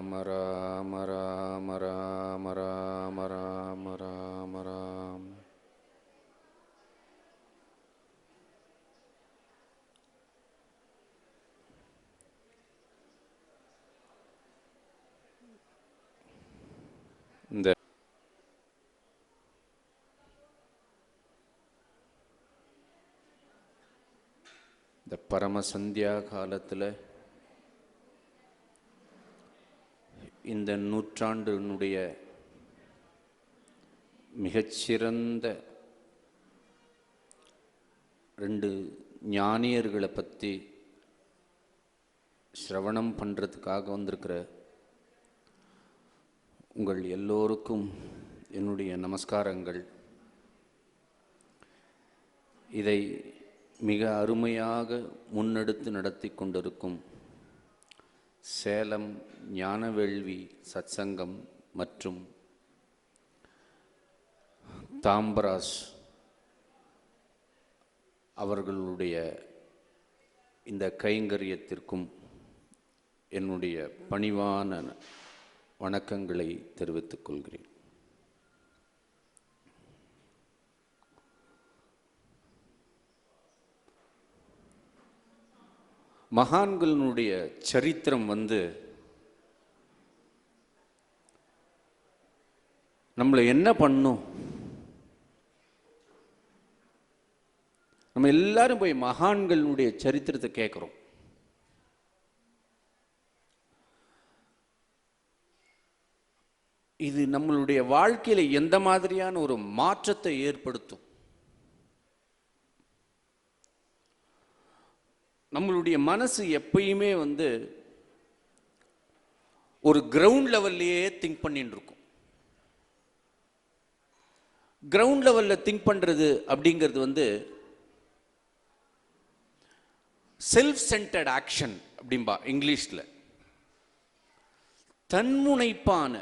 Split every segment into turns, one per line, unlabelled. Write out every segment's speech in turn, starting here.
ராம ராம ராம ராம ராம ராம ராம. இந்த பரமசந்தியா காலத்தில் இந்த நூற்றாண்டினுடைய மிகச்சிறந்த 2 ஞானியர்களை பற்றி சிரவணம் பண்ணுறதுக்காக வந்திருக்கிற உங்கள் எல்லோருக்கும் என்னுடைய நமஸ்காரங்கள். இதை மிக அருமையாக முன்னெடுத்து நடத்தி கொண்டிருக்கும் சேலம் ஞானவேள்வி சத்சங்கம் மற்றும் தாம்பராஸ் அவர்களுடைய இந்த கைங்கரியத்திற்கும் என்னுடைய பணிவான வணக்கங்களை தெரிவித்துக் கொள்கிறேன். மகான்களினுடைய சரித்திரம் நம்மளை என்ன பண்ணும்? நம்ம எல்லாரும் போய் மகான்களுடைய சரித்திரத்தை கேட்குறோம். இது நம்மளுடைய வாழ்க்கையில எந்த மாதிரியான ஒரு மாற்றத்தை ஏற்படுத்தும்? நம்மளுடைய மனசு எப்பயுமே ஒரு கிரவுண்ட் லெவல்லையே திங்க் பண்ணிட்டு இருக்கும். கிரவுண்ட் லெவல்ல திங்க் பண்றது அப்படிங்கிறது செல்ஃப் சென்டர்ட் ஆக்ஷன் அப்படின்பா இங்கிலீஷ்ல. தன்முனைப்பான,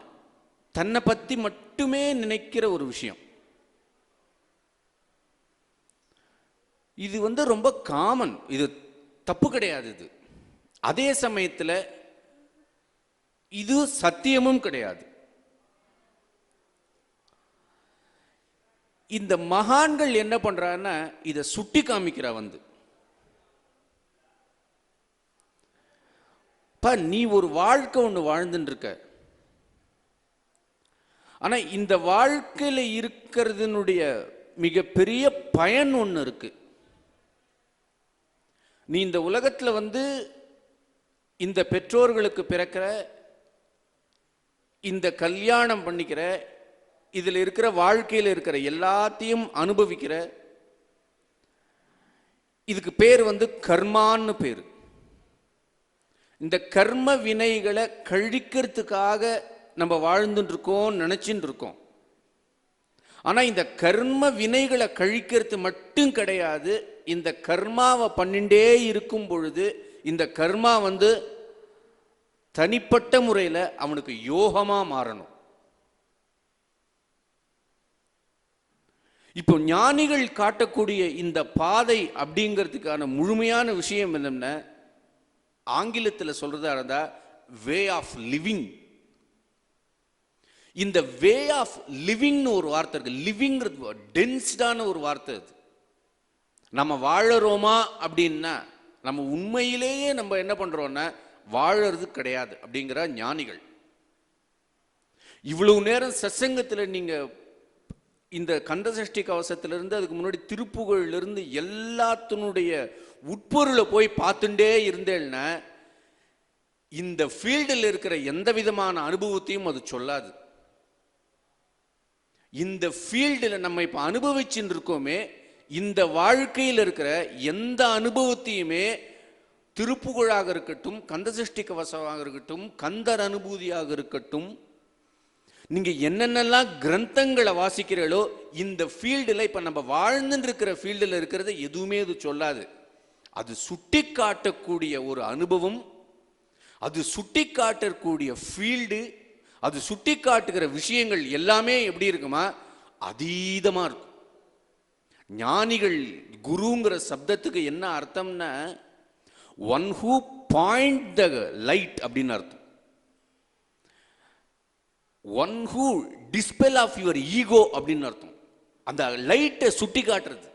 தன்னை பத்தி மட்டுமே நினைக்கிற ஒரு விஷயம். இது ரொம்ப காமன், இது தப்பு கிடையாது. இது அதே சமயத்தில் இது சத்தியமும் கிடையாது. இந்த மகான்கள் என்ன பண்றான்னா இதை சுட்டி காமிக்கிறா. நீ ஒரு வாழ்க்கை ஒன்று வாழ்ந்துட்டு இருக்க, ஆனா இந்த வாழ்க்கையில இருக்கிறதுனுடைய மிகப்பெரிய பயன் ஒன்று இருக்கு. நீ இந்த உலகத்தில் இந்த பெற்றோர்களுக்கு பிறக்கிற, இந்த கல்யாணம் பண்ணிக்கிற, இதில் இருக்கிற வாழ்க்கையில் இருக்கிற எல்லாத்தையும் அனுபவிக்கிற, இதுக்கு பேர் கர்மான்னு பேர். இந்த கர்ம வினைகளை கழிக்கிறதுக்காக நம்ம வாழ்ந்துட்டு இருக்கோம், நினைச்சுட்டு இருக்கோம். ஆனா இந்த கர்ம வினைகளை கழிக்கிறது மட்டும் கிடையாது. இந்த கர்மாவை பண்ணிண்டே இருக்கும் பொழுது இந்த கர்மா தனிப்பட்ட முறையில் அவனுக்கு யோகமா மாறணும். இப்போ ஞானிகள் காட்டக்கூடிய இந்த பாதை அப்படிங்கிறதுக்கான முழுமையான விஷயம் என்னன்னா, ஆங்கிலத்தில் சொல்றதா இருந்தா வே ஆஃப் லிவிங். இந்த வே ஆஃப் லிவிங்னு ஒரு வார்த்தை இருக்கு. லிவிங்கிறது டென்ஸ்டான ஒரு வார்த்தை. அது நம்ம வாழறோமா அப்படின்னா நம்ம உண்மையிலேயே நம்ம என்ன பண்றோம்னா வாழறது கிடையாது அப்படிங்கிற ஞானிகள். இவ்வளவு நேரம் சத்சங்கத்தில் நீங்க இந்த கந்தசஷ்டி கவசத்திலிருந்து அதுக்கு முன்னாடி திருப்புகழிலிருந்து எல்லாத்தினுடைய உட்பொருளை போய் பார்த்துட்டே இருந்தேன்னா இந்த ஃபீல்டில் இருக்கிற எந்த விதமான அனுபவத்தையும் அது சொல்லாது. இந்த ஃபீல்டில் நம்ம இப்ப அனுபவிச்சுட்டு இருக்கோமே, இந்த வாழ்க்கையில் இருக்கிற எந்த அனுபவத்தையுமே திருப்புகழாக இருக்கட்டும், கந்தசஷ்டி கவசமாக இருக்கட்டும், கந்தர் அனுபூதியாக இருக்கட்டும், நீங்க என்னென்னலாம் கிரந்தங்களை வாசிக்கிறீங்களோ இந்த ஃபீல்டில் இப்ப நம்ம வாழ்ந்துட்டு இருக்கிற ஃபீல்டில் இருக்கிறது எதுவுமே அது சொல்லாது. அது சுட்டி காட்டக்கூடிய ஒரு அனுபவம், அது சுட்டி காட்டக்கூடிய ஃபீல்டு, அது சுட்டி காட்டுகிற விஷயங்கள் எல்லாமே எப்படி இருக்குமா, அதீதமா இருக்கும். ஞானிகள், குருங்கிற சப்தத்துக்கு என்ன அர்த்தம்னா one who point the light அப்படின்னு அர்த்தம். One who dispel of your ego அப்படின்னு அர்த்தம். அந்த லைட்டை சுட்டி காட்டுறது.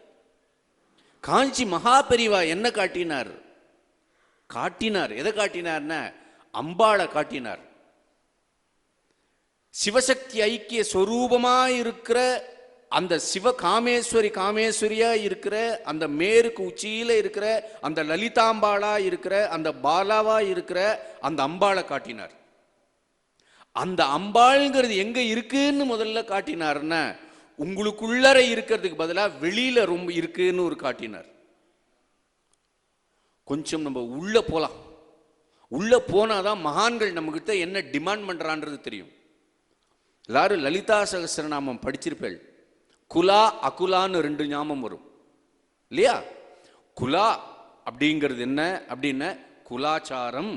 காஞ்சி மகா பெரிவா என்ன காட்டினார்? எதை காட்டினார்னா அம்பாளை காட்டினார். சிவசக்தி ஐக்கிய ஸ்வரூபமா இருக்கிற அந்த சிவ காமேஸ்வரியா இருக்கிற அந்த மேற்கு உச்சியில இருக்கிற அந்த லலிதாம்பாளா இருக்கிற அந்த பாலாவா இருக்கிற அந்த அம்பாளை காட்டினார். அந்த அம்பாள்ங்கிறது எங்க இருக்குன்னு முதல்ல காட்டினார்னா உங்களுக்குள்ளர இருக்கிறதுக்கு பதிலாக வெளியில ரொம்ப இருக்குன்னு ஒரு காட்டினார். கொஞ்சம் நம்ம உள்ள போலாம். உள்ள போனாதான் மகான்கள் நம்ம கிட்ட என்ன டிமாண்ட் பண்றான்றது தெரியும். எல்லாரும் லலிதா சகஸ்ரநாமம் படிச்சிருப்பேள். குலா அகுலான்னு 2 ஞாபகம் வரும் இல்லையா? குலா அப்படிங்கிறது என்ன அப்படின்னா குலாச்சாரம்,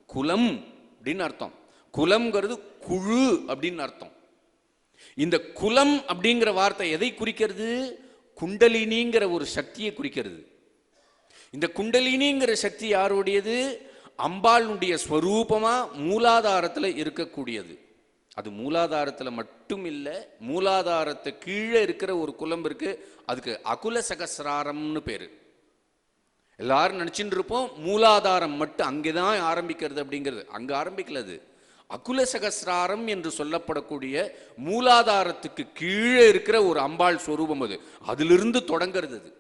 குலம் அப்படின்னு அர்த்தம். குலம்ங்கிறது குழு அப்படின்னு அர்த்தம். இந்த குலம் அப்படிங்கிற வார்த்தை எதை குறிக்கிறது? குண்டலினிங்கிற ஒரு சக்தியை குறிக்கிறது. இந்த குண்டலினிங்கிற சக்தி யாருடையது? அம்பாளுடைய ஸ்வரூபமா மூலாதாரத்தில் இருக்கக்கூடியது. அது மூலாதாரத்தில் மட்டும் இல்லை, மூலாதாரத்தை கீழே இருக்கிற ஒரு குலம் இருக்கு, அதுக்கு அகுல சகசிராரம்னு பேரு. எல்லாரும் நினைச்சுட்டு இருப்போம் மூலாதாரம் மட்டும் அங்கேதான் ஆரம்பிக்கிறது அப்படிங்கிறது. அங்க ஆரம்பிக்கல. அது அகுல சகசிராரம் என்று சொல்லப்படக்கூடிய மூலாதாரத்துக்கு கீழே இருக்கிற ஒரு அம்பாள் ஸ்வரூபம். அது அதிலிருந்து தொடங்கிறது. அது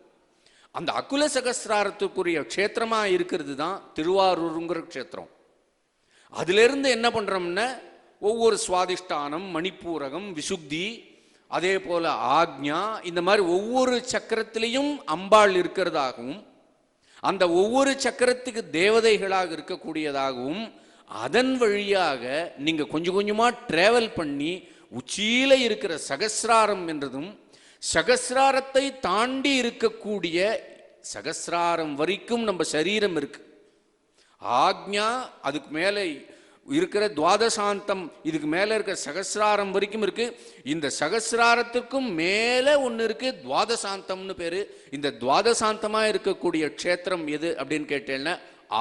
அந்த அகுல சகசிராரத்துக்குரிய க்ஷேத்திரமா இருக்கிறது தான் திருவாரூருங்கிற க்ஷேத்திரம். அதுல இருந்து என்ன பண்றோம்னா ஒவ்வொரு சுவாதிஷ்டானம், மணிப்பூரகம், விசுத்தி, அதே போல ஆக்ஞா, இந்த மாதிரி ஒவ்வொரு சக்கரத்திலையும் அம்பாள் இருக்கிறதாகவும் அந்த ஒவ்வொரு சக்கரத்துக்கு தேவதைகளாக இருக்கக்கூடியதாகவும் அதன் வழியாக நீங்க கொஞ்சம் கொஞ்சமா டிராவல் பண்ணி உச்சியில இருக்கிற சகசிராரம் என்றதும் சகசிராரத்தை தாண்டி இருக்கக்கூடிய சகசிராரம் வரைக்கும் நம்ம சரீரம் இருக்கு. ஆக்ஞா அதுக்கு மேலே இருக்கிற துவாதசாந்தம், இதுக்கு மேல இருக்கிற சகசிராரம் வரைக்கும் இருக்கு. இந்த சகசிராரத்துக்கும் மேல ஒன்னு இருக்கு, துவாதசாந்தம்னு பேரு. இந்த துவாதசாந்தமா இருக்கக்கூடிய க்ஷேத்திரம் எது அப்படின்னு கேட்டேன்னா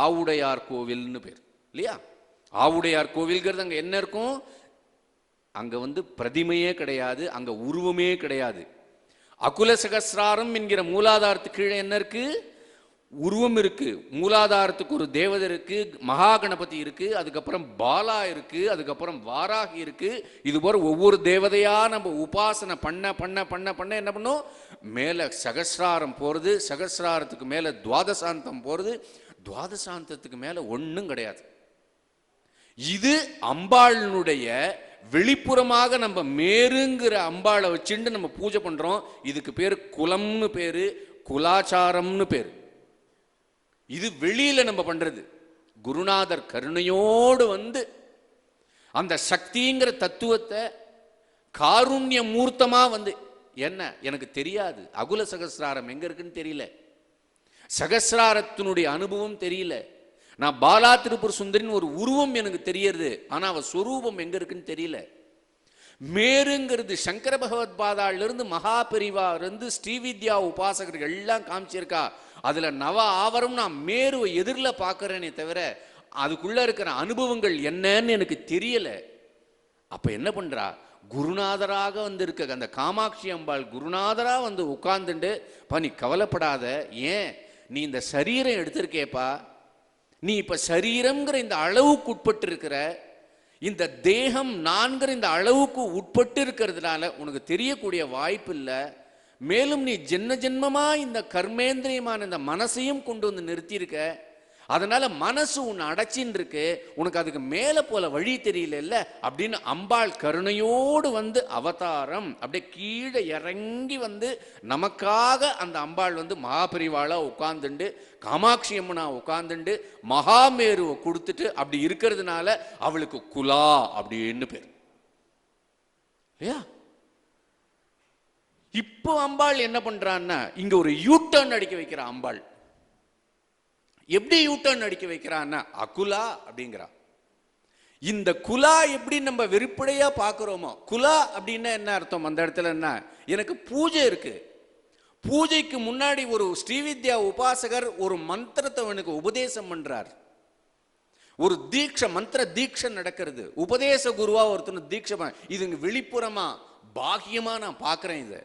ஆவுடையார் கோவில்னு பேர் இல்லையா? ஆவுடையார் கோவில்ங்கிறது அங்க என்ன இருக்கும்? அங்க பிரதிமையே கிடையாது, அங்க உருவமே கிடையாது. அகுல சகசிராரம் என்கிற மூலாதாரத்துக்கு கீழே என்ன இருக்கு? உருவம் இருக்கு. மூலாதாரத்துக்கு ஒரு தேவதை இருக்கு, மகா கணபதி இருக்கு, அதுக்கப்புறம் பாலா இருக்கு, அதுக்கப்புறம் வாராகி இருக்கு. இது போல ஒவ்வொரு தேவதையா நம்ம உபாசனை பண்ண பண்ண பண்ண பண்ண என்ன பண்ணும்? மேல சகசிராரம் போறது, சகசிராரத்துக்கு மேல துவாதசாந்தம் போறது, துவாதசாந்தத்துக்கு மேல ஒன்றும் கிடையாது. இது அம்பாளுடைய வெளிப்புறமாக நம்ம மேருங்கிற அம்பாளை வச்சுட்டு நம்ம பூஜை பண்றோம். இதுக்கு பேரு குலம்னு பேரு, குலாச்சாரம்னு பேரு. இது வெளியில நம்ம பண்றது. குருநாதர் கருணையோடு அந்த சக்திங்கிற தத்துவத்தை காருண்ய மூர்த்தமா என்ன எனக்கு தெரியாது, அகுல சகசிராரம் எங்க இருக்குன்னு தெரியல, சகசிராரத்தினுடைய அனுபவம் தெரியல. நான் பாலா திருப்பூர் சுந்தரின் ஒரு உருவம் எனக்கு தெரியறது, ஆனா அவ சொரூபம் எங்க இருக்குன்னு தெரியல. மேருங்கிறது சங்கர பகவத் பாதால இருந்து மகா பெரிவா இருந்து ஸ்ரீவித்யா உபாசகர்கள் எல்லாம் காமிச்சிருக்கா. அதுல நவ ஆவரம் நான் மேருவை எதிரில் பார்க்கிறேனே தவிர அதுக்குள்ள இருக்கிற அனுபவங்கள் என்னன்னு எனக்கு தெரியல. அப்ப என்ன பண்றா? குருநாதராக இருக்க அந்த காமாட்சி அம்பாள் குருநாதரா உட்கார்ந்துட்டு, நீ கவலைப்படாத, ஏன் நீ இந்த சரீரம் எடுத்திருக்கேப்பா, நீ இப்ப சரீரம்ங்கிற இந்த அளவுக்கு உட்பட்டு இருக்கிற, இந்த தேகம் நான்கிற இந்த அளவுக்கு உட்பட்டு இருக்கிறதுனால உனக்கு தெரியக்கூடிய வாய்ப்பு இல்லை. மேலும் நீ ஜென்ம ஜென்மமா இந்த கர்மேந்திரியமான இந்த மனசையும் கொண்டு நிறுத்தியிருக்க. அதனால மனசு உன்னை அடைச்சின்னு இருக்கு, உனக்கு அதுக்கு மேல போல வழி தெரியல இல்ல அப்படின்னு அம்பாள் கருணையோடு அவதாரம் அப்படியே கீழே இறங்கி நமக்காக அந்த அம்பாள் மகாபெரிவாளா உட்கார்ந்துண்டு, காமாட்சி அம்மனா உட்கார்ந்துண்டு மகாமேருவை கொடுத்துட்டு அப்படி இருக்கிறதுனால அவளுக்கு குலா அப்படின்னு பேர் இல்லையா? இப்போ அம்பாள் என்ன பண்றான்னா இங்க ஒரு யூட்டர்ன் அடிக்க வைக்கிற அம்பாள். எப்படி யூட்டர்ன் அடிக்க வைக்கிறான்னா அகுலா அப்படிங்கிறா. இந்த குலா எப்படி நம்ம வெறுப்படையா பாக்குறோமோ, குலா அப்படின்னா என்ன அர்த்தம்? அந்த இடத்துல என்ன, எனக்கு பூஜை இருக்கு, பூஜைக்கு முன்னாடி ஒரு ஸ்ரீவித்யா உபாசகர் ஒரு மந்திரத்தை அவனுக்கு உபதேசம் பண்றார். ஒரு தீட்சை, மந்திர தீட்சை நடக்கிறது. உபதேச குருவா ஒருத்தர் தீட்சை, இது வெளிப்புறமா பாக்கியமா நான் பார்க்கிறேன். இதை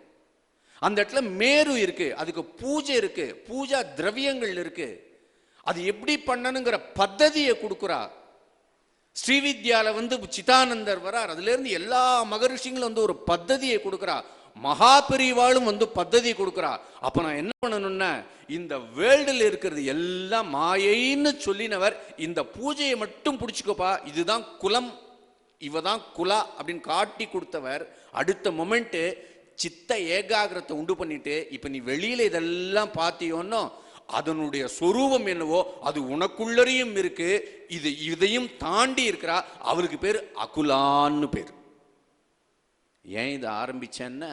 அந்த இடத்துல மேரு இருக்கு, அதுக்கு பூஜை இருக்கு, பூஜா திரவியங்கள் இருக்கு. அது எப்படி பண்ணணுங்கிற பద్ధதியை கொடுக்குறா. ஸ்ரீவித்யால சிதானந்தர் வரார், அதுல இருந்து எல்லா மகரிஷிங்களும் ஒரு பద్ధதியை கொடுக்குறா. மகா பெரிவாளும் பద్ధதி கொடுக்குறா. அப்ப நான் என்ன பண்ணணும்னா, இந்த வேர்ல்டில் இருக்கிறது எல்லாம் மாயைன்னு சொல்லினவர், இந்த பூஜையை மட்டும் பிடிச்சுக்கோப்பா, இதுதான் குலம், இவதான் குலா அப்படின்னு காட்டி கொடுத்தவர். அடுத்த மொமெண்ட் சித்த ஏகாகிரத்தை உண்டு பண்ணிட்டு, இப்ப நீ வெளியில இதெல்லாம் பார்த்தியோன்னோ அதனுடைய சொரூபம் என்னவோ அது உனக்குள்ளரையும் இருக்கு, இதையும் தாண்டி இருக்கிறா. அவருக்கு பேர் அகுலான்னு பேர். ஏன் இதை ஆரம்பிச்சேன்னா,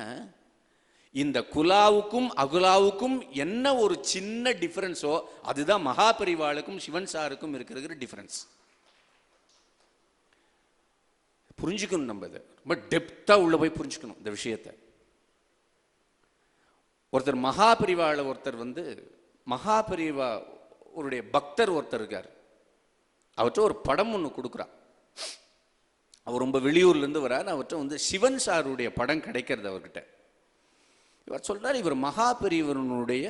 இந்த குலாவுக்கும் அகுலாவுக்கும் என்ன ஒரு சின்ன டிஃபரன்ஸோ அதுதான் மகாபரிவாளுக்கும் சிவன் சாருக்கும் இருக்கிற டிஃபரன்ஸ். புரிஞ்சுக்கணும், நம்ம இதை ரொம்ப டெப்தா உள்ள போய் புரிஞ்சுக்கணும் இந்த விஷயத்தை. ஒருத்தர் மகாபரிவாள ஒருத்தர் மகாபரிவா அவருடைய பக்தர் ஒருத்தர் இருக்கார். அவர்கிட்ட ஒரு படம் ஒன்று கொடுக்குறா. அவர் ரொம்ப வெளியூர்லேருந்து வரார். அவர்கிட்ட சிவன் சாருடைய படம் கிடைக்கிறது அவர்கிட்ட. இவர் சொல்றார், இவர் மகாபெரியவனுடைய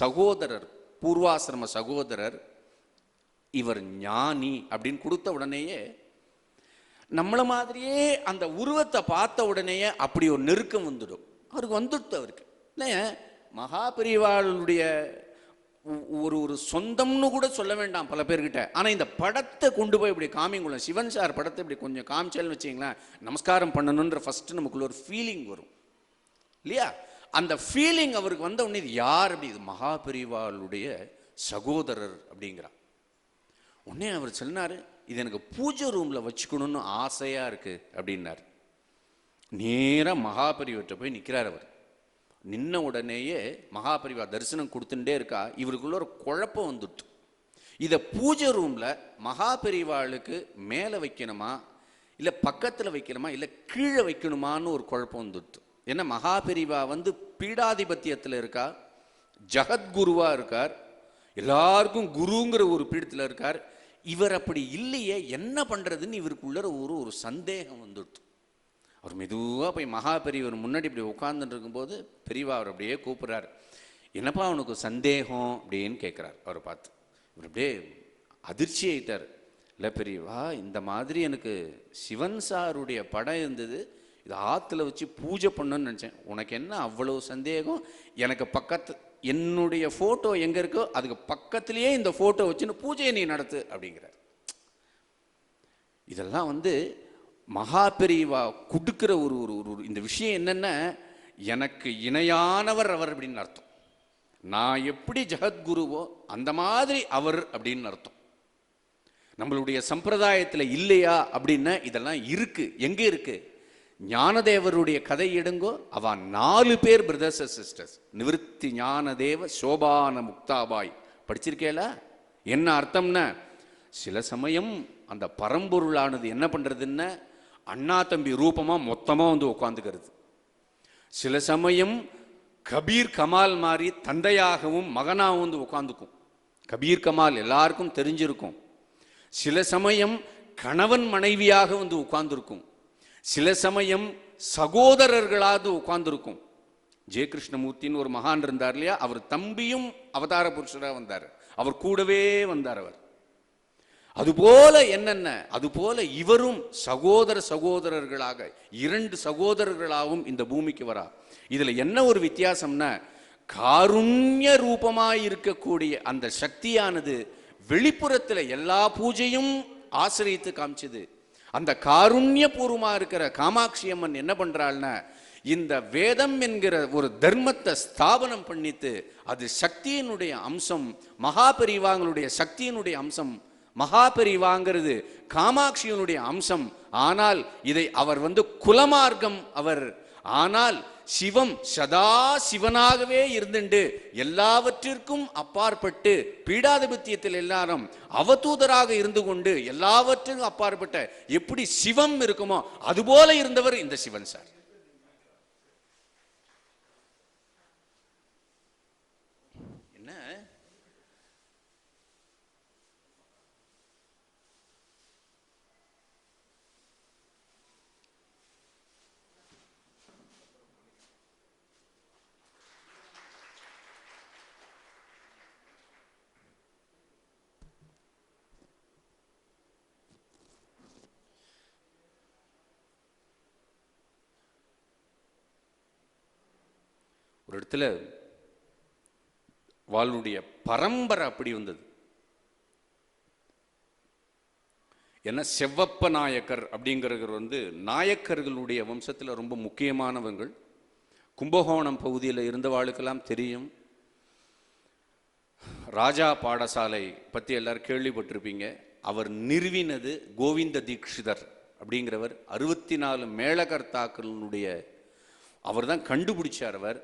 சகோதரர், பூர்வாசிரம சகோதரர், இவர் ஞானி அப்படின்னு கொடுத்த உடனேயே நம்மள மாதிரியே அந்த உருவத்தை பார்த்த உடனேயே அப்படி ஒரு நெருக்கம் வந்துடும் அவருக்கு. அவருக்கு இல்லை, மகாபெரிவாளுடைய ஒரு சொந்தம்னு கூட சொல்ல வேண்டாம் பல பேர்கிட்ட. ஆனா இந்த படத்தை கொண்டு போய் இப்படி காமிங்குள்ள, சிவன் சார் படத்தை இப்படி கொஞ்சம் காமிச்சல்னு வச்சிங்களேன், நமஸ்காரம் பண்ணணுன்ற ஃபர்ஸ்ட் நமக்குள்ள ஒரு ஃபீலிங் வரும் இல்லையா? அந்த ஃபீலிங் அவருக்கு வந்த உடனே, இது யார் அப்படி, இது மகாபெரிவாளுடைய சகோதரர் அப்படிங்கிறார். உடனே அவர் சொன்னாரு, இது எனக்கு பூஜை ரூம்ல வச்சுக்கணும்னு ஆசையா இருக்கு அப்படின்னார். நேரா மகாபெரிவர்கிட்ட போய் நிற்கிறார். அவர் நின்ன உடனேயே மகாபரிவா தரிசனம் கொடுத்துட்டே இருக்கா. இவருக்குள்ள ஒரு குழப்பம் வந்துட்டு, இதை பூஜை ரூம்ல மகாபெரிவாளுக்கு மேலே வைக்கணுமா இல்லை பக்கத்தில் வைக்கணுமா இல்லை கீழே வைக்கணுமான்னு ஒரு குழப்பம் வந்துட்டு. ஏன்னா மகாபெரிவா பீடாதிபத்தியத்தில் இருக்கா, ஜகத்குருவா இருக்கார், எல்லாருக்கும் குருங்கிற ஒரு பீடத்தில் இருக்கார். இவர் அப்படி இல்லையே, என்ன பண்றதுன்னு இவருக்குள்ள ஒரு சந்தேகம் வந்துட்டு. அவர் மெதுவாக போய் மகாபெரியவர் முன்னாடி இப்படி உட்கார்ந்துட்டு இருக்கும்போது பெரியவா அவர் அப்படியே கூப்பிட்றாரு. என்னப்பா அவனுக்கு சந்தேகம் அப்படின்னு கேட்குறார். அவரை பார்த்து இவர் அப்படியே அதிர்ச்சி ஆயிட்டார். இல்லை பெரியவா, இந்த மாதிரி எனக்கு சிவன் சாருடைய படம் இருந்தது, இதை ஆற்றுல வச்சு பூஜை பண்ணணும்னு நினச்சேன். உனக்கு என்ன அவ்வளோ சந்தேகம்? எனக்கு என்னுடைய ஃபோட்டோ எங்கே இருக்கோ அதுக்கு பக்கத்துலேயே இந்த ஃபோட்டோ வச்சுன்னு பூஜையை நீ நடத்து அப்படிங்கிறார். இதெல்லாம் மகாபெரிவா கொடுக்கிற ஒரு இந்த விஷயம் என்னன்னா, எனக்கு இணையானவர் அவர் அப்படின்னு அர்த்தம். நான் எப்படி ஜகத்குருவோ அந்த மாதிரி அவர் அப்படின்னு அர்த்தம். நம்மளுடைய சம்பிரதாயத்தில் இல்லையா அப்படின்னா இதெல்லாம் இருக்கு. எங்க இருக்கு? ஞானதேவருடைய கதை எடுங்கோ, அவ 4 பேர் பிரதர்ஸ் அண்ட் சிஸ்டர்ஸ். நிவர்த்தி ஞானதேவ சோபான முக்தாபாய் படிச்சிருக்கேல? என்ன அர்த்தம்னா, சில சமயம் அந்த பரம்பொருளானது என்ன பண்றதுன்னா அண்ணா தம்பி ரூபமா மொத்தமா உட்காந்துக்கிறது. சில சமயம் கபீர் கமால் மாதிரி தந்தையாகவும் மகனாகவும் உட்காந்துக்கும். கபீர் கமால் எல்லாருக்கும் தெரிஞ்சிருக்கும். சில சமயம் கணவன் மனைவியாக உட்கார்ந்துருக்கும். சில சமயம் சகோதரர்களாவது உட்கார்ந்துருக்கும். ஜெய கிருஷ்ணமூர்த்தின்னு ஒரு மகான் இருந்தார் இல்லையா, அவர் தம்பியும் அவதார புருஷராக வந்தார், அவர் கூடவே வந்தார் அவர். அதுபோல என்னென்ன, அதுபோல இவரும் சகோதரர்களாக 2 சகோதரர்களாகவும் இந்த பூமிக்கு வரா. இதுல என்ன ஒரு வித்தியாசம்னா, காருண்ய ரூபமாய் இருக்கக்கூடிய அந்த சக்தியானது வெளிப்புறத்துல எல்லா பூஜையும் ஆசிரியத்து காமிச்சது. அந்த காருண்ய பூர்வமா இருக்கிற காமாட்சி அம்மன் என்ன பண்றாள்னா, இந்த வேதம் என்கிற ஒரு தர்மத்தை ஸ்தாபனம் பண்ணித்து, அது சக்தியினுடைய அம்சம், மகாபெரிவாங்களுடைய சக்தியினுடைய அம்சம். மகாபெரிவாங்கிறது காமாட்சியனுடைய அம்சம். ஆனால் இதை அவர் குலமார்க்கம் அவர். ஆனால் சிவம் சதா சிவனாகவே இருந்துண்டு எல்லாவற்றிற்கும் அப்பாற்பட்டு பீடாதிபத்தியத்தில் எல்லாரும் அவதூதராக இருந்து கொண்டு எல்லாவற்றுக்கும் அப்பாற்பட்ட எப்படி சிவம் இருக்குமோ அதுபோல இருந்தவர் இந்த சிவன் சார். என்ன ஒரு இடத்துல வாளுடைய பரம்பரை அப்படி வந்தது. ஏன்னா செவ்வப்ப நாயக்கர் அப்படிங்கிறவர் நாயக்கர்களுடைய வம்சத்தில் ரொம்ப முக்கியமானவங்கள். கும்பகோணம் பகுதியில் இருந்தவாளுக்கெல்லாம் தெரியும். ராஜா பாடசாலை பற்றி எல்லாரும் கேள்விப்பட்டிருப்பீங்க. அவர் நிறுவினது கோவிந்த தீக்ஷிதர் அப்படிங்கிறவர். 64 மேளகர்த்தாக்களுடைய அவர் தான் கண்டுபிடிச்சார் அவர்.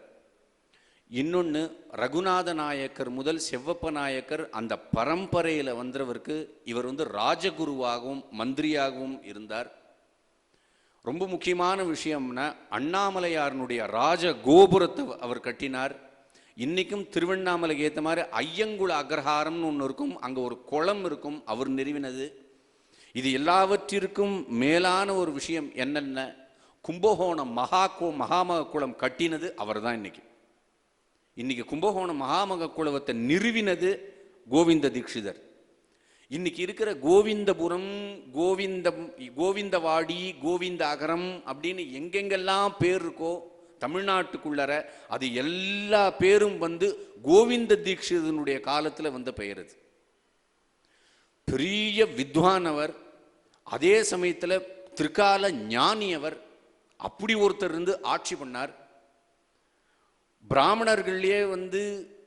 இன்னொன்று, ரகுநாத நாயக்கர் முதல் செவ்வப்ப நாயக்கர் அந்த பரம்பரையில் வந்தவருக்கு இவர் ராஜகுருவாகவும் மந்திரியாகவும் இருந்தார். ரொம்ப முக்கியமான விஷயம்னா, அண்ணாமலையாரனுடைய ராஜ கோபுரத்தை அவர் கட்டினார். இன்றைக்கும் திருவண்ணாமலைக்கு ஏற்ற மாதிரி ஐயங்குள அக்ரஹாரம்னு ஒன்று இருக்கும், அங்கே ஒரு குளம் இருக்கும், அவர் நிறுவினது. இது எல்லாவற்றிற்கும் மேலான ஒரு விஷயம் என்னென்ன, கும்பகோணம் மகாமக குளம் கட்டினது அவர் தான். இன்னைக்கு கும்பகோணம் மகாமக குளத்தை நிறுவினது கோவிந்த தீக்ஷிதர். இன்னைக்கு இருக்கிற கோவிந்தபுரம், கோவிந்தவாடி, கோவிந்த அகரம் அப்படின்னு எங்கெங்கெல்லாம் பேர் இருக்கோ தமிழ்நாட்டுக்குள்ளற, அது எல்லா பேரும் கோவிந்த தீக்ஷிதனுடைய காலத்தில் வந்த பெயர். அது பெரிய வித்வானவர், அதே சமயத்தில் திரிகால ஞானியவர். அப்படி ஒருத்தர் இருந்து ஆட்சி பண்ணார். பிராமணர்களே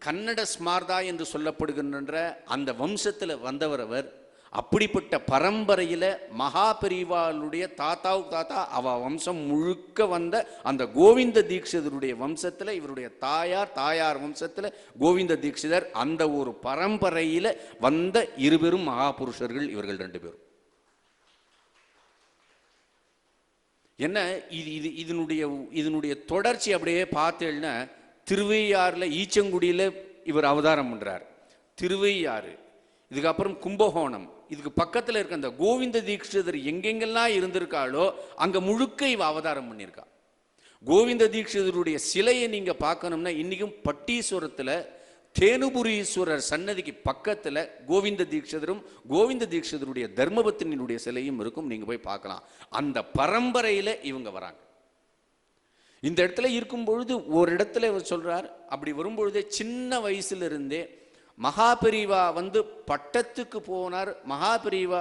கன்னட ஸ்மார்தா என்று சொல்லப்படுகின்ற அந்த வம்சத்தில் வந்தவர் அவர். அப்படிப்பட்ட பரம்பரையில் மகாபெரிவாளுடைய தாத்தாவுக்கு தாத்தா அவ வம்சம் முழுக்க வந்த அந்த கோவிந்த தீக்ஷிதருடைய வம்சத்தில் இவருடைய தாயார் வம்சத்தில் கோவிந்த தீக்ஷிதர். அந்த ஒரு பரம்பரையில் வந்த இருபெரும் மகாபுருஷர்கள் இவர்கள் 2 பேரும். என்ன இதனுடைய தொடர்ச்சி அப்படியே பார்த்தேன்னா, திருவையாறில் ஈச்சங்குடியில் இவர் அவதாரம் பண்ணுறார். திருவையாறு, இதுக்கப்புறம் கும்பகோணம், இதுக்கு பக்கத்தில் இருக்க அந்த கோவிந்த தீக்ஷிதர் எங்கெங்கெல்லாம் இருந்திருக்காளோ அங்கே முழுக்க இவ அவதாரம் பண்ணியிருக்கா. கோவிந்த தீக்ஷிதருடைய சிலையை நீங்கள் பார்க்கணும்னா இன்றைக்கும் பட்டீஸ்வரத்தில் தேனுபுரீஸ்வரர் சன்னதிக்கு பக்கத்தில் கோவிந்த தீக்ஷிதரும் கோவிந்த தீக்ஷிதருடைய தர்மபத்தினுடைய சிலையும் இருக்கும். நீங்கள் போய் பார்க்கலாம். அந்த பரம்பரையில் இவங்க வராங்க. இந்த இடத்துல இருக்கும் பொழுது ஒரு இடத்துல இவர் சொல்றார், அப்படி வரும்பொழுதே சின்ன வயசுல மகாபெரிவா பட்டத்துக்கு போனார். மகாபெரிவா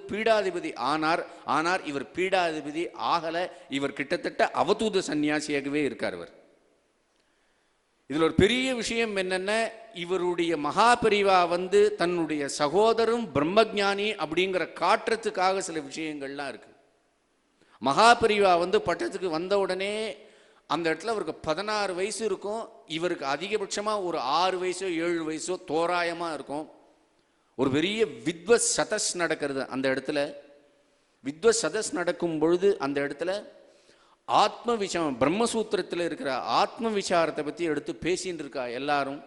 பீடாதிபதி ஆனார். இவர் பீடாதிபதி ஆகல. இவர் கிட்டத்தட்ட அவதூத சன்னியாசியாகவே இருக்கார். இவர் இதுல ஒரு பெரிய விஷயம் என்னென்ன, இவருடைய மகாபெரிவா தன்னுடைய சகோதரரும் பிரம்மஞானி அப்படிங்கிற காட்டுறதுக்காக சில விஷயங்கள்லாம் இருக்கு. மகாபெரிவா பட்டத்துக்கு வந்த உடனே அந்த இடத்துல அவருக்கு 16 வயசு இருக்கும். இவருக்கு அதிகபட்சமாக ஒரு 6 வயசோ 7 வயசோ தோராயமாக இருக்கும். ஒரு பெரிய வித்வத் சதஸ் நடக்கிறது அந்த இடத்துல. வித்வத் சதஸ் நடக்கும் பொழுது அந்த இடத்துல ஆத்ம விசாரம், பிரம்மசூத்திரத்தில் இருக்கிற ஆத்ம விசாரத்தை பற்றி எடுத்து பேசின்னு இருக்கா எல்லாரும்.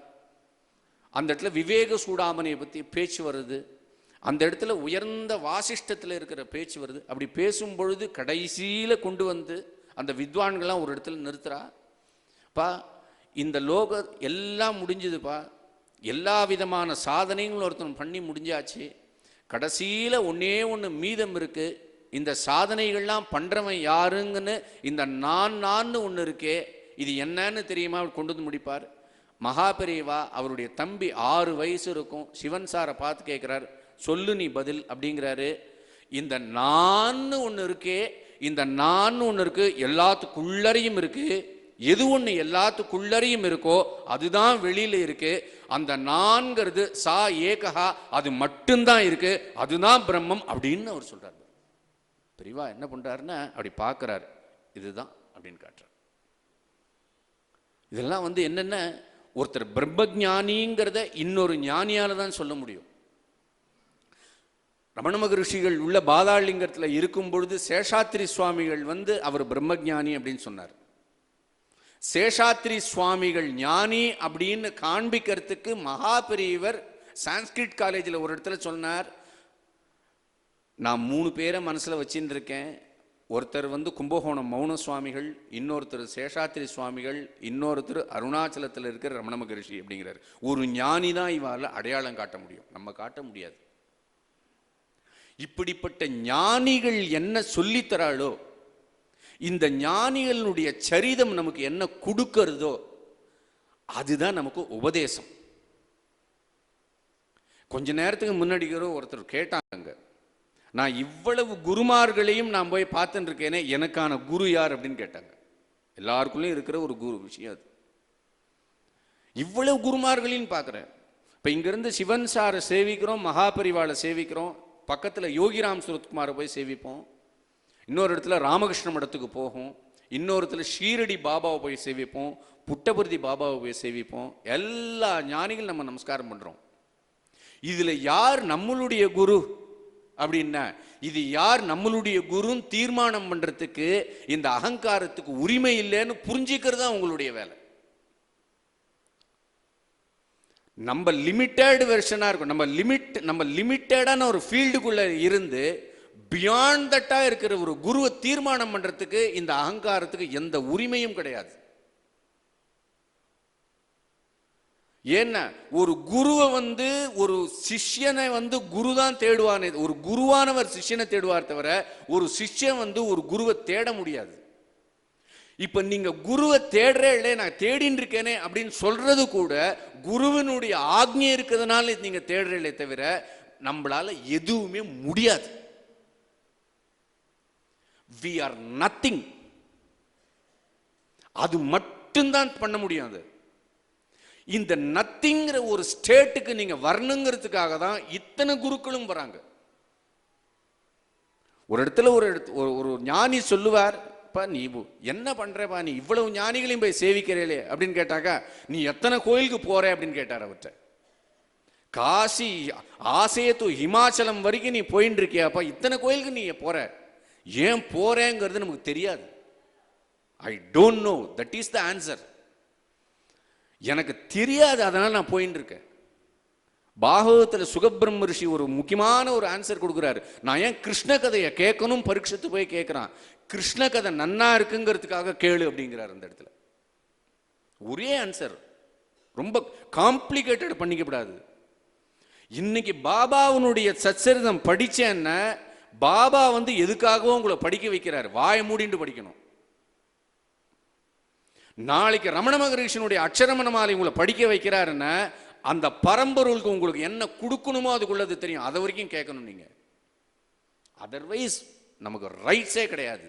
அந்த இடத்துல விவேக சூடாமணியை பற்றி பேச்சு வருது. அந்த இடத்துல உயர்ந்த வாசிஷ்டத்தில் இருக்கிற பேச்சு வருது. அப்படி பேசும் பொழுது கடைசியில் கொண்டு அந்த வித்வான்கள்லாம் ஒரு இடத்துல நிறுத்துறா. பா, இந்த லோக எல்லாம் முடிஞ்சுதுப்பா, எல்லா விதமான சாதனைகளும் ஒருத்தன் பண்ணி முடிஞ்சாச்சு. கடைசியில் ஒன்றே ஒன்று மீதம் இருக்கு. இந்த சாதனைகள்லாம் பண்ணுறவன் யாருங்கன்னு இந்த நான் ஒன்று இருக்கே, இது என்னன்னு தெரியுமா கொண்டு முடிப்பார். மகாபெரிவா அவருடைய தம்பி 6 வயசு இருக்கும். சிவன் சாரை பார்த்து கேட்குறார், சொல்லு நீ பதில் அப்படிங்கிறாரு. இந்த நான் ஒன்று இருக்கே, இந்த நான் ஒன்று இருக்கு, எல்லாத்துக்குள்ளரையும் இருக்கு. எது ஒன்று எல்லாத்துக்குள்ளரையும் இருக்கோ அதுதான் வெளியில இருக்கு. அந்த நான்கிறது சா ஏகஹா, அது மட்டும்தான் இருக்கு, அதுதான் பிரம்மம் அப்படின்னு அவர் சொல்றார். பெரியவா என்ன பண்றாருன்னா அப்படி பார்க்கிறார், இதுதான் அப்படின்னு காட்டுறார். இதெல்லாம் என்னென்ன, ஒருத்தர் பிரம்மஞானிங்கிறத இன்னொரு ஞானியால தான் சொல்ல முடியும். ரமண மகரிஷிகள் உள்ள பாதாளிங்கத்தில் இருக்கும் பொழுது சேஷாத்திரி சுவாமிகள் அவர் பிரம்மஞானி அப்படின்னு சொன்னார். சேஷாத்திரி சுவாமிகள் ஞானி அப்படின்னு காண்பிக்கிறதுக்கு மகாபெரியவர் சான்ஸ்கிரிட் காலேஜில் ஒரு இடத்துல சொன்னார், நான் 3 பேரை மனசில் வச்சுட்டு இருக்கேன். ஒருத்தர் கும்பகோணம் மௌன சுவாமிகள், இன்னொருத்தர் சேஷாத்திரி சுவாமிகள், இன்னொருத்தர் அருணாச்சலத்தில் இருக்கிற ரமண மகரிஷி அப்படிங்கிறார். ஒரு ஞானி தான் இவால அடையாளம் காட்ட முடியும், நம்ம காட்ட முடியாது. இப்படிப்பட்ட ஞானிகள் என்ன சொல்லித்தராளோ, இந்த ஞானிகளுடைய சரிதம் நமக்கு என்ன கொடுக்கிறதோ அதுதான் நமக்கு உபதேசம். கொஞ்ச நேரத்துக்கு முன்னாடி ஒருத்தர் கேட்டாங்க, நான் இவ்வளவு குருமார்களையும் நான் போய் பார்த்துட்டு இருக்கேனே, எனக்கான குரு யார் அப்படின்னு கேட்டாங்க. எல்லாருக்குள்ளேயும் இருக்கிற ஒரு குரு விஷயம் அது. இவ்வளவு குருமார்களையும் பார்க்குறேன். இப்போ இங்கிருந்து சிவன் சாரை சேவிக்கிறோம், மகாபரிவாளை சேவிக்கிறோம், பக்கத்தில் யோகிராம் சுரத்குமாரை போய் சேவிப்போம், இன்னொரு இடத்துல ராமகிருஷ்ண மடத்துக்கு போகும், இன்னொரு இடத்துல ஷீரடி பாபாவை போய் சேவிப்போம், புட்டபர்தி பாபாவை போய் சேவிப்போம். எல்லா ஞானிகள் நம்ம நமஸ்காரம் பண்ணுறோம். இதில் யார் நம்மளுடைய குரு அப்படின்னா, இது யார் நம்மளுடைய குருன்னு தீர்மானம் பண்ணுறதுக்கு இந்த அகங்காரத்துக்கு உரிமை இல்லைன்னு புரிஞ்சிக்கிறது தான் உங்களுடைய வேலை. நம்ம லிமிட்டட் வெர்ஷனாக இருக்கும். நம்ம லிமிட்டடான ஒரு ஃபீல்டுக்குள்ளே இருந்து பியாண்ட் தட்டாக இருக்கிற ஒரு குருவை தீர்மானம் பண்ணுறதுக்கு இந்த அகங்காரத்துக்கு எந்த உரிமையும் கிடையாது. ஏன்னா ஒரு குருவை ஒரு சிஷ்யனை குரு தான் தேடுவானே, ஒரு குருவானவர் சிஷ்யனை தேடுவார் தவிர ஒரு சிஷ்யன் ஒரு குருவை தேட முடியாது. இப்ப நீங்க குருவை தேடுறே இல்லை, நான் தேடின்னு இருக்கேனே அப்படின்னு சொல்றது கூட குருவினுடைய ஆக்ஞை இருக்கிறதுனால நீங்க தேடுறீங்களே தவிர நம்மளால எதுவுமே முடியாது. we are nothing. அது மட்டும்தான் பண்ண முடியாது. இந்த நத்திங்கிற ஒரு ஸ்டேட்டுக்கு நீங்க வரணுங்கிறதுக்காக தான் இத்தனை குருக்களும் வராங்க. ஒரு இடத்துல ஒரு ஞானி சொல்லுவார், நீ என்ன பண்றப்பா, நீ இவ்வளவு ஞானிகளையும் போய் சேவிக்கிறே அப்படின்னு கேட்டாக்கா, நீ எத்தனை கோயிலுக்கு போற அப்படின்னு கேட்டார் அவர்கிட்ட. காசி ஆசையத்து ஹிமாச்சலம் வரைக்கும் நீ போயின்னு இருக்கியாப்பா, இத்தனை கோயிலுக்கு நீ போற, ஏன் போறேங்கிறது நமக்கு தெரியாது. I don't know, that is the answer. எனக்கு தெரியாது, அதனால நான் போயின்னு இருக்கேன். பாகவதத்தில் சுகபிரம்ம ரிஷி ஒரு முக்கியமான ஒரு ஆன்சர் கொடுக்குறாரு. நான் ஏன் கிருஷ்ண கதையை கேட்கணும் பரீட்சத்து போய் கேட்கிறான், கிருஷ்ண கதை நன்னா இருக்குங்கிறதுக்காக கேளு அப்படிங்கிறார். அந்த இடத்துல ஒரே ஆன்சர், ரொம்ப காம்ப்ளிகேட்டட் பண்ணிக்கப்படாது. இன்னைக்கு பாபாவுனுடைய சச்சரிதம் படிச்சேன்னா, பாபா எதுக்காகவும் உங்களை படிக்க வைக்கிறார், வாயை மூடிட்டு படிக்கணும். நாளைக்கு ரமண மகரிஷினுடைய அக்ஷரமண மாலை உங்களை படிக்க வைக்கிறாருன்னா, அந்த பரம்பொருளுக்கு உங்களுக்கு என்ன கொடுக்கணுமோ அதுக்குள்ளது தெரியும், அதை வரைக்கும் கேட்கணும் நீங்க. அதர்வைஸ் நமக்கு ரைட்ஸே கிடையாது.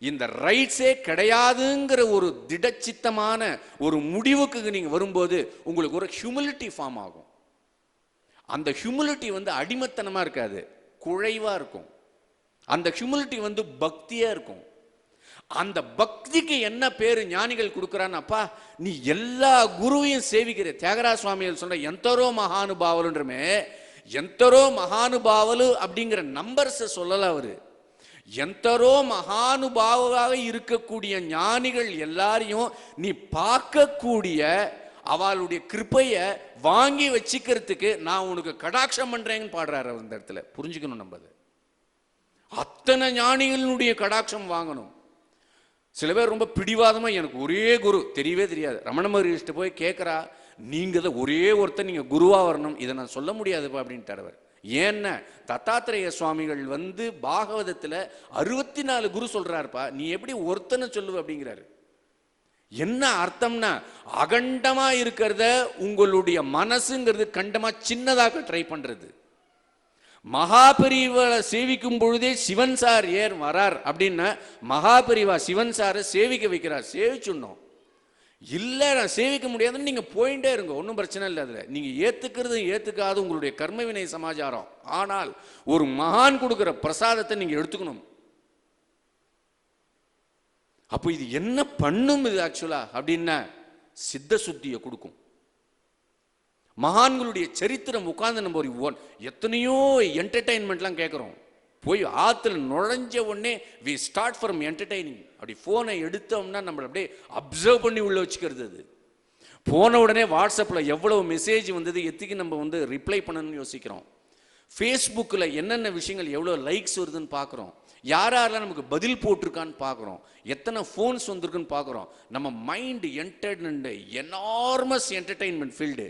இந்த ரைட்ஸே கிடையாதுங்கிற ஒரு திடச்சித்தமான ஒரு முடிவுக்கு நீங்க வரும்போது உங்களுக்கு ஒரு ஹியூமிலிட்டி ஃபார்ம் ஆகும். அந்த ஹியூமிலிட்டி அடிமத்தனமா இருக்காது, குழைவா இருக்கும். அந்த ஹியூமிலிட்டி பக்தியா இருக்கும். அந்த பக்திக்கு என்ன பேரு ஞானிகள் கொடுக்குறான்னப்பா, நீ எல்லா குருவையும் சேவிக்கிற. தியாகராஜ சுவாமிகள் சொல்ற எந்தரோ மகானுபாவலுன்றமே, எந்தரோ மகானுபாவலு அப்படிங்கிற நம்பர்ஸ் சொல்லல அவரு. எந்தரோ மகானுபாவாக இருக்கக்கூடிய ஞானிகள் எல்லாரையும் நீ பார்க்கக்கூடிய அவளுடைய கிருப்பைய வாங்கி வச்சுக்கிறதுக்கு நான் உனக்கு கடாட்சம் பண்றேன்னு பாடுறாரு அந்த இடத்துல. புரிஞ்சுக்கணும் நம்ம, அத்தனை ஞானிகளுடைய கடாட்சம் வாங்கணும். சில பேர் ரொம்ப பிடிவாதமா, எனக்கு ஒரே குரு தெரியவே தெரியாது, ரமண மகரிஷ்ட போய் கேட்கறா, நீங்க தான் ஒரே ஒருத்தர் நீங்க குருவா வரணும், இதை நான் சொல்ல முடியாதுப்பா அப்படின்ட்டார் அவர். ஏன்னா தத்தாத்திரேய சுவாமிகள் பாகவதத்துல 64 குரு சொல்றாருப்பா, நீ எப்படி ஒருத்தனை சொல்லுவ அப்படிங்கிறாரு. என்ன அர்த்தம்னா, அகண்டமா இருக்கிறத உங்களுடைய மனசுங்கிறது கண்டமா சின்னதாக ட்ரை பண்றது. மகாபரிவாளை சேவிக்கும் பொழுதே சிவன் சார் ஏர் வரார் அப்படின்னா, மகாபரிவா சிவன் சாரை சேவிக்க வைக்கிறார், சேவிச்சுடணும். இல்லை நான் சேவிக்க முடியாதுன்னு நீங்க போயிட்டே இருங்க, ஒன்றும் பிரச்சனை இல்லை. அதில் நீங்க ஏத்துக்கிறது ஏத்துக்காது உங்களுடைய கர்மவினை சமாச்சாரம். ஆனால் ஒரு மகான் கொடுக்கிற பிரசாதத்தை நீங்க எடுத்துக்கணும். அப்போ இது என்ன பண்ணும் இது ஆக்சுவலா அப்படின்னா, சித்த சுத்தியை கொடுக்கும். மகான்களுடைய சரித்திரம் உட்கார்ந்து நம்ம எத்தனையோ என்டர்டைன்மெண்ட்லாம் கேட்குறோம். போய் ஆற்றுல நுழைஞ்ச உடனே வி ஸ்டார்ட் ஃப்ரம் என்டர்டைனிங். அப்படி ஃபோனை எடுத்தோம்னா நம்மளை அப்படியே அப்சர்வ் பண்ணி உள்ள வச்சுக்கிறது. அது போன உடனே வாட்ஸ்அப்பில் எவ்வளவு மெசேஜ் வந்தது, எத்துக்கு நம்ம ரிப்ளை பண்ணணும்னு யோசிக்கிறோம். ஃபேஸ்புக்கில் என்னென்ன விஷயங்கள் எவ்வளோ லைக்ஸ் வருதுன்னு பார்க்குறோம், யாரெல்லாம் நமக்கு பதில் போட்டிருக்கான்னு பார்க்குறோம், எத்தனை ஃபோன்ஸ் வந்திருக்குன்னு பார்க்குறோம். நம்ம mind entertainment, enormous entertainment field.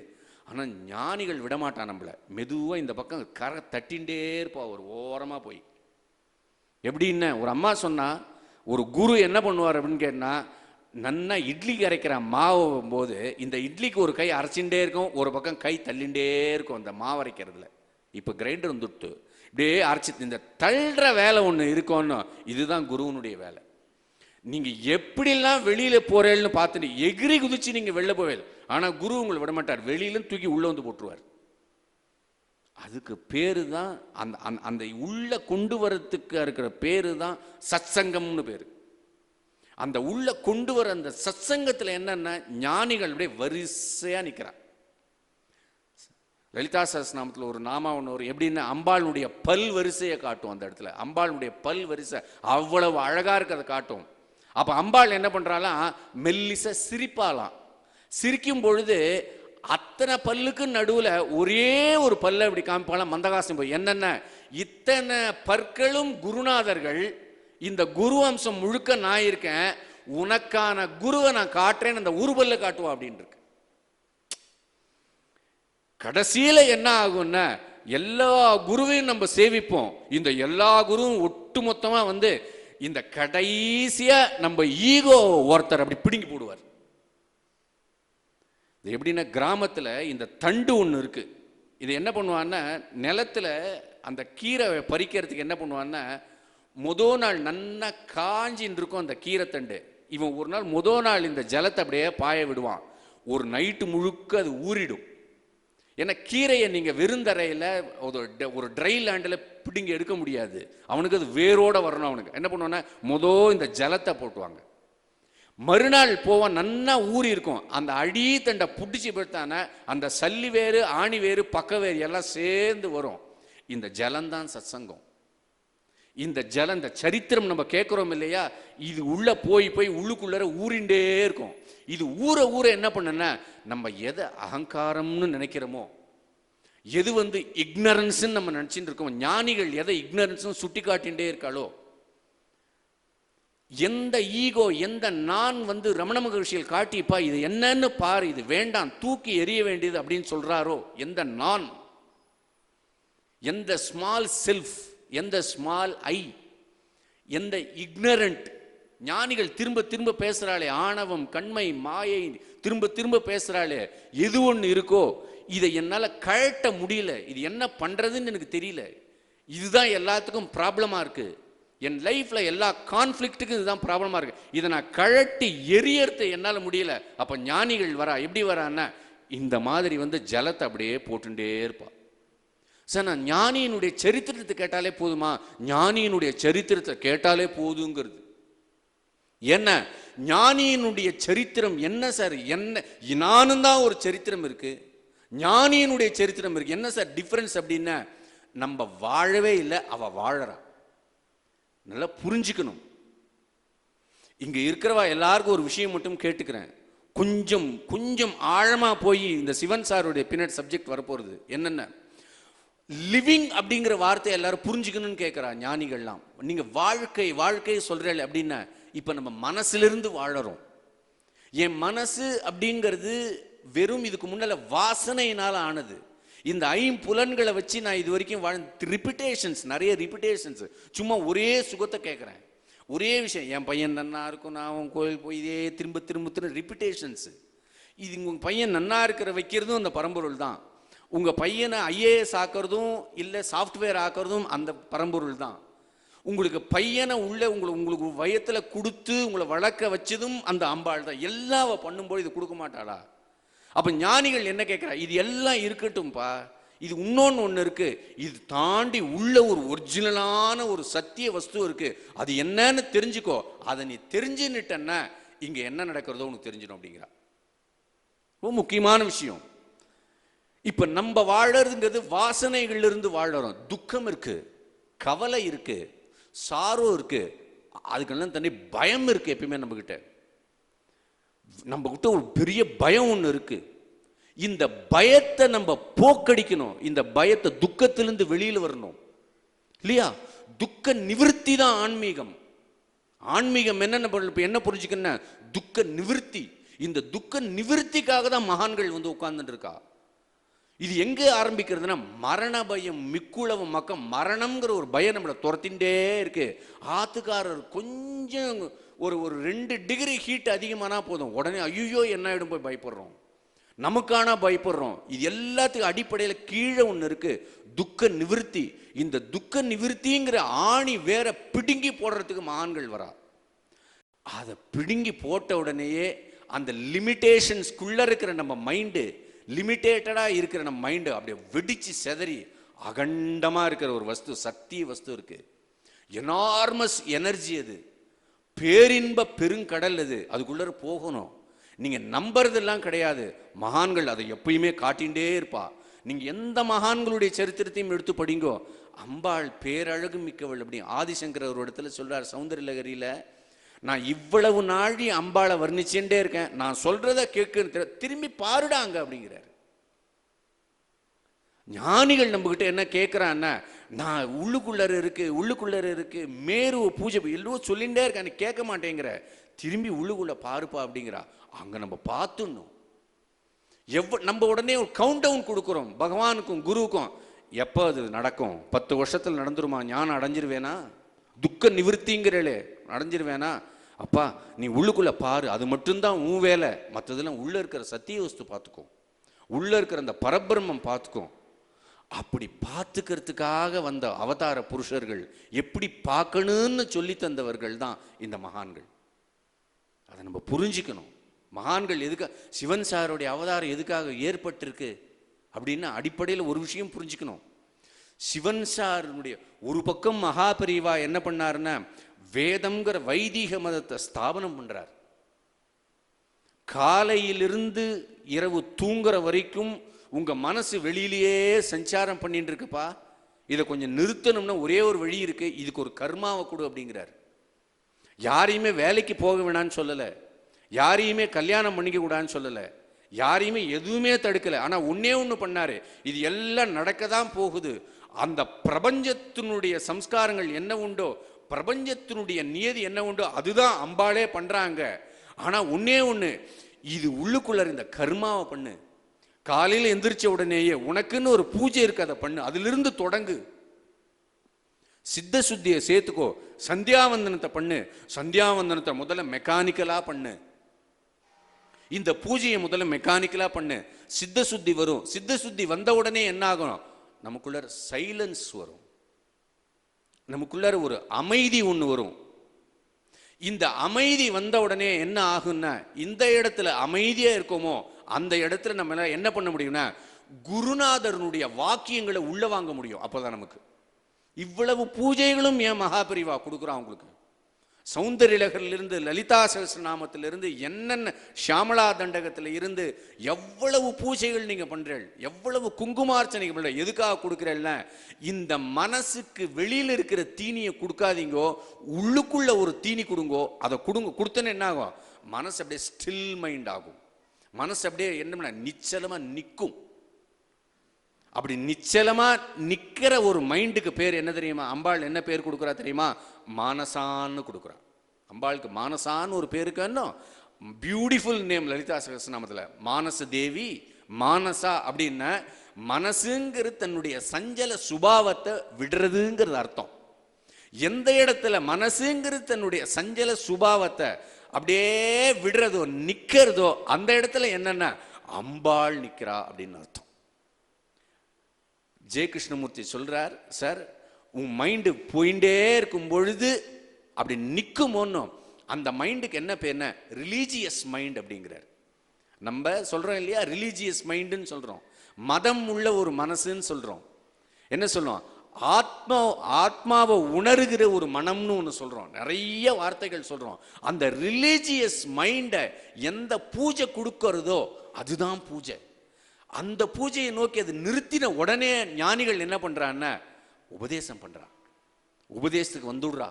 ஆனால் ஞானிகள் விடமாட்டான் நம்மளை. மெதுவாக இந்த பக்கம் கரை தட்டின்ண்டே இருப்பா ஒரு ஓரமாக போய். எப்படின்னா, ஒரு அம்மா சொன்னா, ஒரு குரு என்ன பண்ணுவார் அப்படின்னு கேட்டால், நன்னா இட்லிக்கு அரைக்கிற மாவு போது இந்த இட்லிக்கு ஒரு கை அரைச்சுட்டே இருக்கும், ஒரு பக்கம் கை தள்ளிண்டே இருக்கும் அந்த மாவு அரைக்கிறதுல. இப்போ கிரைண்டர் வந்துட்டு இப்படியே அரைச்சி இந்த தள்ளுற வேலை ஒன்று இருக்கும்னு, இதுதான் குருவனுடைய வேலை. நீங்க எப்படிலாம் வெளியில போறேன்னு பார்த்துட்டு எகிரி குதிச்சு நீங்க வெளில போவேல், ஆனா குரு உங்களை விட மாட்டார், வெளியிலும் தூக்கி உள்ள வந்து போட்டுருவார். அதுக்கு பேரு தான் அந்த அந்த உள்ள கொண்டு வரத்துக்கு இருக்கிற பேரு தான் சத்சங்கம்னு பேரு. அந்த உள்ள கொண்டு வர அந்த சத்சங்கத்தில் என்னன்னா ஞானிகள் அப்படியே வரிசையா நிற்கிறார். லலிதா சஹஸ்ரநாமத்தில் ஒரு நாமா ஒன்று வரும், எப்படின்னா அம்பாளுடைய பல் வரிசையை காட்டும். அந்த இடத்துல அம்பாளுடைய பல் வரிசை அவ்வளவு அழகா இருக்கிறத காட்டும். அப்ப அம்பாள் என்ன பண்றாலாம், மெல்லிச சிரிப்பாலாம். சிரிக்கும் பொழுது அத்தனை பல்லுக்கு நடுவுல ஒரே ஒரு பல்ல இப்படி காமிப்பாலாம் மந்தகாசம் போய். என்னென்ன இத்தனை பற்களும் குருநாதர்கள், இந்த குரு அம்சம் முழுக்க நான் இருக்கேன், உனக்கான குருவை நான் காட்டுறேன், அந்த உருபல்ல காட்டுவா அப்படின்னு இருக்கு. கடைசியில என்ன ஆகும்னா எல்லா குருவையும் நம்ம சேவிப்போம், இந்த எல்லா குருவும் ஒட்டு மொத்தமா வந்து இந்த கடைசியா நம்ம ஈகோ ஒருத்தர் அப்படி பிடுங்கி போடுவார். இது எப்படின்னா கிராமத்துல இந்த தண்டு ஒன்று இருக்கு, இது என்ன பண்ணுவான்னா நிலத்துல அந்த கீரை பறிக்கிறதுக்கு என்ன பண்ணுவான்னா முதல் நாள் நன்னா காஞ்சின்னு இருக்கும் அந்த கீரை தண்டு. இவன் ஒரு நாள் முதல் நாள் இந்த ஜலத்தை அப்படியே பாய விடுவான், ஒரு நைட்டு முழுக்க அது ஊறிடும். ஏன்னா கீரையை நீங்க வெறுந்தரையில ஒரு ட்ரை லேண்டில் பிடிங்க எடுக்க முடியாது, அவனுக்கு அது வேரோட வரணும். அவனுக்கு என்ன பண்ணுவான்னா முதல் இந்த ஜலத்தை போட்டுவாங்க, மறுநாள் போவான் நன்னா ஊறி இருக்கும், அந்த அடி தண்டை பிடிச்சி போட்டான அந்த சல்லி வேறு ஆணி வேறு பக்க வேறு எல்லாம் சேர்ந்து வரும். இந்த ஜலம்தான் சத்சங்கம். இந்த ஜலம், இந்த சரித்திரம் நம்ம கேட்கிறோம் இல்லையா, இது உள்ள போய் போய் உள்ளுக்குள்ள ஊறிண்டே இருக்கும். இது ஊற ஊற என்ன பண்ணனா நம்ம எதை அகங்காரம்னு நினைக்கிறோமோ, எது வந்து இக்னரன்ஸ் நம்ம நினைச்சிட்டு இருக்கோம், ஞானிகள் எதை இக்னரன்ஸ் சுட்டி காட்டின்றே இருக்காளோ, எந்த ஈகோ எந்த நான் வந்து ரமண மகரிஷிகள் காட்டிப்பா இது என்னன்னு பாரு, இது வேண்டாம் தூக்கி எறிய வேண்டியது அப்படின்னு சொல்றாரோ, எந்த நான், எந்த ஸ்மால் செல்ஃப், எந்த ஸ்மால் ஐ, எந்த இக்னரண்ட், ஞானிகள் திரும்ப திரும்ப பேசுறாளே ஆணவம் கண்மை மாயை திரும்ப திரும்ப பேசுறாளே, எது ஒன்று இருக்கோ இதை என்னால கழட்ட முடியல, இது என்ன பண்றதுன்னு எனக்கு தெரியல, இதுதான் எல்லாத்துக்கும் ப்ராப்ளமா இருக்கு, என் லைஃப்ல எல்லா கான்ஃபிளிக்ட்டுக்கும் இதுதான் ப்ராப்ளமா இருக்கு, இதை நான் கழட்டி எரியறது என்னால முடியல. அப்ப ஞானிகள் வரா, எப்படி வரான்னா இந்த மாதிரி வந்து ஜலத்தை அப்படியே போட்டுட்டே இருப்பா. சார் நான் ஞானியினுடைய சரித்திரத்தை கேட்டாலே போதுமா, ஞானியினுடைய சரித்திரத்தை கேட்டாலே போதுங்கிறது. என்ன ஞானியினுடைய சரித்திரம் என்ன சார், என்ன நானும் தான் ஒரு சரித்திரம் இருக்கு, ஞானியினுடைய சரித்திரம் இருக்கு, என்ன சார் டிஃபரன்ஸ் அப்படின்னா நம்ம வாழவே இல்லை, அவ வாழறா. நல்லா புரிஞ்சுக்கணும். இங்க இருக்கிறவா எல்லாருக்கும் ஒரு விஷயம் மட்டும் கேட்டுக்கிறேன், கொஞ்சம் கொஞ்சம் ஆழமா போய் இந்த சிவன் சாருடைய பின்னாடி சப்ஜெக்ட் வரப்போறது என்னென்ன, லிவிங் அப்படிங்கிற வார்த்தையை எல்லாரும் புரிஞ்சுக்கணும்னு கேட்கிறா ஞானிகள்லாம். நீங்க வாழ்க்கை வாழ்க்கையை சொல்றீங்க அப்படின்னா இப்ப நம்ம மனசிலிருந்து வாழறோம். என் மனசு அப்படிங்கிறது வெறும் இதுக்கு முன்னால வாசனையினால ஆனது. இந்த ஐம்புலன்களை வச்சு நான் இது வரைக்கும் ரிப்பிட்டேஷன்ஸ், நிறைய ரிப்பிட்டேஷன்ஸ், சும்மா ஒரே சுகத்தை கேட்குறேன், ஒரே விஷயம், என் பையன் நன்னா இருக்கும், நான் அவன் கோயில் போய் இதே திரும்ப திரும்ப திரும்ப ரிப்பிட்டேஷன்ஸ். இது உங்க பையன் நன்னா இருக்கிற வைக்கிறதும் அந்த பரம்பொருள் தான், உங்க பையனை ஐஏஎஸ் ஆக்கிறதும் இல்லை சாஃப்ட்வேர் ஆக்கிறதும் அந்த பரம்பொருள் தான், உங்களுக்கு பையனை உள்ள உங்களுக்கு வயத்துல கொடுத்து உங்களை வளர்க்க வச்சதும் அந்த அம்பாள் தான். எல்லாம் பண்ணும்போது இது கொடுக்க மாட்டாளா? அப்ப ஞானிகள் என்ன கேட்கிறா, இது எல்லாம் இருக்கட்டும்பா, இது இன்னொன்னு ஒண்ணு இருக்கு, இது தாண்டி உள்ள ஒரு ஒரிஜினலான ஒரு சத்திய வஸ்து இருக்கு, அது என்னன்னு தெரிஞ்சுக்கோ, அதை நீ தெரிஞ்சுன்னுட்டன்னா இங்க என்ன நடக்கிறதோ உனக்கு தெரிஞ்சிடும் அப்படிங்கிறா. ரொம்ப முக்கியமான விஷயம். இப்ப நம்ம வாழறதுங்கிறது வாசனைகள்ல இருந்து வாழறோம். துக்கம் இருக்கு, கவலை இருக்கு, சாரோ இருக்கு, அதுக்கெல்லாம் தண்ணி பயம் இருக்கு. எப்பயுமே நம்ம கிட்ட ஒரு பெரிய பயம் ஒண்ணு இருக்கு. இந்த பயத்தை நம்ம போக்கடிக்கணும், இந்த பயத்தை துக்கத்திலிருந்து வெளியில வரணும் இல்லையா? துக்க நிவிருத்தி தான் ஆன்மீகம். ஆன்மீகம் என்ன புரிஞ்சுக்கணும், துக்க நிவிருத்தி. இந்த துக்க நிவிருத்திக்காக தான் மகான்கள் வந்து உட்கார்ந்துட்டு இருக்கா. இது எங்க ஆரம்பிக்கிறதுனா மரண பயம், மிக்குளவும் மக்கம், மரணம்ங்கிற ஒரு பயம் நம்மளை துரத்தின்றே இருக்கு. ஆத்துக்காரர் கொஞ்சம் ஒரு ஒரு 2 டிகிரி ஹீட் அதிகமானா போதும், உடனே ஐயோ என்ன ஆயிடும் போய் பயப்படுறோம். நமக்கான பயப்படுறோம். இது எல்லாத்துக்கும் அடிப்படையில் கீழே ஒன்று இருக்கு, துக்க நிவிருத்தி. இந்த துக்க நிவிருத்திங்கிற ஆணி வேற பிடுங்கி போடுறதுக்கு மகான்கள் வரா. அதை பிடுங்கி போட்ட உடனேயே அந்த லிமிட்டேஷன்ஸ்குள்ள இருக்கிற நம்ம மைண்டு, லிமிட்டேட்டடா இருக்கிற நம்ம மைண்டு அப்படியே வெடிச்சு செதறி அகண்டமா இருக்கிற ஒரு வஸ்து, சக்தி வஸ்து இருக்கு. எனார்மஸ் எனர்ஜி அது, பேரின்ப பெருங்கடல் அது. அதுக்குள்ள போகணும். நீங்க நம்புறதெல்லாம் கிடையாது, மகான்கள் அதை எப்பயுமே காட்டிகிட்டே இருப்பா. நீங்க எந்த மகான்களுடைய சரித்திரத்தையும் எடுத்து படிங்கோ, அம்பாள் பேரழகு மிக்கவள் அப்படி. ஆதிசங்கர் ஒரு இடத்துல சொல்றார் சௌந்தரலகரியில, நான் இவ்வளவு நாழி அம்பாளை வர்ணிச்சுட்டே இருக்கேன், நான் சொல்றத கேட்க திரும்பி பாருடாங்க அப்படிங்கிறார். ஞானிகள் நம்ம கிட்ட என்ன கேட்கிறான்னா, நான் உள்ளுக்குள்ளர இருக்கு மேரு பூஜை எல்லோரும் சொல்லிகிட்டே இருக்க, கேட்க மாட்டேங்கிற, திரும்பி உள்ளுக்குள்ள பாருப்பா அப்படிங்கிறா. அங்க நம்ம பார்த்துடணும். நம்ம உடனே ஒரு கவுண்ட் டவுன் கொடுக்குறோம் பகவானுக்கும் குருவுக்கும். எப்போ அது நடக்கும்? 10 வருஷத்தில் நடந்துருமா? ஞானம் அடைஞ்சிருவேனா? துக்க நிவர்த்திங்கிறே அடைஞ்சிருவேனா? அப்பா நீ உள்ளுக்குள்ள பாரு, அது மட்டும்தான் உன் வேலை. மற்றதெல்லாம் உள்ள இருக்கிற சத்திய வஸ்து பார்த்துக்கும், உள்ள இருக்கிற அந்த பரபிரம்மம் பார்த்துக்கும். அப்படி பார்த்துக்கிறதுக்காக வந்த அவதார புருஷர்கள், எப்படி பார்க்கணும்னு சொல்லி தந்தவர்கள் தான் இந்த மகான்கள். அதை நம்ம புரிஞ்சுக்கணும். மகான்கள் எதுக்காக, சிவன் சாருடைய அவதாரம் எதுக்காக ஏற்பட்டிருக்கு அப்படின்னா அடிப்படையில் ஒரு விஷயம் புரிஞ்சுக்கணும். சிவன் சாருடைய ஒரு பக்கம் மகாபரிவா என்ன பண்ணாருன்னா, வேதம்ங்கிற வைதிக மதத்தை ஸ்தாபனம் பண்றார். காலையிலிருந்து இரவு தூங்குற வரைக்கும் உங்க மனசு வெளியிலேயே சஞ்சாரம் பண்ணிட்டு இருக்குப்பா, இதை கொஞ்சம் நிறுத்தணும்னா ஒரே ஒரு வழி இருக்கு, இதுக்கு ஒரு கர்மாவை கொடு அப்படிங்கிறார். யாரையுமே வேலைக்கு போக வேணான்னு சொல்லலை, யாரையுமே கல்யாணம் பண்ணிக்க கூடாதுன்னு சொல்லலை, யாரையுமே எதுவுமே தடுக்கலை. ஆனால் ஒன்னே ஒன்று பண்ணாரு, இது எல்லாம் நடக்க தான் போகுது. அந்த பிரபஞ்சத்தினுடைய சம்ஸ்காரங்கள் என்ன உண்டோ, பிரபஞ்சத்தினுடைய நியதி என்ன உண்டோ அதுதான் அம்பாளே பண்றாங்க. ஆனால் ஒன்னே ஒன்று, இது உள்ளுக்குள்ள இந்த கர்மாவை பண்ணு. காலையில் எந்திரிச்ச உடனேயே உனக்குன்னு ஒரு பூஜை இருக்கு, அதை பண்ணு, அதிலிருந்து தொடங்கு. சித்த சுத்தியை சேர்த்துக்கோ, சந்தியாவந்தனத்தை பண்ணு, சந்தியாவந்தனத்தை முதல்ல மெக்கானிக்கலா பண்ணு, இந்த பூஜையை முதல்ல மெக்கானிக்கலா பண்ணு. சித்த சுத்தி வரும். சித்த சுத்தி வந்த உடனே என்ன ஆகும், நமக்குள்ள சைலன்ஸ் வரும், நமக்குள்ள ஒரு அமைதி ஒன்று வரும். இந்த அமைதி வந்த உடனே என்ன ஆகும்னா, இந்த இடத்துல அமைதியா இருக்கோமோ அந்த இடத்துல நம்ம என்ன பண்ண முடியும்னா, குருநாதரனுடைய வாக்கியங்களை உள்ள வாங்க முடியும். அப்போதான் நமக்கு இவ்வளவு பூஜைகளும் ஏன் மகாபரிவா கொடுக்குறான் உங்களுக்கு. சௌந்தர்யலகரிலிருந்து, லலிதா சகஸ்ரநாமத்திலிருந்து, என்னென்ன ஷியாமலா தண்டகத்தில் இருந்து எவ்வளவு பூஜைகள் நீங்க பண்றீர்கள், எவ்வளவு குங்குமார்ச்சனைகள் பண்ற, எதுக்காக கொடுக்குறேன்னா, இந்த மனசுக்கு வெளியில் இருக்கிற தீனியை கொடுக்காதீங்கோ, உள்ளுக்குள்ள ஒரு தீனி கொடுங்கோ. அதை கொடுத்தோன்னு என்ன ஆகும், மனசு அப்படியே ஸ்டில் மைண்ட் ஆகும். மனசு அப்படியே என்ன நிச்சலமா நிற்கும். அப்படி நிச்சலமா நிக்கிற ஒரு மைண்டுக்கு பேர் என்ன தெரியுமா? அம்பாள் என்ன பேர் கொடுக்குறா தெரியுமா? மானசான்னு கொடுக்குறா. அம்பாளுக்கு மானசான்னு ஒரு பேருக்கு பியூட்டிஃபுல் நேம் லலிதா சகஸ்ரநாமத்தில். மானச தேவி, மானசா அப்படின்னா மனசுங்கிறது தன்னுடைய சஞ்சல சுபாவத்தை விடுறதுங்கிறது அர்த்தம். எந்த இடத்துல மனசுங்கிறது தன்னுடைய சஞ்சல சுபாவத்தை அப்படியே விடுறதோ நிக்கிறதோ அந்த இடத்துல என்னன்னா அம்பாள் நிக்கிறா அப்படின்னு அர்த்தம். ஜெய கிருஷ்ணமூர்த்தி சொல்றார், சார் உன் மைண்டு போயிட்டே இருக்கும் பொழுது அப்படி நிற்கும் ஒன்றும் அந்த மைண்டுக்கு என்ன பேர்னா ரிலீஜியஸ் மைண்ட் அப்படிங்கிறார். நம்ம சொல்றோம் இல்லையா, ரிலீஜியஸ் மைண்டுன்னு சொல்றோம், மதம் உள்ள ஒரு மனசுன்னு சொல்றோம். என்ன சொல்றோம், ஆத்மாவை உணர்கிற ஒரு மனம்னு ஒன்று சொல்றோம், நிறைய வார்த்தைகள் சொல்றோம். அந்த ரிலீஜியஸ் மைண்டை எந்த பூஜை கொடுக்கறதோ அதுதான் பூஜை. அந்த பூஜையை நோக்கி அது நிறுத்தின உடனே ஞானிகள் என்ன பண்றான்னா உபதேசம் பண்றான். உபதேசத்துக்கு வந்துடுறா.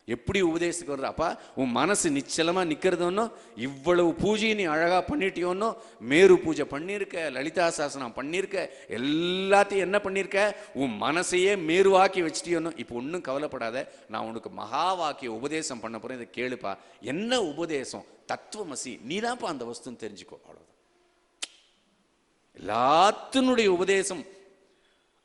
எப்படி உபதேசத்துக்கு வர்றா? அப்பா உன் மனசு நிச்சலமா நிக்கிறதோன்னோ, இவ்வளவு பூஜையை நீ அழகா பண்ணிட்டியோன்னோ, மேரு பூஜை பண்ணியிருக்க, லலிதா சாசனம் பண்ணியிருக்க, எல்லாத்தையும் என்ன பண்ணியிருக்க, உன் மனசையே மேருவாக்கி வச்சிட்டியோன்னோ. இப்போ ஒன்றும் கவலைப்படாத, நான் உனக்கு மகா வாக்கிய உபதேசம் பண்ண போறேன், இதை கேளுப்பா. என்ன உபதேசம்? தத்துவமசி, நீதான்ப்பா அந்த வஸ்துன்னு தெரிஞ்சுக்கோ. அவ்வளவுதான். எல்லாத்தினுடைய உபதேசம்.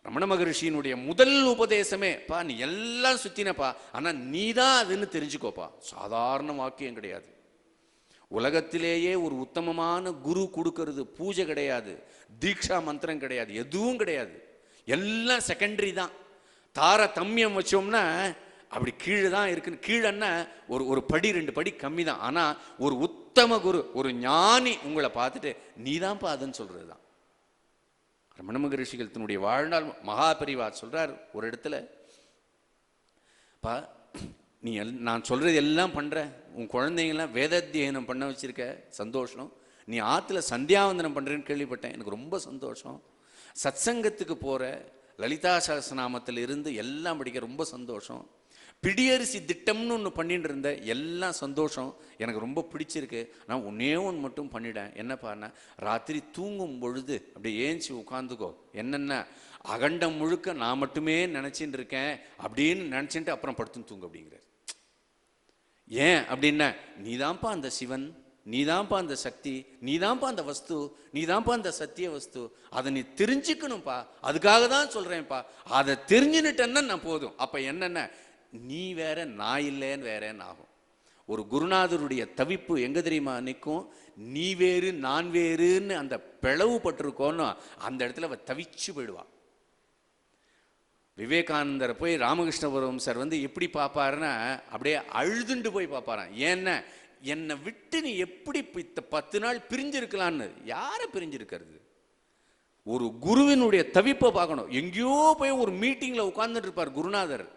ரமண மகரிஷியினுடைய முதல் உபதேசமே, பா நீ எல்லாம் சுத்தினப்பா, ஆனா நீ தான் அதுன்னு தெரிஞ்சுக்கோப்பா. சாதாரண வாக்கியம் கிடையாது. உலகத்திலேயே ஒரு உத்தமமான குரு கொடுக்கறது பூஜை கிடையாது, தீக்ஷா மந்திரம் கிடையாது, எதுவும் கிடையாது. எல்லாம் செகண்டரி தான். தாரதமியம் வச்சோம்னா அப்படி கீழே தான் இருக்குன்னு, கீழன்னா ஒரு படி 2 படி கம்மி தான். ஆனா ஒரு உத்தம குரு, ஒரு ஞானி உங்களை பார்த்துட்டு நீதான்ப்பா அதுன்னு சொல்றது தான். ரமண மகரிஷிகள் தன்னுடைய வாழ்நாள் மகாபரிவா சொல்றார் ஒரு இடத்துல, பா நீ நான் சொல்றது எல்லாம் பண்ற, உன் குழந்தைங்களாம் வேதாத்தியனம் பண்ண வச்சிருக்க, சந்தோஷம். நீ ஆத்துல சந்தியாவந்தனம் பண்றேன்னு கேள்விப்பட்டேன், எனக்கு ரொம்ப சந்தோஷம். சத்சங்கத்துக்கு போற, லலிதா சகஸ்ரநாமத்தில் இருந்து எல்லாம் படிக்க ரொம்ப சந்தோஷம். பிடியரிசி திட்டம்னு ஒன்று பண்ணிட்டு இருந்த, எல்லாம் சந்தோஷம், எனக்கு ரொம்ப பிடிச்சிருக்கு. நான் ஒன்னே ஒன்று மட்டும் பண்ணிட்டேன், என்னப்பான்னா ராத்திரி தூங்கும் பொழுது அப்படியே ஏஞ்சி உட்காந்துக்கோ, என்னென்ன அகண்டம் முழுக்க நான் மட்டுமே நினச்சிட்டு இருக்கேன் அப்படின்னு நினச்சிட்டு அப்புறம் படுத்துன்னு தூங்கு அப்படிங்கிறார். ஏன் அப்படின்னா, நீதான்ப்பா அந்த சிவன், நீதான்ப்பா அந்த சக்தி, நீதான்ப்பா அந்த வஸ்து, நீதான்ப்பா அந்த சத்திய வஸ்து, அதை நீ தெரிஞ்சுக்கணும்ப்பா, அதுக்காக தான் சொல்றேன்ப்பா. அதை தெரிஞ்சுன்னுட்டேன்னா நான் போதும். அப்ப என்னென்ன, நீ வேற நான் இல்லைன்னு வேறேன்னு ஆகும். ஒரு குருநாதருடைய தவிப்பு எங்க தெரியுமா நிற்கும், நீ வேறு நான் வேறுன்னு அந்த பிளவு பட்டிருக்கோன்னு அந்த இடத்துல அவ தவிச்சு போயிடுவா. விவேகானந்தர் போய் ராமகிருஷ்ணபுரம் சார் வந்து எப்படி பார்ப்பாருன்னா அப்படியே அழுதுண்டு போய் பார்ப்பாரான். ஏன்னா என்னை விட்டு நீ எப்படி 10 நாள் பிரிஞ்சிருக்கலான்னு. யாரை பிரிஞ்சிருக்கிறது? ஒரு குருவினுடைய தவிப்பை பார்க்கணும். எங்கேயோ போய் ஒரு மீட்டிங்ல உட்கார்ந்துட்டு இருப்பார் குருநாதர்.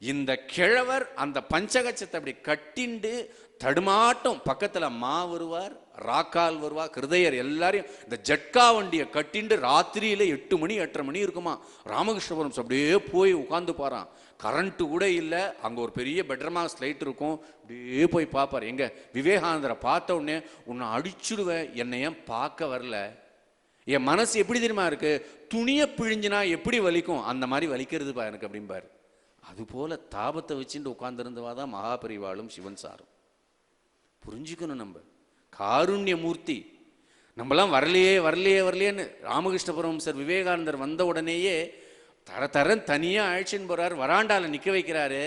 இந்த கிழவர் அந்த பஞ்சகச்சத்தை அப்படி கட்டிண்டு தடுமாட்டம், பக்கத்துல மா வருவார், ராக்கால் வருவார், கிருதயர் எல்லாரையும் இந்த ஜட்கா வண்டியை கட்டிண்டு ராத்திரியில 8 மணி 8:30 மணி இருக்குமா, ராமகிருஷ்ணபுரம் அப்படியே போய் உட்கார்ந்து பாரான். கரண்ட் கூட இல்லை, அங்க ஒரு பெரிய பெட்ரமாஸ் லைட் இருக்கும், அப்படியே போய் பார்ப்பார். எங்க விவேகானந்தரை பார்த்த உடனே, உன்னை அடிச்சுடுவேன், என்னை ஏன் பார்க்க வரல? என் மனசு எப்படி தெரியுமா இருக்கு, துணியை பிழிஞ்சினா எப்படி வலிக்கும் அந்த மாதிரி வலிக்கிறதுப்பா எனக்கு அப்படிம்பாரு. அதுபோல தாபத்தை வச்சுட்டு உட்கார்ந்துருந்தவாதான் மகாபரிவாளும் சிவன் சாரும். புரிஞ்சுக்கணும், நம்ம காருண்ய மூர்த்தி. நம்மளாம் வரலையே வரலையே வரலையேன்னு ராமகிருஷ்ணபுரம் சார் விவேகானந்தர் வந்த உடனேயே தரன் தனியா அழைச்சின்னு போறாரு, வராண்டால நிக்க வைக்கிறாரு.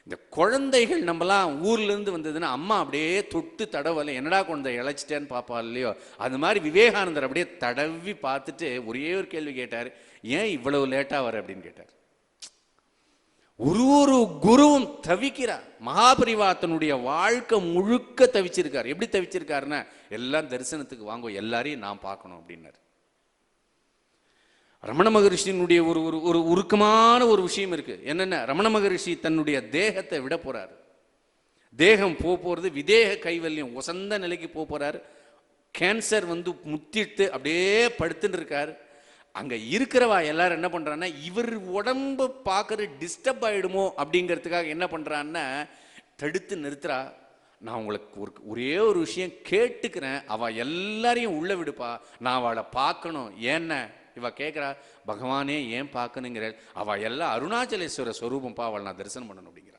இந்த குழந்தைகள் நம்மலாம் ஊர்ல இருந்து வந்ததுன்னா அம்மா அப்படியே தொட்டு தடவலை, என்னடா குழந்தை இழைச்சிட்டேன்னு பாப்பா இல்லையோ, அது மாதிரி விவேகானந்தர் அப்படியே தடவி பார்த்துட்டு ஒரே ஒரு கேள்வி கேட்டார், ஏன் இவ்வளவு லேட்டா வர அப்படின்னு கேட்டார். ஒரு குருவும் தவிக்கிறார். மகாபரிவா தன்னுடைய வாழ்க்கை முழுக்க தவிச்சிருக்கார். எப்படி தவிச்சிருக்காருன்னா, எல்லாம் தரிசனத்துக்கு வாங்க, எல்லாரையும் நான் பார்க்கணும் அப்படின்னாரு. ரமண மகரிஷியினுடைய ஒரு உருக்கமான ஒரு விஷயம் இருக்கு. என்னென்ன, ரமண மகரிஷி தன்னுடைய தேகத்தை விட போறாரு. தேகம் போறது விதேக கைவல்யம் உசந்த நிலைக்கு போறாரு. கேன்சர் வந்து முத்திட்டு அப்படியே படுத்துட்டு இருக்காரு. அங்க இருக்கிறவா எல்லாரும் என்ன பண்றான்னா, இவர் உடம்பு பார்க்கறது டிஸ்டர்ப் ஆயிடுமோ அப்படிங்கிறதுக்காக என்ன பண்றான்னா தடுத்து நிறுத்துறா. நான் உங்களுக்கு ஒரே ஒரு விஷயம் கேட்டுக்கிறேன், அவ எல்லாரையும் உள்ள விடுப்பா, நான் அவளை பார்க்கணும். ஏன்னா இவ கேட்கிறா, பகவானே ஏன் பார்க்கணுங்கிற, அவ எல்லாம் அருணாச்சலேஸ்வர ஸ்வரூபம்பா, அவளை நான் தரிசனம் பண்ணணும் அப்படிங்கிற.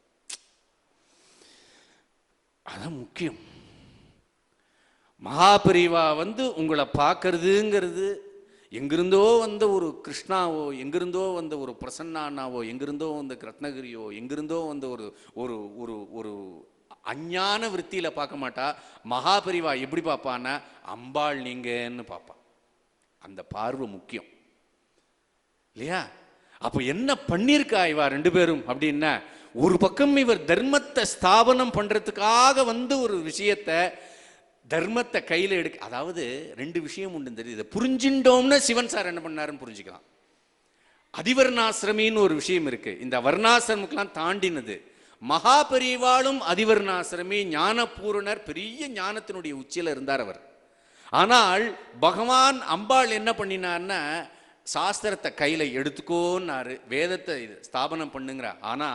அதான் முக்கியம். மகாபரிவா வந்து உங்களை பார்க்கறதுங்கிறது எங்கிருந்தோ வந்த ஒரு கிருஷ்ணாவோ, எங்கிருந்தோ வந்த ஒரு பிரசன்னாவோ, எங்கிருந்தோ வந்த ரத்னகிரியோ, எங்கிருந்தோ வந்த ஒரு ஒரு ஒரு ஒரு அஞ்ஞான விற்த்தியில பார்க்க மாட்டா. மகாபரிவா எப்படி பார்ப்பான்னா, அம்பாள் நீங்கன்னு பார்ப்பா. அந்த பார்வை முக்கியம் இல்லையா? அப்ப என்ன பண்ணிருக்கா இவா 2 பேரும் அப்படின்னா, ஒரு பக்கம் இவர் தர்மத்தை ஸ்தாபனம் பண்றதுக்காக வந்து ஒரு விஷயத்தை, தர்மத்தை கையில எடுக்க, அதாவது 2 விஷயம் உண்டு தெரியுது. புரிஞ்சின்றோம்னா சிவன் சார் என்ன பண்ணாருன்னு புரிஞ்சுக்கலாம். அதிவர்ணாசிரமின்னு ஒரு விஷயம் இருக்கு. இந்த வர்ணாசிரமுக்கெல்லாம் தாண்டினது. மகாபரிவாளும் அதிவர்ணாசிரமி, ஞானபூரணர், பெரிய ஞானத்தினுடைய உச்சியில இருந்தார் அவர். ஆனால் பகவான் அம்பாள் என்ன பண்ணினார்னா, சாஸ்திரத்தை கையில எடுத்துக்கோன்னாரு, வேதத்தை ஸ்தாபனம் பண்ணுங்கிற. ஆனா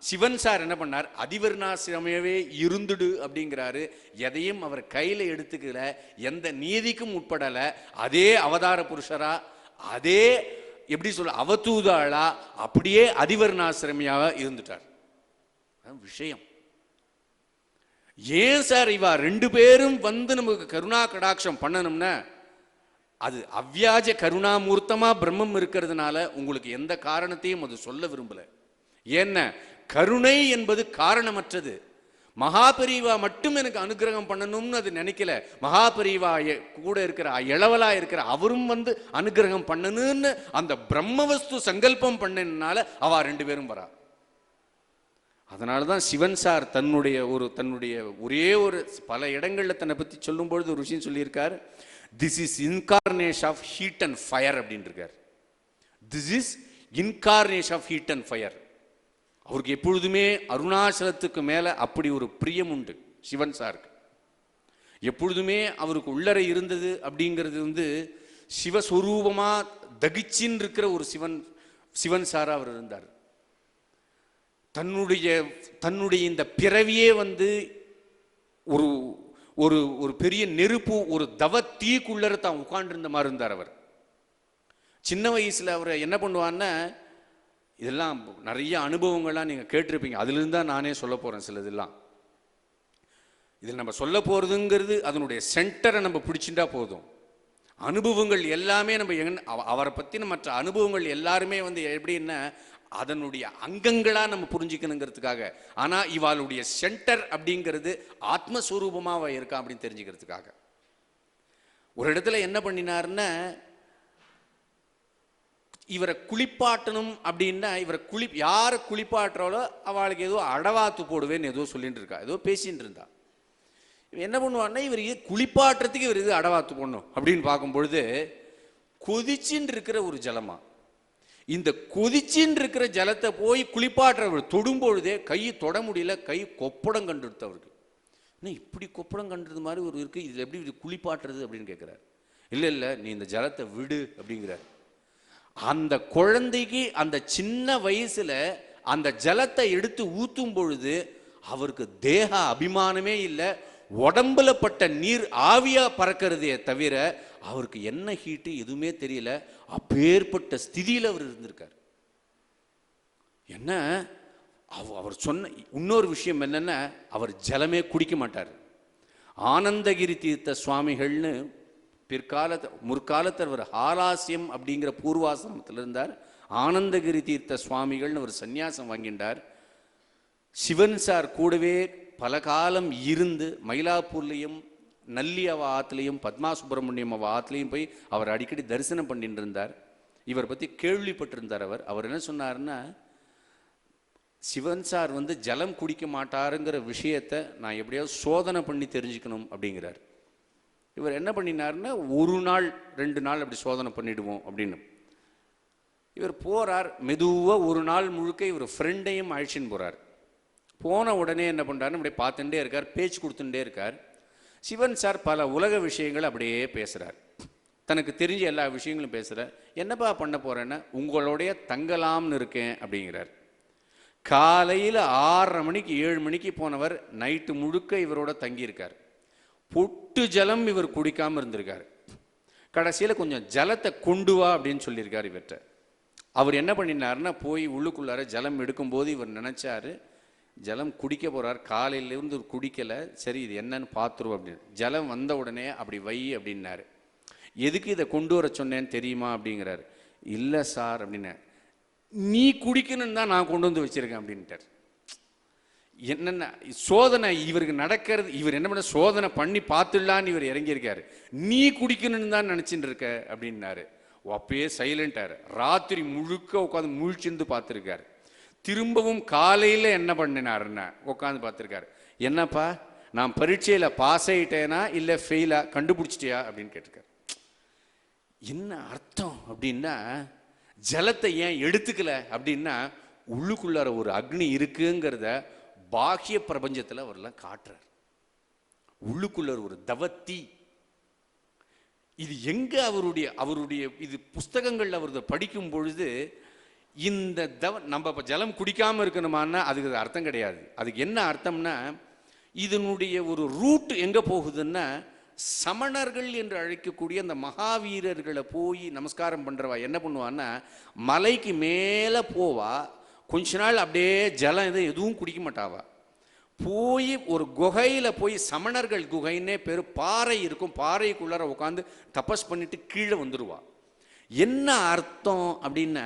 சிவன் சார் என்ன பண்ணார், அதிவர்ணாசிரமவே இருந்துடு அப்படிங்கிறாரு. எதையும் அவர் கையில எடுத்துக்கல, எந்த நீதிக்கும் உட்படல. அதே அவதார புருஷரா, அதே எப்படி சொல்ல அவதூதாளா, அப்படியே அதிவர்ணாசிரமியாக இருந்துட்டார். விஷயம். ஏன் சார் இவா 2 பேரும் வந்து நமக்கு கருணா கடாட்சம் பண்ணணும்னா, அது அவ்வியாஜ கருணாமூர்த்தமா பிரம்மம் இருக்கிறதுனால உங்களுக்கு எந்த காரணத்தையும் அது சொல்ல விரும்பல. ஏன்னா கருணை என்பது காரணமற்றது. மகாபெரிவா மட்டும் எனக்கு அனுகிரகம் பண்ணணும்னு அது நினைக்கல. மகாபெரிவா கூட இருக்கிற இளவலா இருக்கிற அவரும் அனுகிரகம் பண்ணணும்னு அந்த பிரம்மவஸ்து சங்கல்பம் பண்ணனால அவ ரெண்டு பேரும் வரா. அதனாலதான் சிவன் சார் தன்னுடைய ஒரே ஒரு பல இடங்கள்ல தன்னை பத்தி சொல்லும் பொழுது ஒரு விஷயம் சொல்லியிருக்கார். This is incarnation of heat and fire அப்படின்னு இருக்கார். This is incarnation of heat and fire. அவருக்கு எப்பொழுதுமே அருணாச்சலத்துக்கு மேல அப்படி ஒரு பிரியம் உண்டு சிவன் சாருக்கு. எப்பொழுதுமே அவருக்கு உள்ளறை இருந்தது அப்படிங்கிறது சிவஸ்வரூபமா தகிச்சின்னு இருக்கிற ஒரு சிவன் சாரா அவர் இருந்தார். தன்னுடைய இந்த பிறவியே ஒரு ஒரு ஒரு பெரிய நெருப்பு, ஒரு தவ தீக்குள்ளர தான் உட்கார்ந்து இருந்த மாதிரி இருந்தார் அவர். சின்ன வயசுல அவர் என்ன பண்ணுவார்னா, இதெல்லாம் நிறைய அனுபவங்கள்லாம் நீங்க கேட்டிருப்பீங்க. அதுல இருந்து தான் நானே சொல்ல போறேன் சிலதெல்லாம். இதில் நம்ம சொல்ல போறதுங்கிறது அதனுடைய சென்டரை நம்ம பிடிச்சிட்டா போதும். அனுபவங்கள் எல்லாமே அவரை பத்தின மற்ற அனுபவங்கள் எல்லாருமே எப்படின்னா அதனுடைய அங்கங்களா நம்ம புரிஞ்சுக்கணுங்கிறதுக்காக. ஆனா இவாளுடைய சென்டர் அப்படிங்கிறது ஆத்மஸ்வரூபமா இருக்கா அப்படின்னு தெரிஞ்சுக்கிறதுக்காக. ஒரு இடத்துல என்ன பண்ணினார்னா, இவரை குளிப்பாட்டணும் அப்படின்னா, யாரை குளிப்பாட்டுறாலோ அவளுக்கு ஏதோ அடவாத்து போடுவேன்னு ஏதோ சொல்லிட்டு இருக்கா, ஏதோ பேசிட்டு இருந்தா. என்ன பண்ணுவான்னா, இவர் குளிப்பாட்டுறதுக்கு இவர் இது அடவாத்து போடணும் அப்படின்னு பார்க்கும் பொழுது கொதிச்சின்னு இருக்கிற ஒரு ஜலமா, இந்த கொதிச்சின்னு இருக்கிற ஜலத்தை போய் குளிப்பாட்டுறவர் தொடும்பொழுதே கை தொட முடியல, கை கொப்படம் கண்டுடுத்து அவருக்கு. என்ன இப்படி கொப்படம் கண்டுறது மாதிரி ஒரு இருக்கு, இதுல எப்படி இது குளிப்பாட்டுறது அப்படின்னு கேட்கிறார். இல்ல நீ இந்த ஜலத்தை விடு அப்படிங்கிறார். அந்த குழந்தைக்கு அந்த சின்ன வயசுல அந்த ஜலத்தை எடுத்து ஊத்தும் பொழுது அவருக்கு தேக அபிமானமே இல்லை, உடம்புல பட்ட நீர் ஆவியா பறக்கிறதே தவிர அவருக்கு என்ன ஹீட்டு எதுவுமே தெரியல. அப்பேற்பட்ட ஸ்திதியில் அவர் இருந்திருக்கார். என்ன அவர் சொன்ன இன்னொரு விஷயம் என்னன்னா, அவர் ஜலமே குடிக்க மாட்டார். ஆனந்தகிரி தீர்த்த சுவாமிகள்னு முற்காலத்தில் அவர் ஹாலாசியம் அப்படிங்கிற பூர்வாசிரமத்தில் இருந்தார். ஆனந்தகிரி தீர்த்த சுவாமிகள்னு ஒரு சந்நியாசம் வாங்கிட்டார். சிவன் சார் கூடவே பல காலம் இருந்து மயிலாப்பூர்லையும் நல்லி அவ ஆத்துலையும் பத்மா சுப்பிரமணியம் அவ ஆத்துலையும் போய் அவர் அடிக்கடி தரிசனம் பண்ணிட்டு இருந்தார். இவர் பற்றி கேள்விப்பட்டிருந்தார். அவர் என்ன சொன்னார்னா, சிவன் சார் ஜலம் குடிக்க மாட்டாருங்கிற விஷயத்தை நான் எப்படியாவது சோதனை பண்ணி தெரிஞ்சுக்கணும் அப்படிங்கிறார். இவர் என்ன பண்ணினார்னா, ஒரு நாள் 2 நாள் அப்படி சோதனை பண்ணிடுவோம் அப்படின்னு இவர் போறார். மெதுவாக ஒரு நாள் முழுக்க இவர் ஃப்ரெண்டையும் அழைச்சின்னு போறார். போன உடனே என்ன பண்ணுறாருன்னு அப்படியே பார்த்துட்டே இருக்கார், பேச்சு கொடுத்துட்டே இருக்கார். சிவன் சார் பல உலக விஷயங்கள் அப்படியே பேசுகிறார், தனக்கு தெரிஞ்ச எல்லா விஷயங்களும் பேசுகிறார். என்னப்பா பண்ண போகிறேன்னா, உங்களுடைய தங்கலாம்னு இருக்கேன் அப்படிங்கிறார். காலையில் 6:30 மணிக்கு 7 மணிக்கு போனவர் நைட்டு முழுக்க இவரோட தங்கியிருக்கார். பொட்டு ஜலம் இவர் குடிக்காமல் இருந்திருக்கார். கடைசியில் கொஞ்சம் ஜலத்தை கொண்டு வா அப்படின்னு சொல்லியிருக்கார் இவர்கிட்ட. அவர் என்ன பண்ணினார்னா, போய் உள்ளுக்குள்ளார ஜலம் எடுக்கும்போது இவர் நினச்சாரு ஜலம் குடிக்க போகிறார். காலையிலேருந்து குடிக்கலை, சரி இது என்னன்னு பார்த்துருவோம் அப்படின்னு. ஜலம் வந்த உடனே அப்படி வை அப்படின்னாரு. எதுக்கு இதை கொண்டு வர சொன்னேன்னு தெரியுமா அப்படிங்கிறாரு. இல்லை சார் அப்படின்னா, நீ குடிக்கணும்னு தான் நான் கொண்டு வந்து வச்சிருக்கேன் அப்படின்ட்டார். என்னென்ன சோதனை இவருக்கு நடக்கிறது, இவர் என்ன பண்ண சோதனை பண்ணி பார்த்துடலான்னு இவர் இறங்கியிருக்காரு. நீ குடிக்கணும்னு தான் நினச்சிட்டு இருக்க அப்படின்னாரு. அப்பயே சைலண்டாரு. ராத்திரி முழுக்க உட்காந்து முழிச்சிருந்து பார்த்துருக்காரு. திரும்பவும் காலையில் என்ன பண்ணினாருன்னா உட்காந்து பார்த்துருக்காரு. என்னப்பா நான் பரீட்சையில் பாஸ் ஆகிட்டேனா இல்லை ஃபெயிலா கண்டுபிடிச்சிட்டியா அப்படின்னு கேட்டிருக்காரு. என்ன அர்த்தம் அப்படின்னா, ஜலத்தை ஏன் எடுத்துக்கல அப்படின்னா, உள்ளுக்குள்ளார ஒரு அக்னி இருக்குங்கிறத பாக்கிய பிரபஞ்சத்தில் அவர்லாம் காட்டுறார். உள்ளுக்குள்ளார ஒரு தவத்தி. இது எங்க அவருடைய இது புஸ்தகங்கள் அவர் படிக்கும் பொழுது இந்த நம்ம ஜலம் குடிக்காம இருக்கணுமான்னா அதுக்கு அர்த்தம் கிடையாது. அதுக்கு என்ன அர்த்தம்னா, இதனுடைய ஒரு ரூட் எங்க போகுதுன்னா, சமணர்கள் என்று அழைக்கக்கூடிய அந்த மகாவீரர்களை போய் நமஸ்காரம் பண்றவா என்ன பண்ணுவான்னா, மலைக்கு மேலே போவா, கொஞ்ச நாள் அப்படியே ஜலம் எதுவும் குடிக்க மாட்டாவா. போய் ஒரு குகையில போய் சமணர்கள் குகைன்னே பேரு, பாறை இருக்கும், பாறைக்குள்ளார உட்காந்து தபஸ் பண்ணிட்டு கீழே வந்துருவா. என்ன அர்த்தம் அப்படின்னா,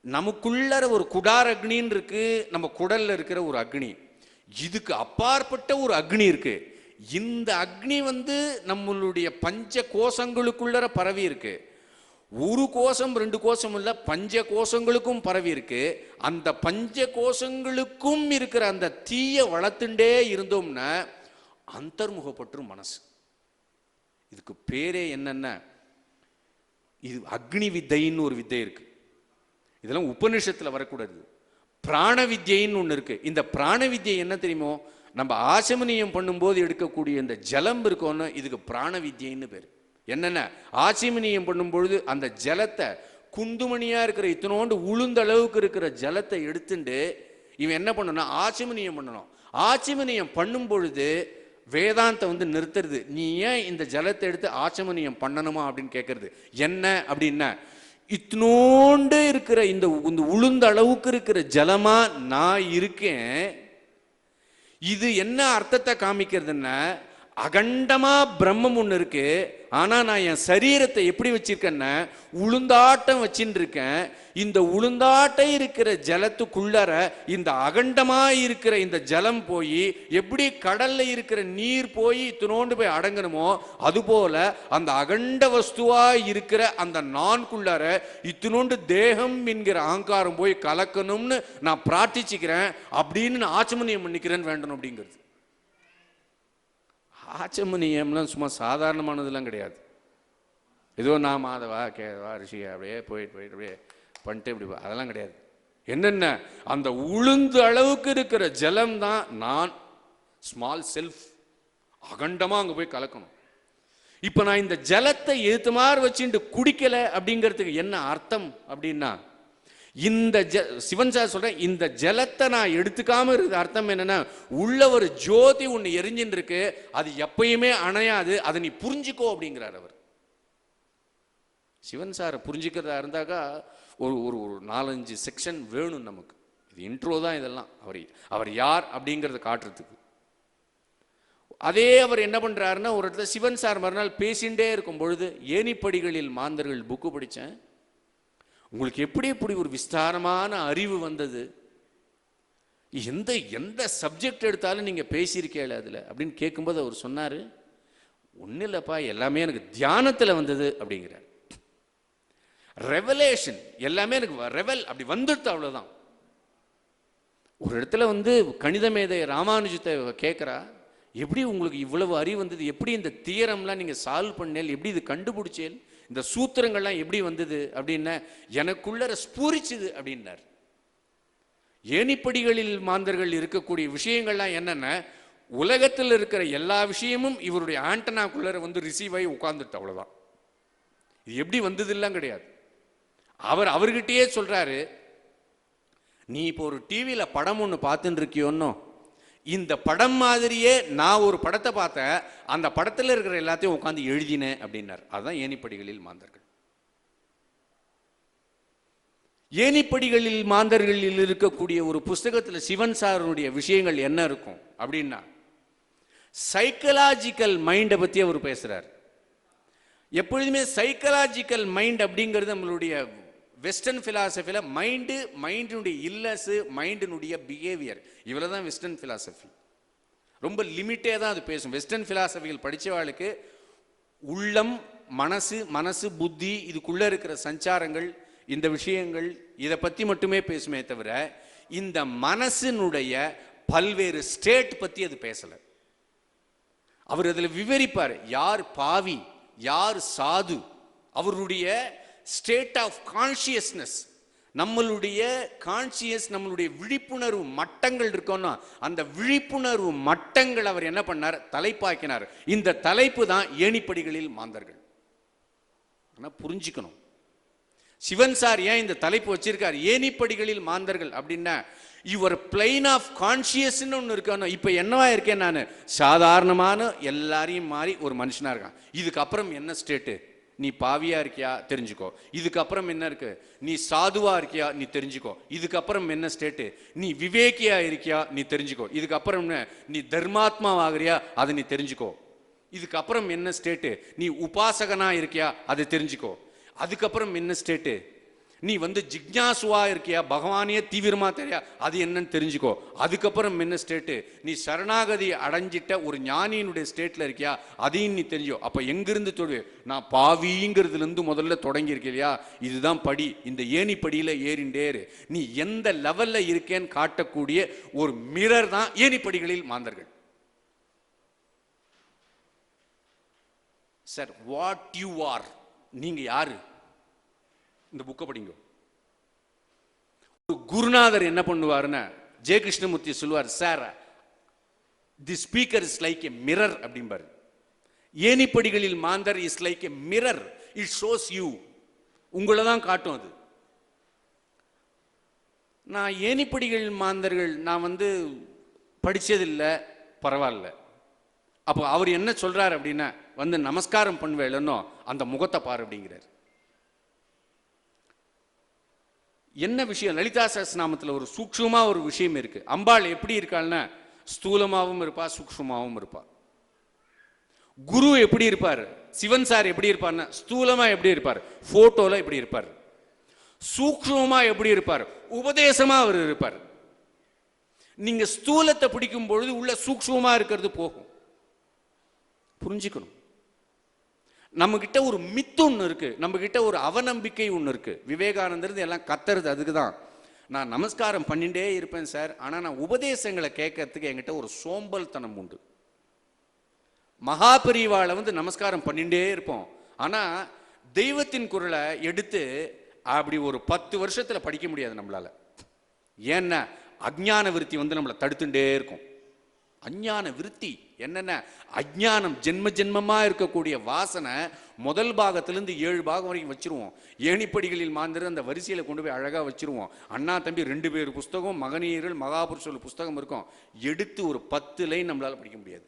நமக்குள்ளற ஒரு குடார அக்னின்னு இருக்கு, நம்ம குடல்ல இருக்கிற ஒரு அக்னி, இதுக்கு அப்பாற்பட்ட ஒரு அக்னி இருக்கு. இந்த அக்னி நம்மளுடைய பஞ்ச கோஷங்களுக்குள்ளர பரவி இருக்கு. ஒரு கோஷம் ரெண்டு கோஷம் இல்ல, பஞ்ச கோஷங்களுக்கும் பரவி இருக்கு. அந்த பஞ்ச கோஷங்களுக்கும் இருக்கிற அந்த தீய வளர்த்துண்டே இருந்தோம்னா அந்தர்முகப்பற்றும் மனசு. இதுக்கு பேரே என்னன்னா, இது அக்னி வித்தைன்னு ஒரு வித்தை இருக்கு. இதெல்லாம் உபநிஷத்துல வரக்கூடாது. பிராண வித்யின்னு ஒன்று இருக்கு. இந்த பிராண வித்யை என்ன தெரியுமோ, நம்ம ஆசமனியம் பண்ணும்போது எடுக்கக்கூடிய இந்த ஜலம் இருக்கோன்னு, இதுக்கு பிராண வித்யின்னு பேர். என்னென்ன, ஆசமனியம் பண்ணும்பொழுது அந்த ஜலத்தை, குந்துமணியா இருக்கிற இத்தனோண்டு உளுந்த அளவுக்கு இருக்கிற ஜலத்தை எடுத்துட்டு இவன் என்ன பண்ணணும், ஆசமனியம் பண்ணணும். ஆசமனியம் பண்ணும் பொழுது வேதாந்த நிறுத்துறது, நீ ஏன் இந்த ஜலத்தை எடுத்து ஆசமனியம் பண்ணணுமா அப்படின்னு கேட்கறது. என்ன அப்படின்னா, இத்தனோண்டு இருக்கிற இந்த உளுந்த அளவுக்கு இருக்கிற ஜலமா நான் இருக்கேன். இது என்ன அர்த்தத்தை காமிக்கிறதுன்னா, அகண்டமா பிரம்மம் ஒன்று இருக்கு, ஆனா நான் என் சரீரத்தை எப்படி வச்சிருக்கேன்னா உளுந்தாட்டம் வச்சுட்டு இருக்கேன். இந்த உளுந்தாட்டம் இருக்கிற ஜலத்துக்குள்ளற இந்த அகண்டமா இருக்கிற இந்த ஜலம் போய் எப்படி கடல்ல இருக்கிற நீர் போய் இத்தினோண்டு போய் அடங்கணுமோ, அதுபோல அந்த அகண்ட வஸ்துவா இருக்கிற அந்த நான்குள்ளற இத்தினோண்டு தேகம் என்கிற அகங்காரம் போய் கலக்கணும்னு நான் பிரார்த்திச்சுக்கிறேன் அப்படின்னு நான் ஆச்சமனியம் பண்ணிக்கிறேன்னு வேண்டணும் அப்படிங்கிறது. ஆச்சமனியம்லாம் சும்மா சாதாரணமானதுலாம் கிடையாது. ஏதோ நான் மாதவா கேதவா ரிஷியா அப்படியே போயிட்டு அப்படியே பண்ணிட்டு இப்படி, அதெல்லாம் கிடையாது. என்னென்ன, அந்த உளுந்து அளவுக்கு இருக்கிற ஜலம் தான் நான், ஸ்மால் செல்ஃப், அகண்டமா அங்க போய் கலக்கணும். இப்ப நான் இந்த ஜலத்தை ஏத்து மாதிரி வச்சுட்டு குடிக்கல அப்படிங்கிறதுக்கு என்ன அர்த்தம் அப்படின்னா, இந்த சிவன் சார் சொல்றேன், இந்த ஜலத்தை நான் எடுத்துக்காம இருக்கிற அர்த்தம் என்னன்னா, உள்ள ஒரு ஜோதி ஒண்ணு எரிஞ்சுட்டு இருக்கு, அது எப்பயுமே அணையாது, அதை நீ புரிஞ்சுக்கோ அப்படிங்கிறார் அவர். சிவன் சாரை புரிஞ்சுக்கிறதா இருந்தாக்கா ஒரு ஒரு ஒரு 4-5 செக்ஷன் வேணும் நமக்கு. இது இன்ட்ரோ தான் இதெல்லாம். அவர் யார் அப்படிங்கிறத காட்டுறதுக்கு. அதே அவர் என்ன பண்றாருன்னா, ஒரு இடத்துல சிவன் சார் மறுநாள் பேசிண்டே இருக்கும் பொழுது, ஏணிப்படிகளில் மாந்தர்கள் புக்கு படித்தேன், உங்களுக்கு எப்படி எப்படி ஒரு விஸ்தாரமான அறிவு வந்தது, எந்த எந்த சப்ஜெக்ட் எடுத்தாலும் நீங்க பேசியிருக்கேல அதுல அப்படின்னு கேட்கும்போது அவர் சொன்னாரு, ஒன்னும் இல்லப்பா, எல்லாமே எனக்கு தியானத்துல வந்தது அப்படிங்கிறார். ரெவலேஷன் எல்லாமே எனக்கு ரெவல் அப்படி வந்துடுது, அவ்வளவுதான். ஒரு இடத்துல கணித மேதை ராமானுஜத்தை கேட்கிறா, எப்படி உங்களுக்கு இவ்வளவு அறிவு வந்தது, எப்படி இந்த தியரம்லாம் நீங்க சால்வ் பண்ணேல், எப்படி இது கண்டுபிடிச்சேல், இந்த சூத்திரங்கள்லாம் எப்படி வந்தது அப்படின்னா, எனக்குள்ள ஸ்பூரிச்சுது அப்படின்னார். ஏணிப்படிகளில் மாந்தர்கள் இருக்கக்கூடிய விஷயங்கள்லாம் என்னன்னா, உலகத்தில் இருக்கிற எல்லா விஷயமும் இவருடைய ஆண்டனாக்குள்ள ரிசீவ் ஆகி உட்கார்ந்துட்டு, அவ்வளவுதான். இது எப்படி வந்ததுலாம் கிடையாது. அவர்கிட்டயே சொல்றாரு, நீ இப்போ ஒரு டிவியில படம் ஒன்று பார்த்துட்டு இருக்கியோன்னோ, இந்த படம் மாதிரியே நான் ஒரு படத்தை பார்த்தேன், அந்த படத்தில் இருக்கிற எல்லாத்தையும் உட்காந்து எழுதினேன் அப்படின்னார். அதுதான் ஏணிப்படிகளில் மாந்தர்கள். ஏணிப்படிகளில் மாந்தர்களில் இருக்கக்கூடிய ஒரு புஸ்தகத்தில் சிவன் சாருடைய விஷயங்கள் என்ன இருக்கும் அப்படின்னா, சைக்கலாஜிக்கல் மைண்டை பற்றி அவர் பேசுறார். எப்பொழுதுமே சைக்கலாஜிக்கல் மைண்ட் அப்படிங்கிறது நம்மளுடைய வெஸ்டர்ன் பிலாசபில மைண்டினுடைய இல்லஸ், மைண்டினுடைய பிஹேவியர், இவ்வளவு தான் வெஸ்டர்ன் பிலாசபி. ரொம்ப லிமிட்டே தான் அது பேசும். வெஸ்டர்ன் பிலாசபிகள் படிச்சவாளுக்கு உள்ளம், மனசு புத்தி, இதுக்குள்ள இருக்கிற சஞ்சாரங்கள், இந்த விஷயங்கள், இதை பத்தி மட்டுமே பேசுமே தவிர இந்த மனசினுடைய பல்வேறு ஸ்டேட் பத்தி அது பேசல. அவர் அதுல விவரிப்பார், யார் பாவி யார் சாது, அவருடைய ஸ்டேட் ஆஃப் கான்சியஸ்னஸ், நம்மளுடைய கான்சியஸ், நம்மளுடைய விழிப்புணர்வு மட்டங்கள் இருக்கோம்னா அந்த விழிப்புணர்வு மட்டங்கள் அவர் என்ன பண்ணார், தலைப்பாக்கினார். இந்த தலைப்பு தான் ஏணிப்படிகளில் மாந்தர்கள். ஆனா புரிஞ்சுக்கணும், சிவன் சார் ஏன் இந்த தலைப்பு வச்சிருக்கார் ஏணிப்படிகளில் மாந்தர்கள் அப்படின்னா, இவர் பிளைன் ஆஃப் கான்சியஸ் ஒன்று இருக்கணும். இப்ப என்னவா இருக்கேன், நான் சாதாரணமான எல்லாரையும் மாறி ஒரு மனுஷனா இருக்கான், இதுக்கப்புறம் என்ன ஸ்டேட்டு, நீ பாவியா இருக்கியா தெரிஞ்சுக்கோ. இதுக்கப்புறம் என்ன இருக்கு, நீ சாதுவா இருக்கியா நீ தெரிஞ்சுக்கோ. இதுக்கப்புறம் என்ன ஸ்டேட்டு, நீ விவேகியா இருக்கியா நீ தெரிஞ்சுக்கோ. இதுக்கப்புறம் என்ன, நீ தர்மாத்மா ஆகிறியா அதை நீ தெரிஞ்சுக்கோ. இதுக்கப்புறம் என்ன ஸ்டேட்டு, நீ உபாசகனா இருக்கியா அதை தெரிஞ்சுக்கோ. அதுக்கப்புறம் என்ன ஸ்டேட்டு, நீ ஜிக்ஞாசுவா இருக்கியா, பகவானே தீவிரமா தெரியா அது என்னன்னு தெரிஞ்சுக்கோ. அதுக்கப்புறம் என்ன ஸ்டேட்டு, நீ சரணாகதி அடைஞ்சிட்ட ஒரு ஞானியினுடைய ஸ்டேட்ல இருக்கியா அதையும் நீ தெரிஞ்சோ. அப்ப எங்கிருந்து தொடு, நான் பாவிங்கிறதுல இருந்து முதல்ல தொடங்கி இருக்கியா, இதுதான் படி. இந்த ஏணி படியில ஏறிண்டேரு. நீ எந்த லெவல்ல இருக்கேன்னு காட்டக்கூடிய ஒரு மிரர் தான் ஏணிப்படிகளில் மாந்தர்கள். சார், வாட் யூ ஆர், நீங்க யாரு, இந்த புக்கை படிங்க. குருநாதர் என்ன பண்ணுவாருன்னா, ஜெய கிருஷ்ணமூர்த்தி சொல்லுவார், sir the speaker is like a mirror அப்படிம்பாரு. ஏணிப்படிகளில் மாந்தர் is like a mirror, it shows you, உங்களை தான் காட்டும் அது. நான் ஏணிப்படிகளில் மாந்தர்கள் நான் படிச்சதில்லை, பரவாயில்ல. அப்போ அவர் என்ன சொல்றாரு அப்படின்னா, நமஸ்காரம் பண்ணுவேலன்னோ அந்த முகத்தை பாரு அப்படிங்கிறார். என்ன விஷயம், லலிதா சஹஸ்ரநாமத்தில் ஒரு சூக்ஷ்மமா ஒரு விஷயம் இருக்கு. அம்பாள் எப்படி இருக்காள்னா, ஸ்தூலமாகவும் இருப்பா, சூக்ஷ்மாவும் இருப்பா. குரு எப்படி இருப்பார், சிவன் சார் எப்படி இருப்பார்னா, ஸ்தூலமா எப்படி இருப்பார், போட்டோல எப்படி இருப்பார். சூக்ஷ்மமா எப்படி இருப்பார், உபதேசமா அவர் இருப்பார். நீங்க ஸ்தூலத்தை பிடிக்கும் பொழுது உள்ள சூக்ஷ்மமா இருக்கிறது போகும். புரிஞ்சுக்கணும். நம்ம கிட்ட ஒரு மித்து ஒன்று இருக்கு, நம்ம கிட்ட ஒரு அவநம்பிக்கை ஒன்று இருக்கு. விவேகானந்தர் எல்லாம் கத்துறது அதுக்கு தான். நான் நமஸ்காரம் பண்ணிட்டே இருப்பேன் சார், ஆனால் நான் உபதேசங்களை கேட்கறதுக்கு என்கிட்ட ஒரு சோம்பல்தனம் உண்டு. மகாபரிவாளை நமஸ்காரம் பண்ணிட்டே இருப்போம், ஆனால் தெய்வத்தின் குரலை எடுத்து அப்படி ஒரு 10 வருஷத்தில் படிக்க முடியாது நம்மளால. ஏன்னா அஜ்ஞான விருத்தி நம்மளை தடுத்துட்டே இருக்கும். அஞ்ஞான விருத்தி என்னென்ன, அஜ்ஞானம் ஜென்ம ஜென்மமா இருக்கக்கூடிய வாசனை முதல் பாகத்திலிருந்து 7 பாகம் வரைக்கும் வச்சிருவோம். ஏணிப்படிகளில் மாந்திர அந்த வரிசையில கொண்டு போய் அழகா வச்சிருவோம். அண்ணா தம்பி 2 பேர் புஸ்தகம், மகனீயர்கள் மகாபுருஷர்கள் புஸ்தகம் இருக்கும். எடுத்து ஒரு 10 லைன் நம்மளால படிக்க முடியாது.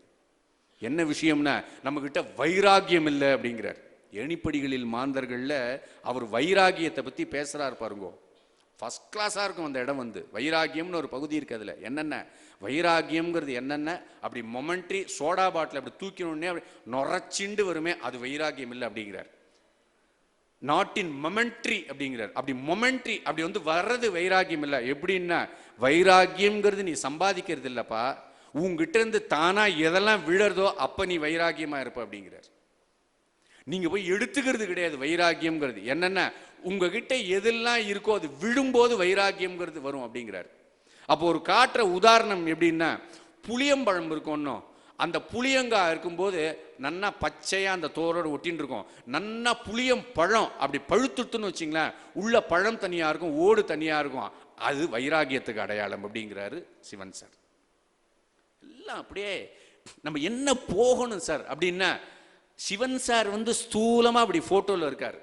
என்ன விஷயம்னா, நம்ம கிட்ட வைராகியம் இல்லை அப்படிங்கிறார். ஏணிப்படிகளில் மாந்தர்கள்ல அவர் வைராகியத்தை பத்தி பேசுறாரு பாருங்க, ஃபர்ஸ்ட் கிளாஸா இருக்கும் அந்த இடம். வைராகியம்னு ஒரு பகுதி இருக்கு. அதுல என்னென்ன வைராகியம்ங்கிறது என்னென்ன, அப்படி மொமெண்ட்ரி சோடா பாட்டில் அப்படி தூக்கினோடனே அப்படி நுரைச்சிண்டு வருமே, அது வைராகியம் இல்லை அப்படிங்கிறார். நாட் இன் மொமெண்ட்ரி அப்படிங்கிறார். அப்படி மொமெண்ட்ரி அப்படி வர்றது வைராகியம் இல்லை. எப்படின்னா, வைராகியம்ங்கிறது நீ சம்பாதிக்கிறது இல்லப்பா, உங்ககிட்ட இருந்து தானா எதெல்லாம் விழறதோ அப்ப நீ வைராகியமா இருப்ப அப்படிங்கிறார். நீங்க போய் எடுத்துக்கிறது கிடையாது. வைராகியம்ங்கிறது என்னன்னா, உங்ககிட்ட எதெல்லாம் இருக்கோ அது விழும்போது வைராகியம்ங்கிறது வரும் அப்படிங்கிறார். அப்போ ஒரு காட்டுற உதாரணம் எப்படின்னா, புளியம்பழம் இருக்கும், அந்த புளியங்கா இருக்கும்போது நன்னா பச்சையா அந்த தோரோடு ஒட்டின்னு இருக்கும். நன்னா புளியம் பழம் அப்படி பழுத்துட்டுன்னு வச்சிங்களேன், உள்ள பழம் தனியா இருக்கும், ஓடு தனியா இருக்கும், அது வைராகியத்துக்கு அடையாளம் அப்படிங்கிறாரு சிவன் சார். எல்லாம் அப்படியே நம்ம என்ன போகணும் சார் அப்படின்னா, சிவன் சார் ஸ்தூலமா அப்படி போட்டோல இருக்காரு,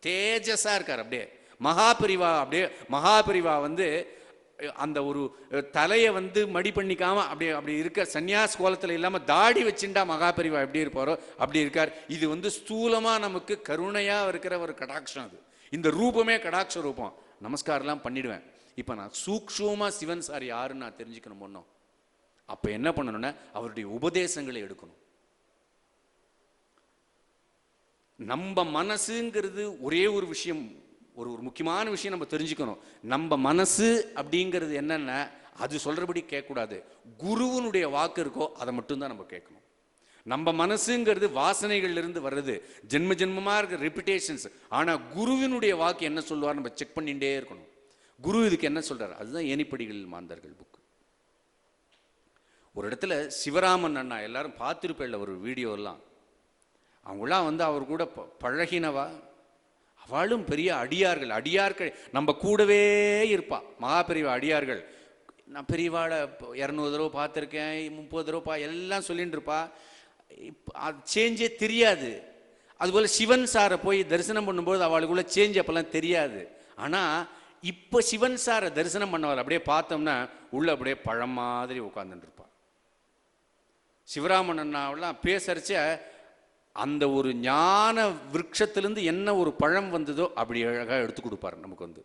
தேஜஸா இருக்கார். அப்படியே மகாபரிவா, அப்படியே மகாபரிவா அந்த ஒரு தலையை மடி பண்ணிக்காம அப்படி அப்படி இருக்க, சன்னியாஸ் கோலத்தில் இல்லாம தாடி வச்சுட்டா மகாபரிவா எப்படி இருப்பாரோ அப்படி இருக்கார். இது ஸ்தூலமா நமக்கு கருணையா இருக்கிற ஒரு கடாட்சம். அது இந்த ரூபமே கடாட்ச ரூபம். நமஸ்காரம்லாம் பண்ணிடுவேன். இப்ப நான் சூக்ஷ்மமா சிவன் சார் யாருன்னு நான் தெரிஞ்சுக்கணும் ஒன்றும். அப்ப என்ன பண்ணணும்னா, அவருடைய உபதேசங்களை எடுக்கணும். நம்ம மனசுங்கிறது ஒரே ஒரு விஷயம், ஒரு முக்கியமான விஷயம் நம்ம தெரிஞ்சுக்கணும். நம்ம மனசு அப்படிங்கிறது என்னன்னா, அது சொல்றபடி கேட்கக்கூடாது. குருவனுடைய வாக்கு இருக்கோ அதை மட்டும்தான் நம்ம கேட்கணும். நம்ம மனசுங்கிறது வாசனைகள்ல இருந்து வர்றது, ஜென்ம ஜென்மமா இருக்க ரெபிடேஷன்ஸ். ஆனா குருவினுடைய வாக்கு என்ன சொல்லுவார் நம்ம செக் பண்ணிட்டே இருக்கணும். குரு இதுக்கு என்ன சொல்றாரு, அதுதான் ஏணிப்படிகளில் மாந்தர்கள் புக். ஒரு இடத்துல சிவராமன் அண்ணா, எல்லாரும் பார்த்திருப்பேன் ஒரு வீடியோ எல்லாம், அவங்களாம் அவர் கூட பழகினவா, அவளும் பெரிய அடியார்கள். அடியார்கள் நம்ம கூடவே இருப்பா. மகாபெரிவா அடியார்கள். நான் பெரியவாளை 200 தடவை பார்த்துருக்கேன், 30 தடவை எல்லாம் சொல்லிட்டு இருப்பா. அது சேஞ்சே தெரியாது. அதுபோல் சிவன் சாரை போய் தரிசனம் பண்ணும்போது அவளுக்குள்ள சேஞ்ச் அப்பெல்லாம் தெரியாது. ஆனால் இப்போ சிவன் சாரை தரிசனம் பண்ணவாள் அப்படியே பார்த்தோம்னா உள்ள அப்படியே பழம் மாதிரி உட்காந்துட்டு இருப்பாள். சிவராமன் அண்ணாவெல்லாம் பேசறச்ச அந்த ஒரு ஞான விருட்சத்திலிருந்து என்ன ஒரு பழம் வந்ததோ அப்படி அழகாக எடுத்து கொடுப்பார் நமக்கு வந்து.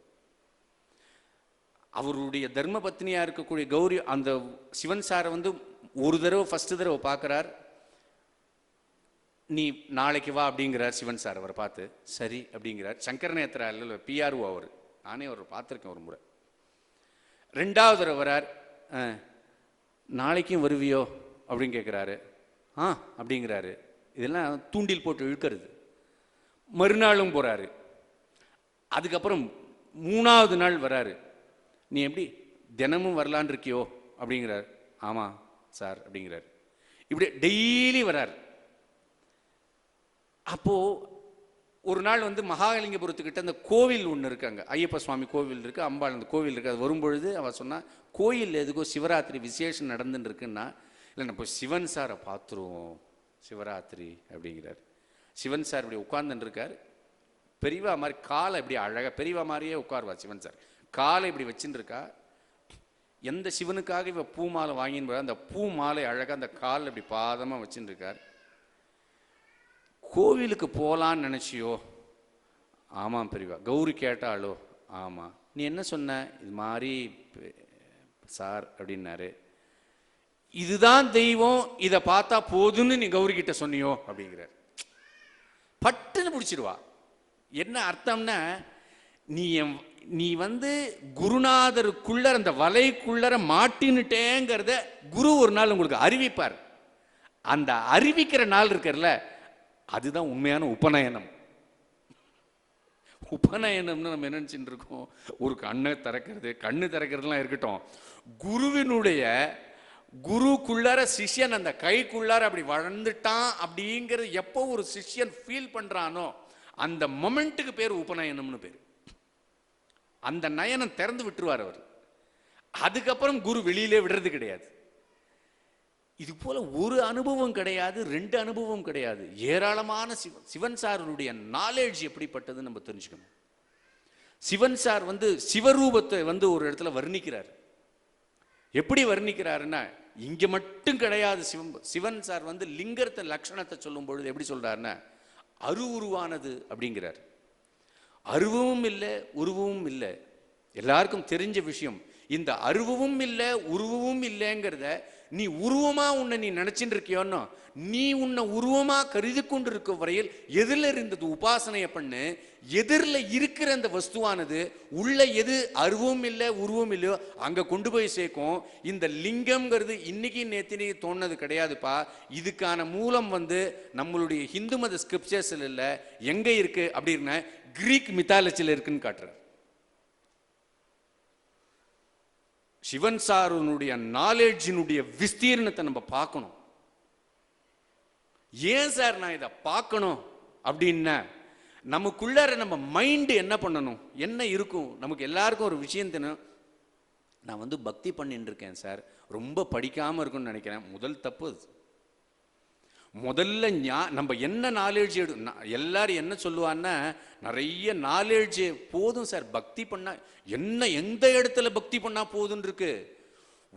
அவருடைய தர்ம பத்னியாக இருக்கக்கூடிய கௌரி அந்த சிவன் சாரை வந்து ஒரு தடவை ஃபஸ்ட்டு தடவை பார்க்குறார். நீ நாளைக்கு வா அப்படிங்கிறார் சிவன் சார். அவரை பார்த்து சரி அப்படிங்கிறார். சங்கரநேத்திரா இல்லை பிஆர்ஓ அவர், நானே அவர் பார்த்துருக்கேன் ஒரு முறை. ரெண்டாவது தடவை வரார். நாளைக்கும் வருவியோ அப்படின்னு கேட்குறாரு. அப்படிங்கிறாரு. இதெல்லாம் தூண்டில் போட்டு இழுக்கிறது. மறுநாளும் போகிறாரு. அதுக்கப்புறம் 3வது நாள் வராரு. நீ எப்படி தினமும் வரலான் இருக்கியோ அப்படிங்கிறார். ஆமாம் சார் அப்படிங்கிறார். இப்படி டெய்லி வரார். அப்போது ஒரு நாள் வந்து மகாலிங்கபுரத்துக்கிட்ட அந்த கோவில் ஒன்று இருக்காங்க, ஐயப்ப சுவாமி கோவில் இருக்குது, அம்பாள் அந்த கோவில் இருக்குது. அது வரும்பொழுது அவள் சொன்னால் கோயிலில் எதுக்கோ சிவராத்திரி விசேஷம் நடந்துன்னு இருக்குன்னா, இல்லை நம்ம சிவன் சாரை பார்த்துருவோம் சிவராத்திரி அப்படிங்கிறார். சிவன் சார் இப்படி உட்கார்ந்துன்னு இருக்கார். பெரியவா மாதிரி காலை இப்படி அழகாக பெரியவா மாதிரியே உட்காருவா சிவன் சார். காலை இப்படி வச்சுன்னு இருக்கா. எந்த சிவனுக்காக இவ பூ மாலை வாங்கின்னு போற அந்த பூ மாலை அழகாக அந்த காலில் இப்படி பாதமாக வச்சுன்னு இருக்கார். கோவிலுக்கு போகலான்னு நினச்சியோ? ஆமாம் பெரியவா. கௌரி கேட்டாலோ? ஆமாம். நீ என்ன சொன்ன? இது மாதிரி சார் அப்படின்னாரு. இதுதான் தெய்வம், இதை பார்த்தா போதுன்னு நீ கௌரி கிட்ட சொன்னியோ அப்படிங்கிறார். பட்டுன்னு பிடிச்சிடுவா. என்ன அர்த்தம்னா, நீ வந்து குருநாதருக்குள்ள அந்த வலைக்குள்ளர மாட்டின்னுட்டேங்கிறத குரு ஒரு நாள் உங்களுக்கு அறிவிப்பார். அந்த அறிவிக்கிற நாள் இருக்கிறல, அதுதான் உண்மையான உபநயனம். உபநயனம்னு நம்ம என்ன நினைச்சுட்டு இருக்கோம்? ஒரு கண்ணை திறக்கிறது, கண்ணு திறக்கிறதுலாம் இருக்கட்டும். குருக்குள்ளார சிஷ்யன் அந்த கைக்குள்ளார அப்படி வளர்ந்துட்டான் அப்படிங்கிறது எப்போ ஒரு சிஷ்யன் ஃபீல் பண்றானோ அந்த மொமெண்ட்டுக்கு பேர் உபநயனம்னு பேர். அந்த நயனம் திறந்து விட்டுருவார் அவர். அதுக்கப்புறம் குரு வெளியிலே விடுறது கிடையாது. இது போல ஒரு அனுபவம் கிடையாது, 2 அனுபவம் கிடையாது, ஏராளமான சிவன் சாருடைய நாலேஜ் எப்படிப்பட்டதுன்னு நம்ம தெரிஞ்சுக்கணும். சிவன் சார் வந்து சிவரூபத்தை வந்து ஒரு இடத்துல வர்ணிக்கிறார். எப்படி வர்ணிக்கிறாருன்னா, இங்க மட்டும் கிடையாது. சிவன் சார் வந்து லிங்கத்தை லட்சணத்தை சொல்லும் பொழுது எப்படி சொல்றாருன்னா, அருவுருவானது அப்படிங்கிறார். அருவமும் இல்லை, உருவமும் இல்லை. எல்லாருக்கும் தெரிஞ்ச விஷயம். இந்த அருவமும் இல்லை, உருவமும் இல்லைங்கிறத நீ உருவமா உன்னை நீ நினைச்சுட்டு இருக்கியோன்னு, நீ உன்னை உருவமா கருதி கொண்டு இருக்க வரையில் எதிரில் இருந்தது உபாசனையை பண்ணு. எதிரில் இருக்கிற அந்த வஸ்துவானது உள்ள எது அருவம் இல்லை உருவம் இல்லையோ அங்க கொண்டு போய் சேர்க்கும். இந்த லிங்கம்ங்கிறது இன்னைக்கு நேத்தினி தோணுது கிடையாதுப்பா. இதுக்கான மூலம் வந்து நம்மளுடைய ஹிந்து மத ஸ்கிரிப்சர்ஸ்ல இல்ல, எங்க இருக்கு அப்படின்னா கிரீக் மித்தாலஜில இருக்குன்னு காட்டுற. சிவன் சாருனுடைய நாலேஜினுடைய விஸ்தீர்ணத்தை நம்ம பார்க்கணும். ஏன் சார் நான் இதை பார்க்கணும் அப்படின்னா, நமக்குள்ளார நம்ம மைண்டு என்ன பண்ணணும், என்ன இருக்கும், நமக்கு எல்லாருக்கும் ஒரு விஷயம் தெரியும். நான் வந்து பக்தி பண்ணிட்டு இருக்கேன் சார், ரொம்ப படிக்காம இருக்குன்னு நினைக்கிறேன். முதல் தப்பு அது. முதல்ல நம்ம என்ன நாலேஜ் எல்லாரும் என்ன சொல்லுவான்னா, நிறைய நாலேஜ் போதும் சார், பக்தி பண்ணா என்ன, எந்த இடத்துல பக்தி பண்ணா போதுன்னு இருக்கு.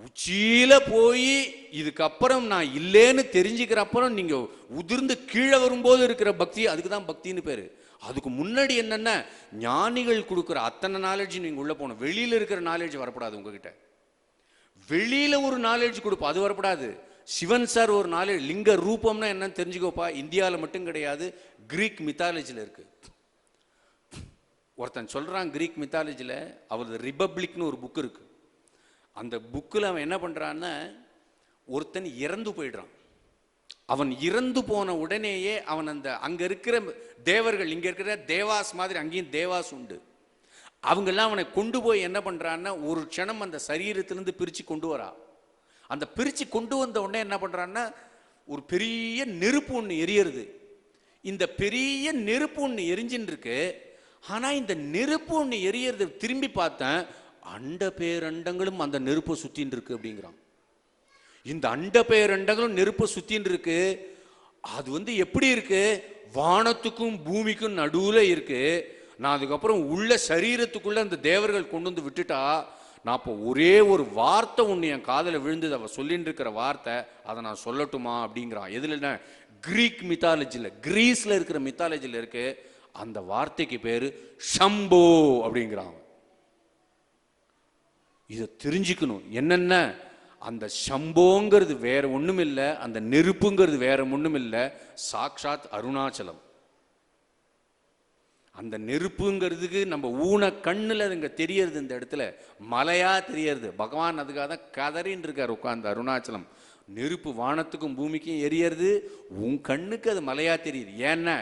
உச்சியில போய் இதுக்கப்புறம் நான் இல்லேன்னு தெரிஞ்சுக்கிற அப்புறம் நீங்க உதிர்ந்து கீழே வரும்போது இருக்கிற பக்தி, அதுக்கு தான் பக்தின்னு பேரு. அதுக்கு முன்னாடி என்னன்னா, ஞானிகள் கொடுக்குற அத்தனை நாலேஜ் நீங்க உள்ள போகணும். வெளியில இருக்கிற நாலேஜ் வரப்படாது உங்ககிட்ட. வெளியில ஒரு நாலேஜ் கொடுப்போம், அது வரப்படாது. சிவன் சார் ஒரு நாலேஜ், லிங்க ரூபம்னா என்னன்னு தெரிஞ்சுக்கோப்பா. இந்தியாவில் மட்டும் கிடையாது, கிரீக் மித்தாலஜியில் இருக்கு. ஒருத்தன் சொல்றான் கிரீக் மித்தாலஜியில், அவரது ரிபப்ளிக்னு ஒரு புக் இருக்கு. அந்த புக்கில் அவன் என்ன பண்றான்னா, ஒருத்தன் இறந்து போயிடுறான். அவன் இறந்து போன உடனேயே அவன் அந்த அங்க இருக்கிற தேவர்கள், இங்க இருக்கிற தேவாஸ் மாதிரி அங்கேயும் தேவாஸ் உண்டு, அவங்கெல்லாம் அவனை கொண்டு போய் என்ன பண்றான்னா, ஒரு க்ஷணம் அந்த சரீரத்திலிருந்து பிரிச்சு கொண்டு வரா. அந்த பிரிச்சு கொண்டு வந்த உடனே என்ன பண்றான்னா, ஒரு பெரிய நெருப்பு ஒன்று எரியறது. இந்த பெரிய நெருப்பு ஒன்று எரிஞ்சின்னு இருக்கு. ஆனா இந்த நெருப்பு ஒன்று எரியறது திரும்பி பார்த்தேன், அண்ட பேரண்டங்களும் அந்த நெருப்பை சுத்தின்னு இருக்கு அப்படிங்கிறான். இந்த அண்ட பேரண்டங்களும் நெருப்பை சுத்தின்னு இருக்கு. அது வந்து எப்படி இருக்கு, வானத்துக்கும் பூமிக்கும் நடுவுல இருக்கு. நான் அதுக்கப்புறம் உள்ள சரீரத்துக்குள்ள அந்த தேவர்கள் கொண்டு வந்து விட்டுட்டா, நான் இப்போ ஒரே ஒரு வார்த்தை ஒன்று என் காதில் விழுந்தது, அவ சொல்லிட்டு இருக்கிற வார்த்தை, அதை நான் சொல்லட்டுமா அப்படிங்கிறான். எதுலன்னா, கிரீக் மித்தாலஜியில், கிரீஸ்ல இருக்கிற மித்தாலஜியில் இருக்கு. அந்த வார்த்தைக்கு பேரு ஷம்போ அப்படிங்கிறான். இதை தெரிஞ்சுக்கணும். என்னென்ன அந்த சம்போங்கிறது வேற ஒண்ணும் இல்லை, அந்த நெருப்புங்கிறது வேற ஒண்ணும் இல்லை, சாக்ஷாத் அருணாச்சலம். அந்த நெருப்புங்கிறதுக்கு நம்ம ஊன கண்ணுல இங்க தெரியறது, இந்த இடத்துல மலையா தெரியறது. பகவான் அதுக்காக தான் கதறின்னு இருக்கார் உட்கார்ந்து. அருணாச்சலம் நெருப்பு வானத்துக்கும் பூமிக்கும் எரியறது, உன் கண்ணுக்கு அது மலையா தெரியுது. ஏன்னா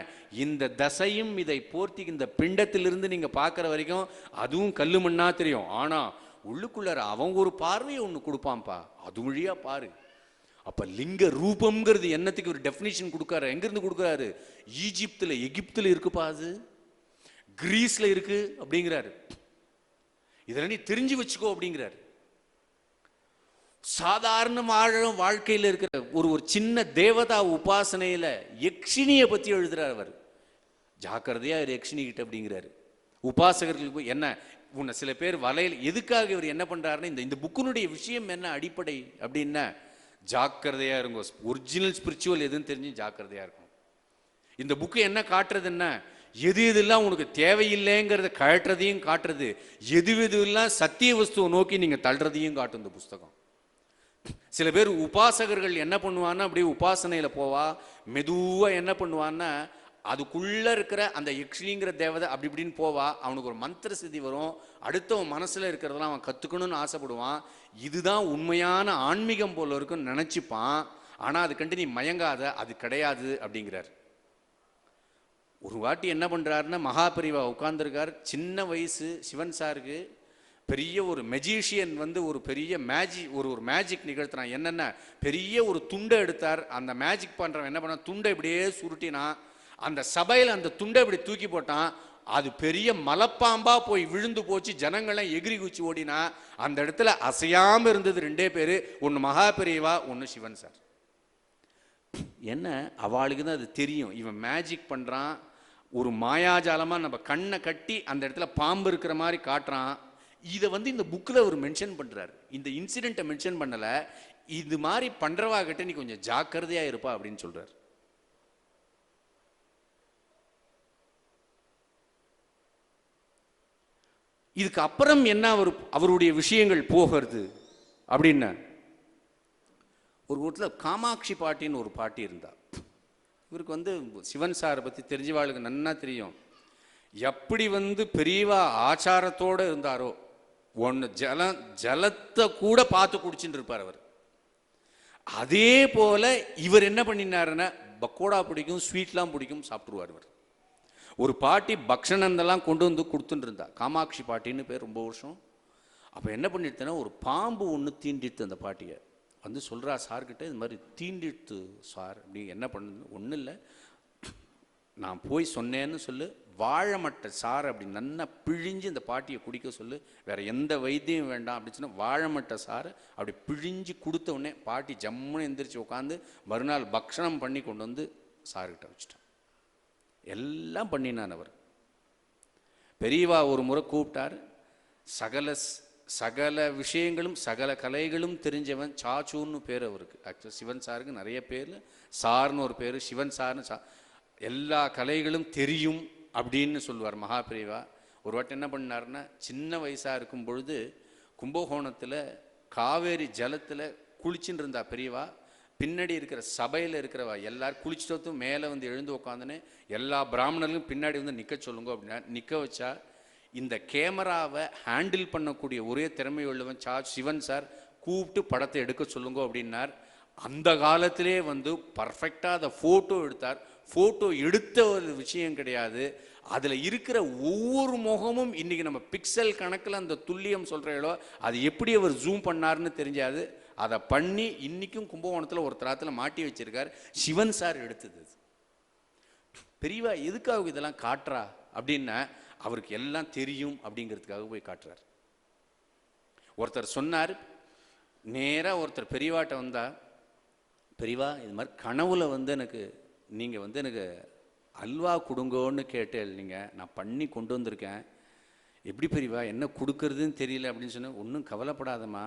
இந்த தசையும் இதை போர்த்தி இந்த பிண்டத்திலிருந்து நீங்க பார்க்குற வரைக்கும் அதுவும் கல்லு மண்ணா தெரியும். ஆனா உள்ளுக்குள்ளார அவன் ஒரு பார்வையை ஒன்று கொடுப்பான்ப்பா, அது வழியா பாரு. அப்ப லிங்க ரூபம்ங்கிறது என்னத்துக்கு ஒரு டெஃபினிஷன் கொடுக்காரு. எங்கிருந்து கொடுக்குறாரு? ஈஜிப்துல, எகிப்துல இருக்குப்பா, அது கிரீஸ்ல இருக்கு அப்படிங்கிறாரு. இதெல்லாம் நீ தெரிஞ்சு வச்சுக்கோ அப்படிங்கிறாரு. சாதாரண வாழ்க்கையில் இருக்கிற ஒரு சின்ன தேவதா உபாசனையில யக்ஷினியை பத்தி எழுதுறார் அவர். ஜாக்கிரதையா யக்ஷினி கிட்ட அப்படிங்கிறாரு. உபாசகர்களுக்கு என்ன உன்னை சில பேர் வலையில் எதுக்காக இவர் என்ன பண்றாருன்னு, இந்த புக்கினுடைய விஷயம் என்ன அடிப்படை அப்படின்னா, ஜாக்கிரதையா இருங்க. ஒரிஜினல் ஸ்பிரிச்சுவல் எதுன்னு தெரிஞ்சு ஜாக்கிரதையா இருக்கும். இந்த புக்கு என்ன காட்டுறதுன்னா, எது எதெல்லாம் உனக்கு தேவையில்லைங்கிறத கழற்றதையும் காட்டுறது, எது எதுலாம் சத்திய வஸ்துவை நோக்கி நீங்க தள்ளுறதையும் காட்டும் இந்த புஸ்தகம். சில பேர் உபாசகர்கள் என்ன பண்ணுவான்னா, அப்படியே உபாசனையில போவா, மெதுவா என்ன பண்ணுவான்னா அதுக்குள்ள இருக்கிற அந்த யக்ஷினிங்கிற தேவதை அப்படி இப்படின்னு போவா. அவனுக்கு ஒரு மந்திர சித்தி வரும், அடுத்தவன் மனசுல இருக்கிறதெல்லாம் அவன் கத்துக்கணும்னு ஆசைப்படுவான். இதுதான் உண்மையான ஆன்மீகம் போல இருக்குன்னு நினைச்சுப்பான். ஆனா அது கண்டு நீ மயங்காத, அது கிடையாது அப்படிங்கிறார். ஒரு வாட்டி என்ன பண்றாருன்னா, மகாபரிவா உட்கார்ந்துருக்கார். சின்ன வயசு சிவன் சாருக்கு பெரிய ஒரு மெஜிஷியன் ஒரு பெரிய ஒரு மேஜிக் நிகழ்த்துறான். என்னென்ன, பெரிய ஒரு துண்டை எடுத்தார். அந்த மேஜிக் பண்றவன் என்ன பண்ண, துண்டை இப்படியே சுருட்டினா, அந்த சபையில் அந்த துண்டை இப்படி தூக்கி போட்டான். அது பெரிய மலைப்பாம்பா போய் விழுந்து போச்சு. ஜனங்கள்லாம் எகிரி குச்சி ஓடினா. அந்த இடத்துல அசையாம இருந்தது ரெண்டே பேரு, ஒன்னு மகாபெரிவா, ஒன்னு சிவன் சார். என்ன, அவளுக்கு தான் அது தெரியும். இவன் மேஜிக் பண்றான், ஒரு மாயாஜாலமா நம்ம கண்ணை கட்டி அந்த இடத்துல பாம்பு இருக்கிற மாதிரி காட்டுறான். இதை இந்த புக்கில் அவர் மென்ஷன் பண்றாரு. இந்த இன்சிடென்ட்டை மென்ஷன் பண்ணல. இது மாதிரி பண்றவா கிட்ட நீ கொஞ்சம் ஜாக்கிரதையா இருப்பா அப்படின்னு சொல்றாரு. இதுக்கு அப்புறம் என்ன அவருடைய விஷயங்கள் போகிறது அப்படின்னா, ஒரு வீட்டில் காமாட்சி பாட்டின்னு ஒரு பாட்டி இருந்தா. இவருக்கு சிவன் சாரை பற்றி தெரிஞ்சவாளுக்கு நன்னா தெரியும். எப்படி பெரியவா ஆச்சாரத்தோடு இருந்தாரோ, ஒன்று ஜலத்தை கூட பார்த்து குடிச்சுட்டு இருப்பார் அவர். அதே போல இவர் என்ன பண்ணினாருன்னா, பக்கோடா பிடிக்கும், ஸ்வீட்லாம் பிடிக்கும், சாப்பிட்டுருவார் இவர். ஒரு பாட்டி பக்ஷணந்தெல்லாம் கொண்டு கொடுத்துட்டு இருந்தா, காமாட்சி பாட்டின்னு பேர், ரொம்ப வருஷம். அப்போ என்ன பண்ணிட்டுனா, ஒரு பாம்பு ஒன்று தீண்டிட்டு அந்த பாட்டியை சொல்கிறா சார்கிட்ட, இது மாதிரி தீண்டிட்டு சார், அப்படி என்ன பண்ணுது, ஒன்றும் இல்லை, நான் போய் சொன்னேன்னு சொல்லு, வாழைமட்டை சார் அப்படி நல்லா பிழிஞ்சு இந்த பாட்டியை குடிக்க சொல்லு, வேற எந்த வைத்தியம் வேண்டாம் அப்படின்னு சொன்னால், வாழைமட்டை சார் அப்படி பிழிஞ்சு கொடுத்த உடனே பாட்டி ஜம்முன்னு எந்திரிச்சு உட்காந்து மறுநாள் பக்ஷணம் பண்ணி கொண்டு சார்கிட்ட வச்சுட்டான். எல்லாம் பண்ணினான் அவர். பெரியவா ஒரு முறை கூப்பிட்டார். சகல விஷயங்களும் சகல கலைகளும் தெரிஞ்சவன், சாச்சுன்னு பேர் அவருக்கு. ஆக்சுவலாக சிவன் சாருக்கு நிறைய பேர், சார்னு ஒரு பேர், சிவன் சார்னு எல்லா கலைகளும் தெரியும் அப்படின்னு சொல்லுவார் மகாபெரிவா. ஒரு வாட்டி என்ன பண்ணாருன்னா, சின்ன வயசாக இருக்கும் பொழுது கும்பகோணத்தில் காவேரி ஜலத்தில் குளிச்சுட்டு இருந்தா பெரியவா. பின்னாடி இருக்கிற சபையில் இருக்கிறவா எல்லாரும் குளிச்சுட்டு மேலே எழுந்து உட்காந்துன்னு எல்லா பிராமணர்களும் பின்னாடி நிற்க சொல்லுங்க அப்படின்னா நிற்க வச்சா, இந்த கேமராவை ஹேண்டில் பண்ணக்கூடிய ஒரே திறமை உள்ளவன் சிவன் சார், கூப்பிட்டு படத்தை எடுக்க சொல்லுங்க அப்படின்னார். அந்த காலத்திலே பர்ஃபெக்டாக அதை ஃபோட்டோ எடுத்தார். ஃபோட்டோ எடுத்த ஒரு விஷயம் கிடையாது, அதில் இருக்கிற ஒவ்வொரு முகமும் இன்னைக்கு நம்ம பிக்சல் கணக்கில் அந்த துல்லியம் சொல்கிறீங்களோ, அது எப்படி அவர் ஜூம் பண்ணார்னு தெரிஞ்சாது. அதை பண்ணி இன்னைக்கும் கும்பகோணத்தில் ஒரு தரத்தில் மாட்டி வச்சிருக்கார். சிவன் சார் எடுத்தது. பெரியவா எதுக்காக இதெல்லாம் காட்டுறா அப்படின்னா, அவருக்கு எல்லாம் தெரியும் அப்படிங்கிறதுக்காக போய் காட்டுறார். ஒருத்தர் சொன்னார், நேராக ஒருத்தர் பெரியவாட்ட வந்தா, பெரியவா இது மாதிரி கனவுல எனக்கு நீங்கள் எனக்கு அல்வா கொடுங்கோன்னு கேட்டேன், நீங்கள் நான் பண்ணி கொண்டு வந்திருக்கேன், எப்படி பெரியவா என்ன கொடுக்கறதுன்னு தெரியல அப்படின்னு சொன்னேன். ஒன்றும் கவலைப்படாதம்மா,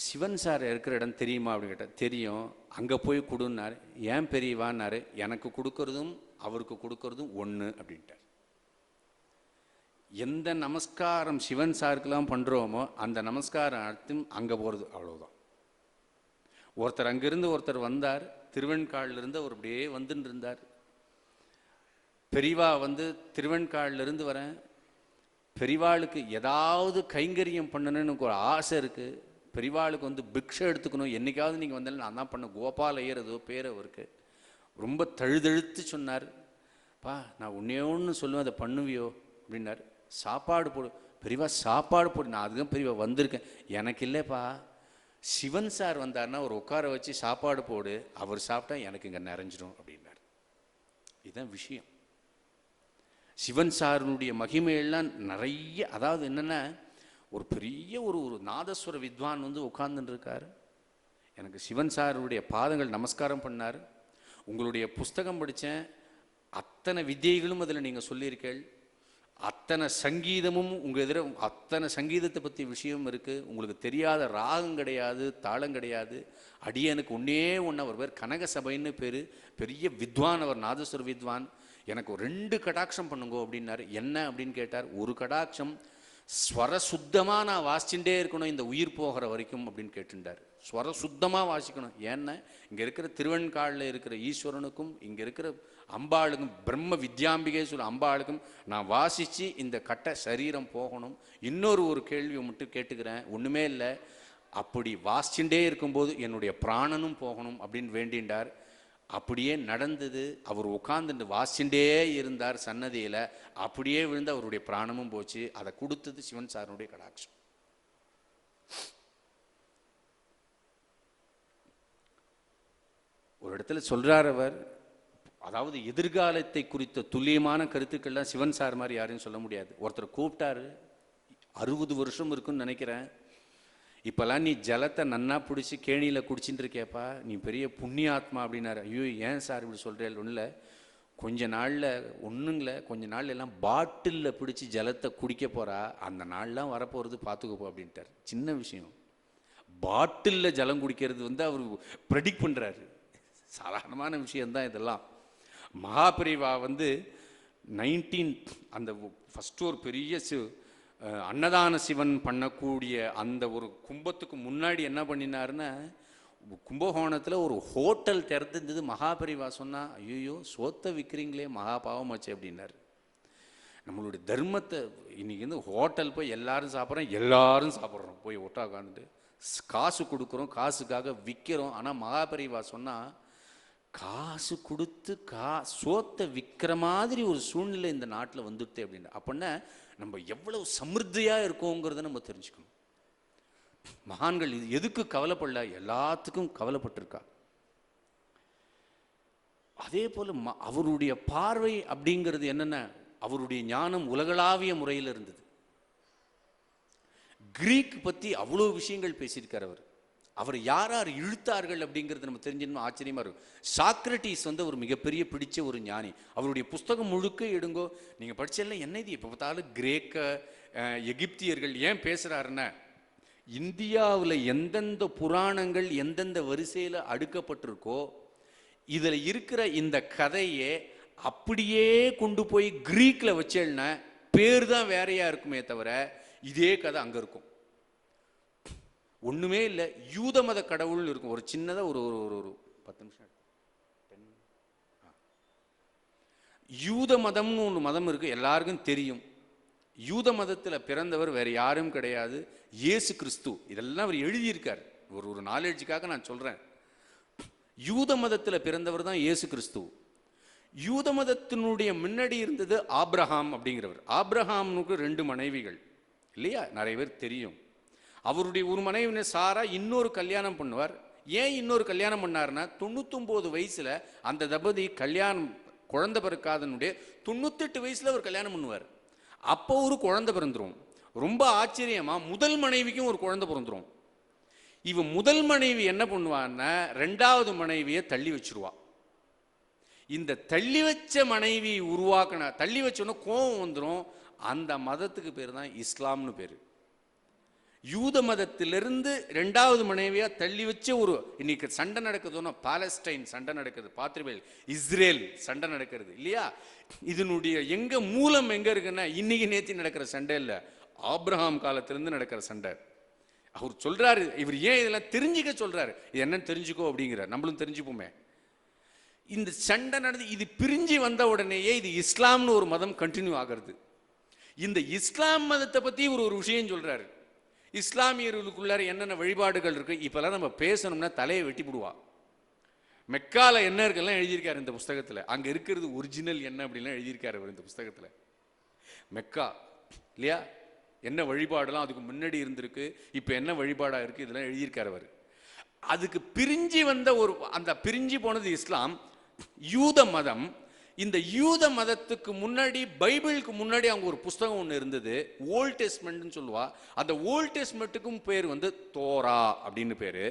சிவன் சார் இருக்கிற இடம் தெரியுமா அப்படின்னு கேட்டால் தெரியும், அங்கே போய் கொடுன்னாரு. ஏன் பெரியவான்னாரு. எனக்கு கொடுக்கறதும் அவருக்கு கொடுக்கறதும் ஒன்று அப்படின்ட்டார். எந்த நமஸ்காரம் சிவன் சாருக்கெல்லாம் பண்ணுறோமோ அந்த நமஸ்காரம் அர்த்தம் அங்கே போகிறது, அவ்வளோதான். ஒருத்தர் அங்கிருந்து ஒருத்தர் வந்தார், திருவெண்காலிலிருந்து அவர் அப்படியே வந்துட்டு இருந்தார். பெரியவா வந்து திருவெண்காலிலிருந்து வரேன், பெரியவாளுக்கு ஏதாவது கைங்கரியம் பண்ணணும்னு எனக்கு ஒரு ஆசை இருக்குது, பெரியவாளுக்கு வந்து பிக்ஷை எடுத்துக்கணும், என்னைக்காவது நீங்கள் வந்தாலும் நான் தான் பண்ண, கோபால் ஐயர் ஏதோ பேர் அவருக்கு, ரொம்ப தழுதழுத்து சொன்னார். பா நான் ஒன்றே ஒன்று சொல்லுவேன், அதை பண்ணுவியோ அப்படின்னார். சாப்பாடு போடு பெரியவா, சாப்பாடு போடு. நான் அதுதான் பெரியவா வந்திருக்கேன். எனக்கு இல்லைப்பா, சிவன் சார் வந்தார்னா ஒரு உட்கார வச்சு சாப்பாடு போடு, அவர் சாப்பிட்டா எனக்கு இங்கே நிறைஞ்சிடும் அப்படின்னார். இதுதான் விஷயம். சிவன் சாருடைய மகிமையெல்லாம் நிறைய, அதாவது என்னென்னா ஒரு பெரிய ஒரு நாதஸ்வர வித்வான் வந்து உட்கார்ந்துட்டு இருக்கார். எனக்கு சிவன் சாருடைய பாதங்கள் நமஸ்காரம் பண்ணார். உங்களுடைய புஸ்தகம் படித்தேன், அத்தனை வித்தியைகளும் அதில் நீங்கள் சொல்லியிருக்கீள், அத்தனை சங்கீதமும் உங்கள் எதிர, அத்தனை சங்கீதத்தை பற்றி விஷயம் இருக்குது, உங்களுக்கு தெரியாத ராகம் கிடையாது, தாளம் கிடையாது. அடியனுக்கு ஒன்றே ஒன்று, அவர் பேர் கனக சபைன்னு பேர், பெரிய வித்வான் அவர், நாதஸ்வர வித்வான். எனக்கு ஒரு 2 கடாட்சம் பண்ணுங்கோ அப்படின்னாரு. என்ன அப்படின்னு கேட்டார். ஒரு கடாட்சம் ஸ்வர சுத்தமாக நான் வாசிச்சுட்டே இருக்கணும் இந்த உயிர் போகிற வரைக்கும் அப்படின்னு கேட்டுட்டார். ஸ்வர சுத்தமாக வாசிக்கணும். ஏன்னா இங்கே இருக்கிற திருவெண்காலில் இருக்கிற ஈஸ்வரனுக்கும் இங்கே இருக்கிற அம்பாளுக்கும், பிரம்ம வித்யாம்பிகை சொல்ல அம்பாளுக்கும் நான் வாசித்து இந்த கட்ட சரீரம் போகணும். இன்னொரு கேள்வி மட்டும் கேட்டுக்கிறேன், ஒன்றுமே இல்லை, அப்படி வாசிச்சுட்டே இருக்கும்போது என்னுடைய பிராணனும் போகணும் அப்படின்னு வேண்டின்றார். அப்படியே நடந்தது. அவர் உட்கார்ந்துட்டு வாசிச்சுட்டே இருந்தார் சன்னதியில், அப்படியே விழுந்து அவருடைய பிராணமும் போச்சு. அதை கொடுத்தது சிவன் சாருடைய கடாட்சம். ஒரு இடத்துல சொல்றார் அவர், அதாவது எதிர்காலத்தை குறித்த துல்லியமான கருத்துக்கள்லாம் சிவன் சார் மாதிரி யாரையும் சொல்ல முடியாது. ஒருத்தர் கூப்பிட்டாரு, 60 வருஷம் இருக்குன்னு நினைக்கிறேன், இப்போல்லாம் நீ ஜலத்தை நன்னா பிடிச்சி கேணியில் குடிச்சுட்டு இருக்கேப்பா, நீ பெரிய புண்ணியாத்மா அப்படின்னாரு. ஐயோ ஏன் சார் இப்படி சொல்கிறேன். ஒன்றும் இல்லை, கொஞ்ச நாளில் ஒன்றுங்கள கொஞ்ச நாள் எல்லாம் பாட்டிலில் பிடிச்சி ஜலத்தை குடிக்க போகிறா, அந்த நாள்லாம் வரப்போகிறது பார்த்துக்கப்போ அப்படின்ட்டார். சின்ன விஷயம், பாட்டிலில் ஜலம் குடிக்கிறது வந்து அவர் ப்ரெடிக்ட் பண்ணுறாரு. சாதாரணமான விஷயந்தான் இதெல்லாம். மகாபிரிவா வந்து 19 அந்த ஃபஸ்ட்டு ஒரு பெரிய அன்னதான சிவன் பண்ணக்கூடிய அந்த ஒரு கும்பத்துக்கு முன்னாடி என்ன பண்ணினாருன்னா, கும்பகோணத்தில் ஒரு ஹோட்டல் திறந்துருந்தது. மகாபரிவா சொன்னா, ஐயோ சோத்தை விற்கிறீங்களே மகா பாவமாச்சு அப்படின்னாரு. நம்மளுடைய தர்மத்தை இன்னைக்கு வந்து ஹோட்டல் போய் எல்லாரும் சாப்பிட்றோம், போய் ஒட்டா உட்காந்துட்டு காசு கொடுக்குறோம், காசுக்காக விற்கிறோம். ஆனால் மகாபரிவா சொன்னால், காசு கொடுத்து சோத்தை விற்கிற மாதிரி ஒரு சூழ்நிலை இந்த நாட்டில் வந்துடுது அப்படின்னு. அப்படின்னா நம்ம எவ்வளவு சமிருத்தியாக இருக்கோங்கிறத நம்ம தெரிஞ்சுக்கணும். மகான்கள் இது எதுக்கு கவலைப்படல, எல்லாத்துக்கும் கவலைப்பட்டிருக்கா. அதே போல அவருடைய பார்வை அப்படிங்கிறது என்னென்ன, அவருடைய ஞானம் உலகளாவிய முறையில் இருந்தது. கிரீக் பற்றி அவ்வளோ விஷயங்கள் பேசியிருக்கார் அவர். அவர் யார் யார் இழுத்தார்கள் அப்படிங்கிறது நம்ம தெரிஞ்சிடணும். ஆச்சரியமாக இருக்கும். சாக்ரட்டிஸ் வந்து ஒரு மிகப்பெரிய பிடிச்ச ஒரு ஞானி. அவருடைய புஸ்தகம் முழுக்க எடுங்கோ, நீங்கள் படிச்செல்லாம் என்ன இது எப்போ பார்த்தாலும் கிரேக்க எகிப்தியர்கள் ஏன் பேசுகிறாருன்னா, இந்தியாவில் எந்தெந்த புராணங்கள் எந்தெந்த வரிசையில் அடுக்கப்பட்டிருக்கோ இதில் இருக்கிற இந்த கதையே அப்படியே கொண்டு போய் கிரீக்கில் வச்சேன்னா பேர் தான் வேறையாக இருக்குமே தவிர இதே கதை அங்கே இருக்கும். ஒன்றுமே இல்லை. யூத மத கடவுள்னு இருக்கும். ஒரு சின்னதாக ஒரு ஒரு 10 நிமிஷம். யூத மதம்னு ஒன்று மதம் இருக்குது, எல்லாருக்கும் தெரியும். யூத மதத்தில் பிறந்தவர் வேறு யாரும் கிடையாது, இயேசு கிறிஸ்து. இதெல்லாம் அவர் எழுதியிருக்கார். ஒரு நாலேஜுக்காக நான் சொல்கிறேன். யூத மதத்தில் பிறந்தவர் தான் இயேசு கிறிஸ்து. யூத மதத்தினுடைய முன்னாடி இருந்தது ஆப்ரஹாம் அப்படிங்கிறவர். ஆப்ரஹாமுக்கு 2 மனைவிகள் இல்லையா, நிறைய பேர் தெரியும். அவருடைய ஒரு மனைவி சாரா இன்னொரு கல்யாணம் பண்ணுவார். ஏன் இன்னொரு கல்யாணம் பண்ணார்னா, 99 வயசுல அந்த தம்பதி கல்யாணம் குழந்தை பிறக்காதனுடைய 98 வயசுல ஒரு கல்யாணம் பண்ணுவார். அப்போ ஒரு குழந்தை பிறந்துரும். ரொம்ப ஆச்சரியமா முதல் மனைவிக்கும் ஒரு குழந்தை பிறந்துரும். இவன் முதல் மனைவி என்ன பண்ணுவான்னா, 2வது மனைவியை தள்ளி வச்சிருவா. இந்த தள்ளி வச்ச மனைவி உருவாக்கின, தள்ளி வச்சோன்னா கோபம் வந்துடும். அந்த மதத்துக்கு பேர் தான் இஸ்லாம்னு பேர். யூத மதத்திலிருந்து 2வது மனைவியா தள்ளி வச்ச ஒரு இன்னைக்கு சண்டை நடக்குதுன்னா பாலஸ்டைன் சண்டை நடக்குது, பாத்ரிவேல் இஸ்ரேல் சண்டை நடக்கிறது இல்லையா? இதனுடைய எங்க மூலம் எங்க இருக்குன்னா இன்னைக்கு நேத்தி நடக்கிற சண்டை இல்ல, ஆபிரகாம் காலத்திலிருந்து நடக்கிற சண்டை. அவர் சொல்றாரு, இவர் ஏன் இதெல்லாம் தெரிஞ்சுக்க சொல்றாரு, இது என்னன்னு தெரிஞ்சுக்கோ அப்படிங்கிறார். நம்மளும் தெரிஞ்சுப்போமே. இந்த சண்டை நடந்து இது பிரிஞ்சு வந்த உடனேயே இது இஸ்லாம்னு ஒரு மதம் கண்டினியூ ஆகிறது. இந்த இஸ்லாம் மதத்தை பத்தி ஒரு விஷயம் சொல்றாரு. இஸ்லாமியர்களுக்குள்ளார என்னென்ன வழிபாடுகள் இருக்கு, இப்பெல்லாம் நம்ம பேசணும்னா தலையை வெட்டி விடுவா. மெக்கால என்ன இருக்குல்லாம் எழுதியிருக்காரு இந்த புஸ்தகத்துல. அங்க இருக்கிறது ஒரிஜினல் என்ன அப்படின்லாம் எழுதியிருக்காரு அவர் இந்த புஸ்தகத்துல. மெக்கா இல்லையா, என்ன வழிபாடெல்லாம் அதுக்கு முன்னாடி இருந்திருக்கு, இப்ப என்ன வழிபாடா இருக்கு, இதெல்லாம் எழுதியிருக்காரு அவர். அதுக்கு பிரிஞ்சு வந்த அந்த பிரிஞ்சு போனது இஸ்லாம், யூத மதம். இந்த யூத மதத்துக்கு முன்னாடி பைபிளுக்கு முன்னாடி அவங்க ஒரு புஸ்தகம் ஒன்று இருந்தது, ஓல்ட் டெஸ்ட்மெண்ட்னு சொல்லுவா. அந்த ஓல்ட் டெஸ்ட்மெண்ட்டுக்கும் பேர் தோரா அப்படின்னு பேரு.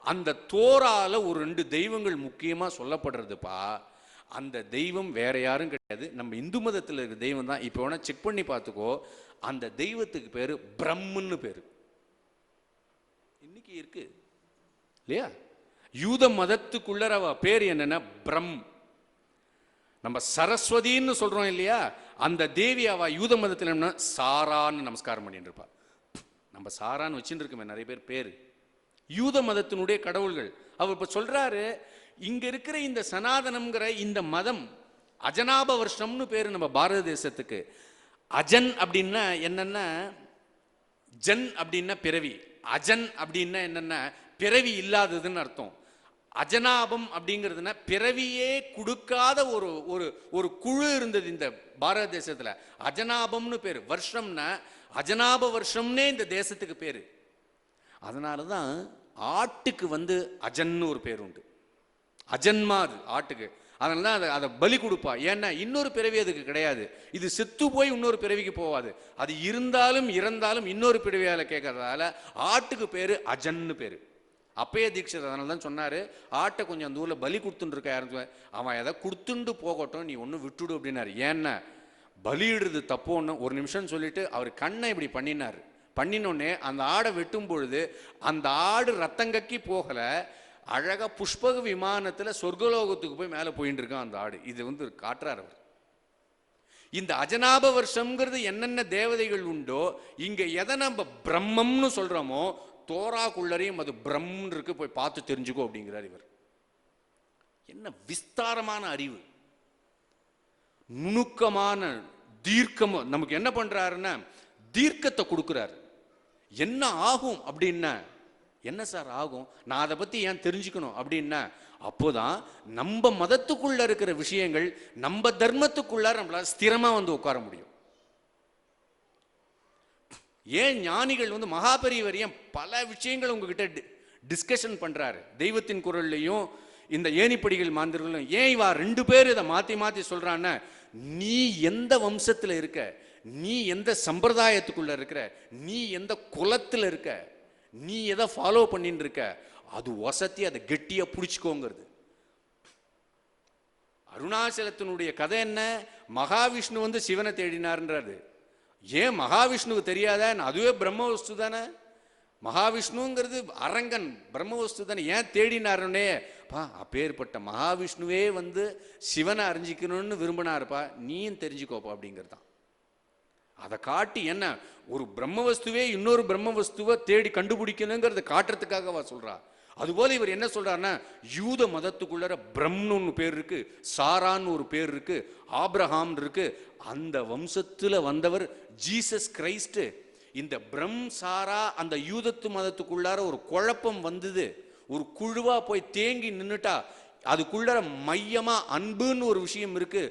அந்த தோரால ஒரு 2 தெய்வங்கள் முக்கியமா சொல்லப்படுறதுப்பா. அந்த தெய்வம் வேற யாரும் கிடையாது, நம்ம இந்து மதத்தில் இருக்கிற தெய்வம் தான். இப்போ வேணா செக் பண்ணி பார்த்துக்கோ. அந்த தெய்வத்துக்கு பேரு பிரம்முன்னு பேரு. இன்னைக்கு இருக்கு இல்லையா? யூத மதத்துக்குள்ள பேர் என்னன்னா பிரம். நம்ம சரஸ்வதின்னு சொல்றோம் இல்லையா, அந்த தேவி அவ யூத மதத்தில் என்ன சாரான்னு நமஸ்காரம் பண்ணிட்டு இருப்பா. நம்ம சாரான்னு வச்சுட்டு இருக்கோமே நிறைய பேர் பேரு, யூத மதத்தினுடைய கடவுள்கள். அவர் இப்ப சொல்றாரு, இங்க இருக்கிற இந்த சனாதனம்ங்கிற இந்த மதம் அஜனாப வருஷம்னு பேரு நம்ம பாரத தேசத்துக்கு. அஜன் அப்படின்னா என்னன்னா, ஜன் அப்படின்னா பிறவி, அஜன் அப்படின்னா என்னன்னா பிறவி இல்லாததுன்னு அர்த்தம். அஜனாபம் அப்படிங்கிறதுனா பிறவியே கொடுக்காத ஒரு ஒரு ஒரு குழு இருந்தது இந்த பாரத தேசத்துல. அஜனாபம்னு பேரு. வருஷம்னா அஜனாப வருஷம்னே இந்த தேசத்துக்கு பேரு. அதனாலதான் ஆட்டுக்கு அஜன்னு ஒரு பேர் உண்டு. அஜன்மா அது ஆட்டுக்கு. அதனாலதான் அதை பலி கொடுப்பா. ஏன்னா இன்னொரு பிறவி அதுக்கு கிடையாது. இது செத்து போய் இன்னொரு பிறவிக்கு போவாது. அது இருந்தாலும் இறந்தாலும் இன்னொரு பிறவியால கேட்கறதால ஆட்டுக்கு பேரு அஜன்னு பேரு. அப்பயே தீட்சிதர் அதனால தான் சொன்னாரு, ஆட்டை கொஞ்சம் அந்த ஊர்ல பலி கொடுத்துட்டு இருக்க யாரும், அவன் எதை கொடுத்துண்டு போகட்டும், நீ ஒன்னும் விட்டுடு அப்படின்னாரு. ஏன்னா பலியிடுறது தப்பு ஒன்று. ஒரு நிமிஷம் சொல்லிட்டு அவர் கண்ணை இப்படி பண்ணினாரு. பண்ணினோடனே அந்த ஆடை வெட்டும் பொழுது அந்த ஆடு ரத்தங்கக்கி போகல, அழகா புஷ்பக விமானத்துல சொர்க்கலோகத்துக்கு போய் மேல போயிட்டு இருக்கான் அந்த ஆடு. இது காட்டுறாரு அவர். இந்த அஜனாப வருஷம்ங்கிறது என்னென்ன தேவதைகள் உண்டோ, இங்க எதை நம்ம பிரம்மம்னு சொல்றோமோ தோராக்குள்ளரையும் அது பிரம்மன் இருக்கு, போய் பார்த்து தெரிஞ்சுக்கோ அப்படிங்கிறார் இவர். என்ன விஸ்தாரமான அறிவு, நுணுக்கமான தீர்க்கம். நமக்கு என்ன பண்றாருன்னா தீர்க்கத்தை கொடுக்கிறார். என்ன ஆகும் அப்படின்னா, என்ன சார் ஆகும், நான் அதை பத்தி ஏன் தெரிஞ்சுக்கணும் அப்படின்னா, அப்போதான் நம்ம மதத்துக்குள்ள இருக்கிற விஷயங்கள் நம்ம தர்மத்துக்குள்ள நம்மளால ஸ்திரமா உட்கார முடியும். ஏன் ஞானிகள் மகாபெரியவர் ஏன் பல விஷயங்கள் உங்ககிட்ட டிஸ்கஷன் பண்றாரு, தெய்வத்தின் குரல்லையும் இந்த ஏணிப்படிகள் மாந்தர்களும். ஏன் இவா 2 பேர் இதை மாத்தி மாத்தி சொல்றான்னா, நீ எந்த வம்சத்துல இருக்க, நீ எந்த சம்பிரதாயத்துக்குள்ள இருக்கிற, நீ எந்த குலத்துல இருக்க, நீ எதை ஃபாலோ பண்ணிட்டு இருக்க, அது வசதி அதை கெட்டியா புடிச்சுக்கோங்கிறது. அருணாச்சலத்தினுடைய கதை என்ன, மகாவிஷ்ணு சிவனை தேடினார்ன்றாரு. ஏன் மகாவிஷ்ணுவுக்கு தெரியாதா? அதுவே பிரம்ம வஸ்து தானே. மகாவிஷ்ணுங்கிறது அரங்கன், பிரம்ம வஸ்து தானே. ஏன் தேடினாருன்னே, பா அப்பேற்பட்ட மகாவிஷ்ணுவே சிவனை அறிஞ்சிக்கணும்னு விரும்பினாருப்பா, நீயும் தெரிஞ்சுக்கோப்பா அப்படிங்கிறதான். அதை காட்டி என்ன, ஒரு பிரம்ம வஸ்துவே இன்னொரு பிரம்ம வஸ்துவை தேடி கண்டுபிடிக்கணுங்கிறத காட்டுறதுக்காகவா சொல்றா. அதுபோல இவர் என்ன சொல்றாருன்னா, யூத மதத்துக்குள்ள பிரம்னு பேர் இருக்கு, சாரான்னு ஒரு பேர் இருக்கு, ஆபிரகாம் இருக்கு. அந்த வம்சத்துல வந்தவர் ஜீசஸ் கிரைஸ்ட். இந்த பிரம் சாரா அந்த யூதத்து மதத்துக்குள்ளார ஒரு குழப்பம் வந்தது. ஒரு குழுவா போய் தேங்கி நின்னுட்டா, அதுக்குள்ள மையமா அன்புன்னு ஒரு விஷயம் இருக்கு,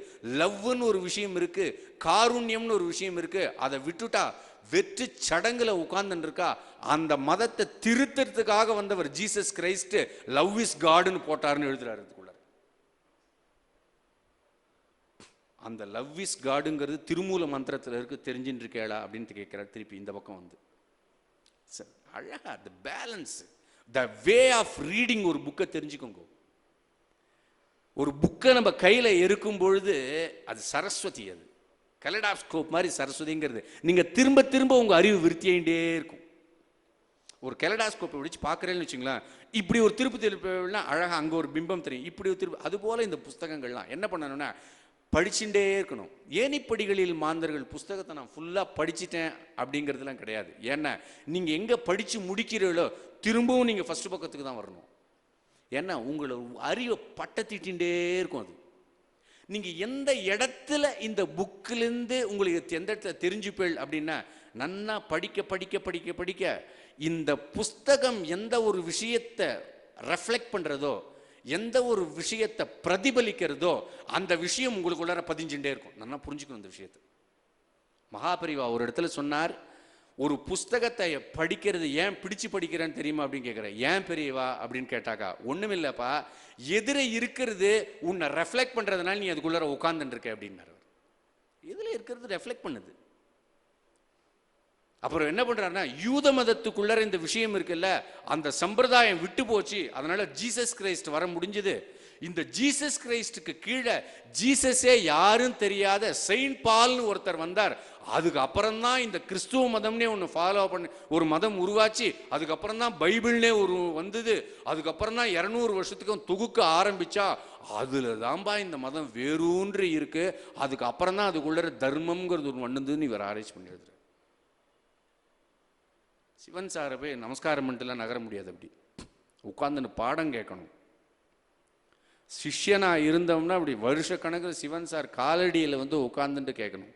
லவ்னு ஒரு விஷயம் இருக்கு, காருண்யம்னு ஒரு விஷயம் இருக்கு. அதை விட்டுட்டா வெற்றி சடங்குல உட்கார்ந்து இருக்கா. அந்த மதத்தை திருத்தறதுக்காக வந்தவர் ஜீசஸ் கிரைஸ்ட் லவ் இஸ் காட்னு போட்டாருன்னு எழுதுறாரு. அந்த லவ் இஸ் காடுங்கிறது திருமூல மந்திரத்தில் இருக்கு, தெரிஞ்சுட்டு இருக்கேளா அப்படின்னு கேட்கிறார். திருப்பி இந்த பக்கம் அழகா the balance, the way of reading. ஒரு புக்கை தெரிஞ்சுக்கோங்க. ஒரு புக்கை நம்ம கையில இருக்கும் பொழுது அது சரஸ்வதி, அது கலடாஸ்கோப் மாதிரி சரஸ்வதிங்கிறது. நீங்க திரும்ப திரும்ப உங்க அறிவு விருத்தியாயிட்டே இருக்கும். ஒரு கெலடாஸ்கோப்பை பிடிச்சி பார்க்குறேன்னு வச்சுங்களேன், இப்படி ஒரு திருப்பதினா அழகாக அங்கே ஒரு பிம்பம் தெரியும், இப்படி ஒரு திருப்பி. அதுபோல் இந்த புஸ்தகங்கள்லாம் என்ன பண்ணணும்னா படிச்சுட்டே இருக்கணும். ஏணிப்படிகளில் மாந்தர்கள் புஸ்தகத்தை நான் ஃபுல்லாக படிச்சுட்டேன் அப்படிங்கிறதுலாம் கிடையாது. ஏன்னா நீங்கள் எங்கே படித்து முடிக்கிறீங்களோ திரும்பவும் நீங்கள் ஃபஸ்ட்டு பக்கத்துக்கு தான் வரணும். ஏன்னா உங்களை அறிவை பட்டத்திட்டே இருக்கும். அது நீங்கள் எந்த இடத்துல இந்த புக்கிலேருந்து உங்களுக்கு எந்த இடத்துல தெரிஞ்சுப்பேள் அப்படின்னா, நன்னா படிக்க படிக்க படிக்க படிக்க இந்த புஸ்தகம் எந்த ஒரு விஷயத்தை ரெஃப்ளெக்ட் பண்ணுறதோ, எந்த ஒரு விஷயத்தை பிரதிபலிக்கிறதோ, அந்த விஷயம் உங்களுக்குள்ளார பதிஞ்சுட்டே இருக்கும். நல்லா புரிஞ்சுக்கணும் இந்த விஷயத்தை. மகாபரிவா ஒரு இடத்துல சொன்னார், ஒரு புஸ்தகத்தை படிக்கிறது ஏன் பிடிச்சு படிக்கிறேன்னு தெரியுமா அப்படின்னு கேட்குறேன். ஏன் பெரியவா அப்படின்னு கேட்டாக்கா, ஒன்றுமில்லப்பா, எதிர இருக்கிறது உன்னை ரெஃப்ளெக்ட் பண்ணுறதுனால நீ அதுக்குள்ளார உட்காந்துட்டு இருக்க அப்படின்னாரு. எதில் இருக்கிறது ரெஃப்ளெக்ட் பண்ணுது. அப்புறம் என்ன பண்றாருன்னா, யூத மதத்துக்குள்ள இந்த விஷயம் இருக்குல்ல, அந்த சம்பிரதாயம் விட்டு போச்சு. அதனால ஜீசஸ் கிரைஸ்ட் வர முடிஞ்சது. இந்த ஜீசஸ் கிரைஸ்டுக்கு கீழே ஜீசஸே யாரும் தெரியாத செயின்ட் பால்னு ஒருத்தர் வந்தார். அதுக்கு அப்புறம் தான் இந்த கிறிஸ்துவ மதம்னே ஒன்று ஃபாலோ பண்ணி ஒரு மதம் உருவாச்சு. அதுக்கப்புறம் தான் பைபிள்னே ஒரு வந்தது. அதுக்கப்புறம் தான் 200 வருஷத்துக்கும் தொகுக்க ஆரம்பிச்சா. அதுல தான்பா இந்த மதம் வேரூன்றி இருக்கு. அதுக்கு அப்புறம் தான் அதுக்குள்ள தர்மம்ங்கிறது ஒன்று வந்ததுன்னு இவர் ஆராய்ச்சி பண்ணிடுறாரு. சிவன் சாரை போய் நமஸ்காரம் பண்ணிட்டுலாம் நகர முடியாது. அப்படி உட்காந்துன்னு பாடம் கேட்கணும். சிஷ்யனா இருந்தோம்னா அப்படி வருஷ கணக்கில் சிவன் சார் காலடியில் வந்து உட்காந்துட்டு கேட்கணும்.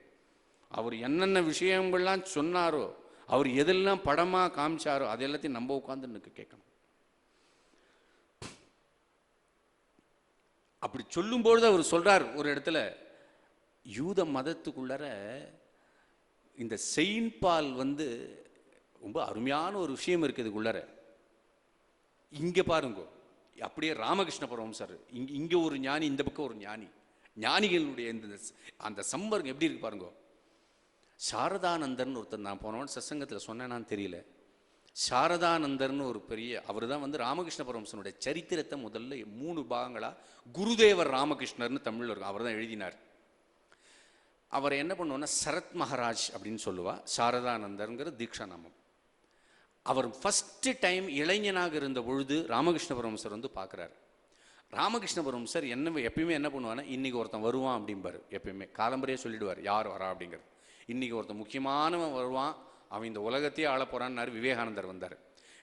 அவர் என்னென்ன விஷயங்கள்லாம் சொன்னாரோ, அவர் எதெல்லாம் படமாக காமிச்சாரோ அது எல்லாத்தையும் நம்ம உட்காந்துன்னு கேட்கணும். அப்படி சொல்லும்பொழுது அவர் சொல்றார் ஒரு இடத்துல, யூத மதத்துக்குள்ளர இந்த செயின்ட் பால் வந்து ரொம்ப அருமையான ஒரு விஷயம் இருக்குது இதுக்குள்ளார. இங்கே பாருங்க, அப்படியே ராமகிருஷ்ண பரமஹம்சர் இங்கே ஒரு ஞானி, இந்த பக்கம் ஒரு ஞானி. ஞானிகளுடைய அந்த சம்பர்க்கம் எப்படி இருக்கு பாருங்க. சாரதானந்தர்னு ஒருத்தர், நான் போனவன் சத்சங்கத்தில் சொன்னேன்னு தெரியல, சாரதானந்தர்னு ஒரு பெரிய, அவர் தான் வந்து ராமகிருஷ்ண பரமஹம்சனுடைய சரித்திரத்தை முதல்ல 3 பாகங்களா குருதேவர் ராமகிருஷ்ணர்னு தமிழில் இருக்கும், அவர் தான் எழுதினார். அவரை என்ன பண்ணுவோன்னா சரத் மகாராஜ் அப்படின்னு சொல்லுவா. சாரதானந்தர்ங்கிற தீக்ஷா நாமம். அவர் ஃபஸ்ட்டு டைம் இளைஞனாக இருந்த பொழுது ராமகிருஷ்ண பரமஹம்சர் வந்து பார்க்குறாரு. ராமகிருஷ்ண பரமஹம்சர் எப்பயுமே என்ன பண்ணுவான்னா, இன்றைக்கி ஒருத்தன் வருவான் அப்படிம்பார். எப்பயுமே காலம்பரையே சொல்லிவிடுவார் யார் வரா அப்படிங்கிறது. இன்றைக்கி ஒருத்தன் முக்கியமானவன் வருவான், அவன் இந்த உலகத்தையே ஆள போகிறான்னாரு. விவேகானந்தர் வந்தார்.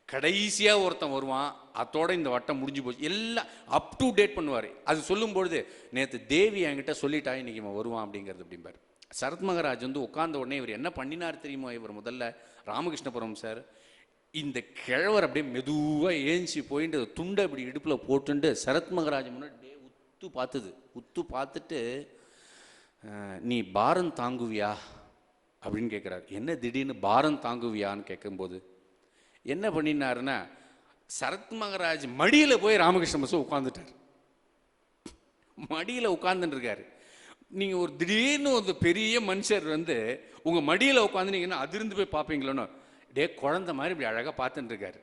கடைசியாக ஒருத்தன் வருவான், அதோட இந்த வட்டம் முடிஞ்சு போச்சு. எல்லாம் அப் டு டேட் பண்ணுவார். அது சொல்லும்பொழுது, நேற்று தேவி என்கிட்ட சொல்லிட்டா இன்றைக்கி இவன் வருவான் அப்படிங்கிறது அப்படிம்பார். சரத் மகாராஜ் வந்து உட்கார்ந்த உடனே இவர் என்ன பண்ணினார் தெரியுமா? இவர் முதல்ல ராமகிருஷ்ண பரமஹம்சர் இந்த கிழவர் அப்படியே மெதுவாக ஏஞ்சி போயிட்டு துண்டை இப்படி இடுப்பில் போட்டுட்டு சரத் மகாராஜ் முன்னாடி உத்து பார்த்துட்டு, நீ பாரம் தாங்குவியா அப்படின்னு கேட்குறாரு. என்ன திடீர்னு பாரம் தாங்குவியான்னு கேட்கும்போது என்ன பண்ணினாருன்னா, சரத் மகாராஜ் மடியில் போய் ராமகிருஷ்ண பரமஹம்சர் உட்காந்துட்டார். மடியில் உட்காந்துட்டு இருக்காரு. நீங்கள் ஒரு திடீர்னு ஒரு பெரிய மனுஷர் வந்து உங்கள் மடியில் உட்காந்துனீங்கன்னா அதிர்ந்து போய் பார்ப்பீங்களோன்னு, டே குழந்தை மாதிரி இப்படி அழகாக பார்த்துட்டு இருக்காரு.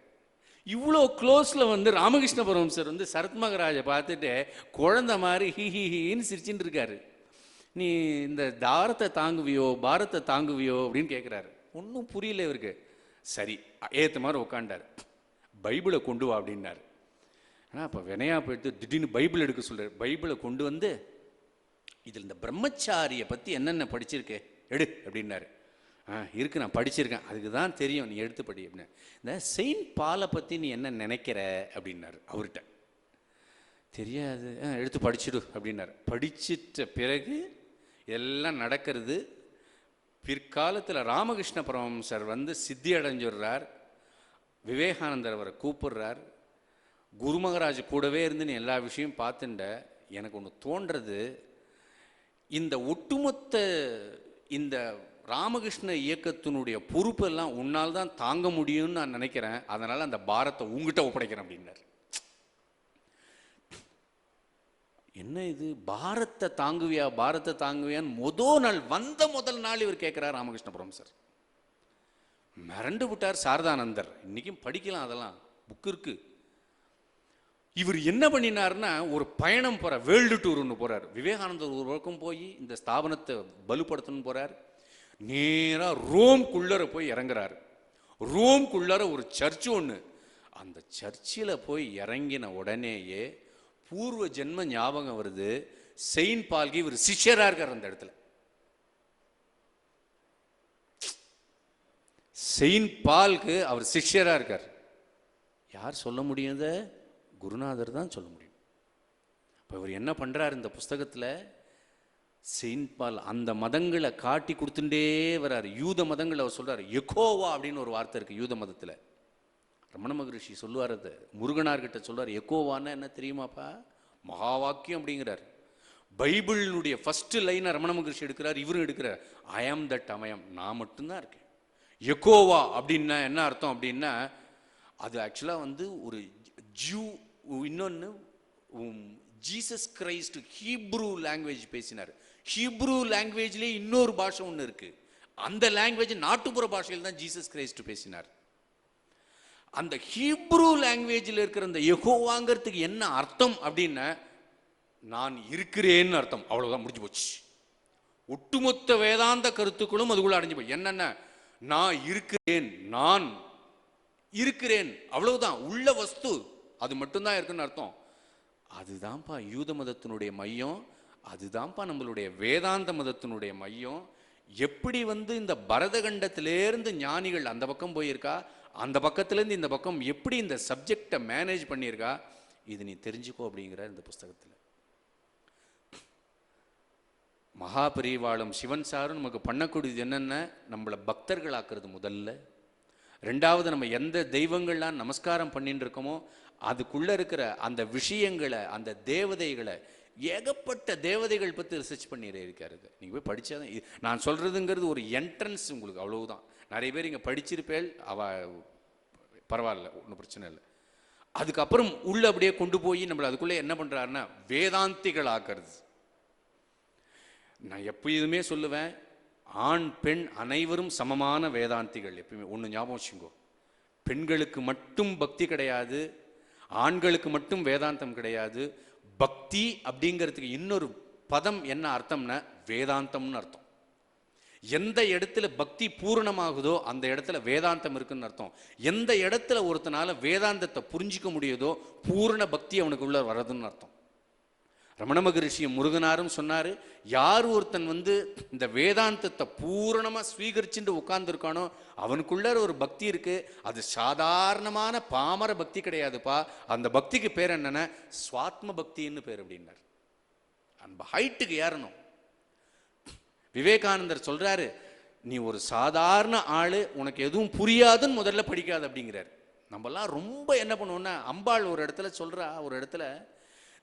இவ்வளோ க்ளோஸில் வந்து ராமகிருஷ்ண பரமஹம்சர் வந்து சரத் மகாராஜை பார்த்துட்டு குழந்தை மாதிரி ஹின்னு சிரிச்சுட்டு இருக்காரு. நீ இந்த தாரத்தை தாங்குவியோ பாரத்தை தாங்குவியோ அப்படின்னு கேட்குறாரு. ஒன்றும் புரியல இவருக்கு. சரி, ஏற்ற மாதிரி உட்காண்டார். பைபிளை கொண்டு வா அப்படின்னாரு. ஆனால் அப்போ வினையா போயிட்டு திடீர்னு பைபிள் எடுக்க சொல்கிறார். பைபிளை கொண்டு வந்து இதில் இந்த பிரம்மச்சாரியை பற்றி என்னென்ன படிச்சிருக்கே எடு அப்படின்னாரு. இருக்கு, நான் படிச்சிருக்கேன், அதுக்கு தான் தெரியும், நீ எடுத்து படி அப்படின்னு. இந்த செயின்ட் பாலை பற்றி நீ என்ன நினைக்கிற அப்படின்னாரு அவர்கிட்ட. தெரியாது, எடுத்து படிச்சிடு அப்படின்னாரு. படிச்சிட்ட பிறகு எல்லாம் நடக்கிறது. பிற்காலத்தில் ராமகிருஷ்ண பரமஹம்சர் வந்து சித்தி அடைஞ்சிடுறார். விவேகானந்தர் அவரை கூப்பிடுறார். குரு மகாராஜ் கூடவே இருந்து நீ எல்லா விஷயம் பார்த்துட்ட. எனக்கு ஒன்று தோன்றது, இந்த ஒட்டுமொத்த இந்த ராமகிருஷ்ண இயக்கத்தினுடைய பொறுப்பெல்லாம் உன்னால் தான் தாங்க முடியும்னு நான் நினைக்கிறேன். அதனால் அந்த பாரத்தை உங்ககிட்ட ஒப்படைக்கிறேன் அப்படின்னார். என்ன இது பாரத்தை தாங்குவியா பாரத்தை தாங்குவியான்னு முதல் நாள் இவர் கேட்குறார் ராமகிருஷ்ண பரமஹம்சர். மிரண்டு விட்டார் சாரதானந்தர். இன்னைக்கும் படிக்கலாம், அதெல்லாம் புக் இருக்கு. இவர் என்ன பண்ணினார்னா, ஒரு பயணம் போற வேர்ல்டு டூர் ஒன்று போறார். விவேகானந்தர் ஒரு பக்கம் போய் இந்த ஸ்தாபனத்தை பலுப்படுத்தணும்னு போறார். நேராக ரோம்குள்ளர போய் இறங்குறாரு. ரோம்குள்ளார ஒரு சர்ச் ஒன்று. அந்த சர்ச்சில் போய் இறங்கின உடனேயே பூர்வ ஜென்ம ஞாபகம் வருது. செயின்ட் பால்கி இவர் சிஷ்யரா இருக்கார் அந்த இடத்துல. செயின்ட் பால்க்கு அவர் சிஷ்யரா இருக்கார். யார் சொல்ல முடியும்? குருநாதர் தான் சொல்ல முடியும். இப்போ இவர் என்ன பண்றார் இந்த புஸ்தகத்தில்? செயின்ட் பால் அந்த மதங்களை காட்டி கொடுத்துட்டே வர்றாரு. யூத மதங்கள் அவர் சொல்றாரு. எகோவா அப்படின்னு ஒரு வார்த்தை இருக்கு யூத மதத்தில். ரமண மகரிஷி சொல்லுவார், அது முருகனார்கிட்ட சொல்றார். எகோவான்னா என்ன தெரியுமாப்பா? மகா வாக்கியம் அப்படிங்கிறார். பைபிளினுடைய ஃபர்ஸ்ட் லைனை ரமண மகரிஷி எடுக்கிறார், இவரும் எடுக்கிறார். ஐ ஆம் தட் அமயம், நான் மட்டும்தான் இருக்கேன். எகோவா அப்படின்னா என்ன அர்த்தம் அப்படின்னா, அது ஆக்சுவலாக ஒரு ஜூ, இன்னொன்று ஜீசஸ் கிரைஸ்ட் ஹீப்ரூ லாங்குவேஜ் பேசினார். ஹீப்ரூ லாங்குவேஜ்லேயே இன்னொரு பாஷை ஒன்று இருக்கு. அந்த லாங்குவேஜ் நாட்டுப்புற பாஷையில் தான் ஜீசஸ் கிரைஸ்ட் பேசினார். அந்த ஹீப்ரூ லாங்குவேஜில் இருக்கிற அந்த யெகோவாங்கிறதுக்கு என்ன அர்த்தம் அப்படின்னா, நான் இருக்கிறேன்னு அர்த்தம். அவ்வளவுதான், முடிஞ்சு போச்சு. ஒட்டுமொத்த வேதாந்த கருத்துக்களும் அதுக்குள்ள அடைஞ்சு போய் என்னென்ன, நான் இருக்கிறேன், நான் இருக்கிறேன், அவ்வளவுதான். உள்ள வஸ்து அது மட்டும்தான் இருக்குன்னு அர்த்தம். அதுதான்ப்பா யூத மதத்தினுடைய மையம், அதுதான்ப்பா நம்மளுடைய வேதாந்த மதத்தினுடைய மையம். எப்படி இந்த பரதகண்டத்திலேருந்து ஞானிகள் அந்த பக்கம் போயிருக்கா, அந்த பக்கத்திலேருந்து இந்த பக்கம் எப்படி இந்த சப்ஜெக்டை மேனேஜ் பண்ணியிருக்கா, இது நீ தெரிஞ்சுக்கோ அப்படிங்கிற இந்த புஸ்தகத்தில். மகாபரிவாளம் சிவன் சாரும் நமக்கு பண்ணக்கூடியது என்னென்ன, நம்மளை பக்தர்கள் ஆக்குறது முதல்ல. ரெண்டாவது, நம்ம எந்த தெய்வங்கள்லாம் நமஸ்காரம் பண்ணிட்டு இருக்கோமோ அதுக்குள்ள இருக்கிற அந்த விஷயங்களை, அந்த தேவதைகளை, ஏகப்பட்ட தேவதைகள் பற்றி ரிசர்ச் பண்ணிடுற இருக்காரு. நீங்கள் போய் படித்தாதான் நான் சொல்கிறதுங்கிறது ஒரு என்ட்ரன்ஸ் உங்களுக்கு, அவ்வளவுதான். நிறைய பேர் இங்கே படிச்சிருப்பேள், பரவாயில்ல, ஒன்றும் பிரச்சனை இல்லை. அதுக்கப்புறம் உள்ள அப்படியே கொண்டு போய் நம்மளை அதுக்குள்ளே என்ன பண்ணுறாருன்னா வேதாந்திகள் ஆக்கிறது. நான் எப்பயுமே சொல்லுவேன், ஆண் பெண் அனைவரும் சமமான வேதாந்திகள். எப்பயுமே ஒன்று ஞாபகம் வச்சுங்கோ, பெண்களுக்கு மட்டும் பக்தி கிடையாது, ஆண்களுக்கு மட்டும் வேதாந்தம் கிடையாது. பக்தி அப்படிங்கிறதுக்கு இன்னொரு பதம் என்ன அர்த்தம்னா வேதாந்தம்னு அர்த்தம். எந்த இடத்துல பக்தி பூரணமாகுதோ அந்த இடத்துல வேதாந்தம் இருக்குன்னு அர்த்தம். எந்த இடத்துல ஒருத்தனால வேதாந்தத்தை புரிஞ்சிக்க முடியுதோ பூரண பக்தி அவனுக்கு உள்ள வர்றதுன்னு அர்த்தம். ரமண மகரிஷியும் முருகனாரும் சொன்னாரு, யார் ஒருத்தன் இந்த வேதாந்தத்தை பூரணமா ஸ்வீகரிச்சுட்டு உட்கார்ந்துருக்கானோ அவனுக்குள்ள ஒரு பக்தி இருக்கு. அது சாதாரணமான பாமர பக்தி கிடையாதுப்பா. அந்த பக்திக்கு பேர் என்னன்னா சுவாத்ம பக்தின்னு பேர் அப்படின்னார். அந்த ஹைட்டுக்கு ஏறணும். விவேகானந்தர் சொல்றாரு, நீ ஒரு சாதாரண ஆளு, உனக்கு எதுவும் புரியாதுன்னு முதல்ல படிக்காது அப்படிங்கிறார். நம்மலாம் ரொம்ப என்ன பண்ணுவோம்னா, அம்பாள் ஒரு இடத்துல சொல்றா, ஒரு இடத்துல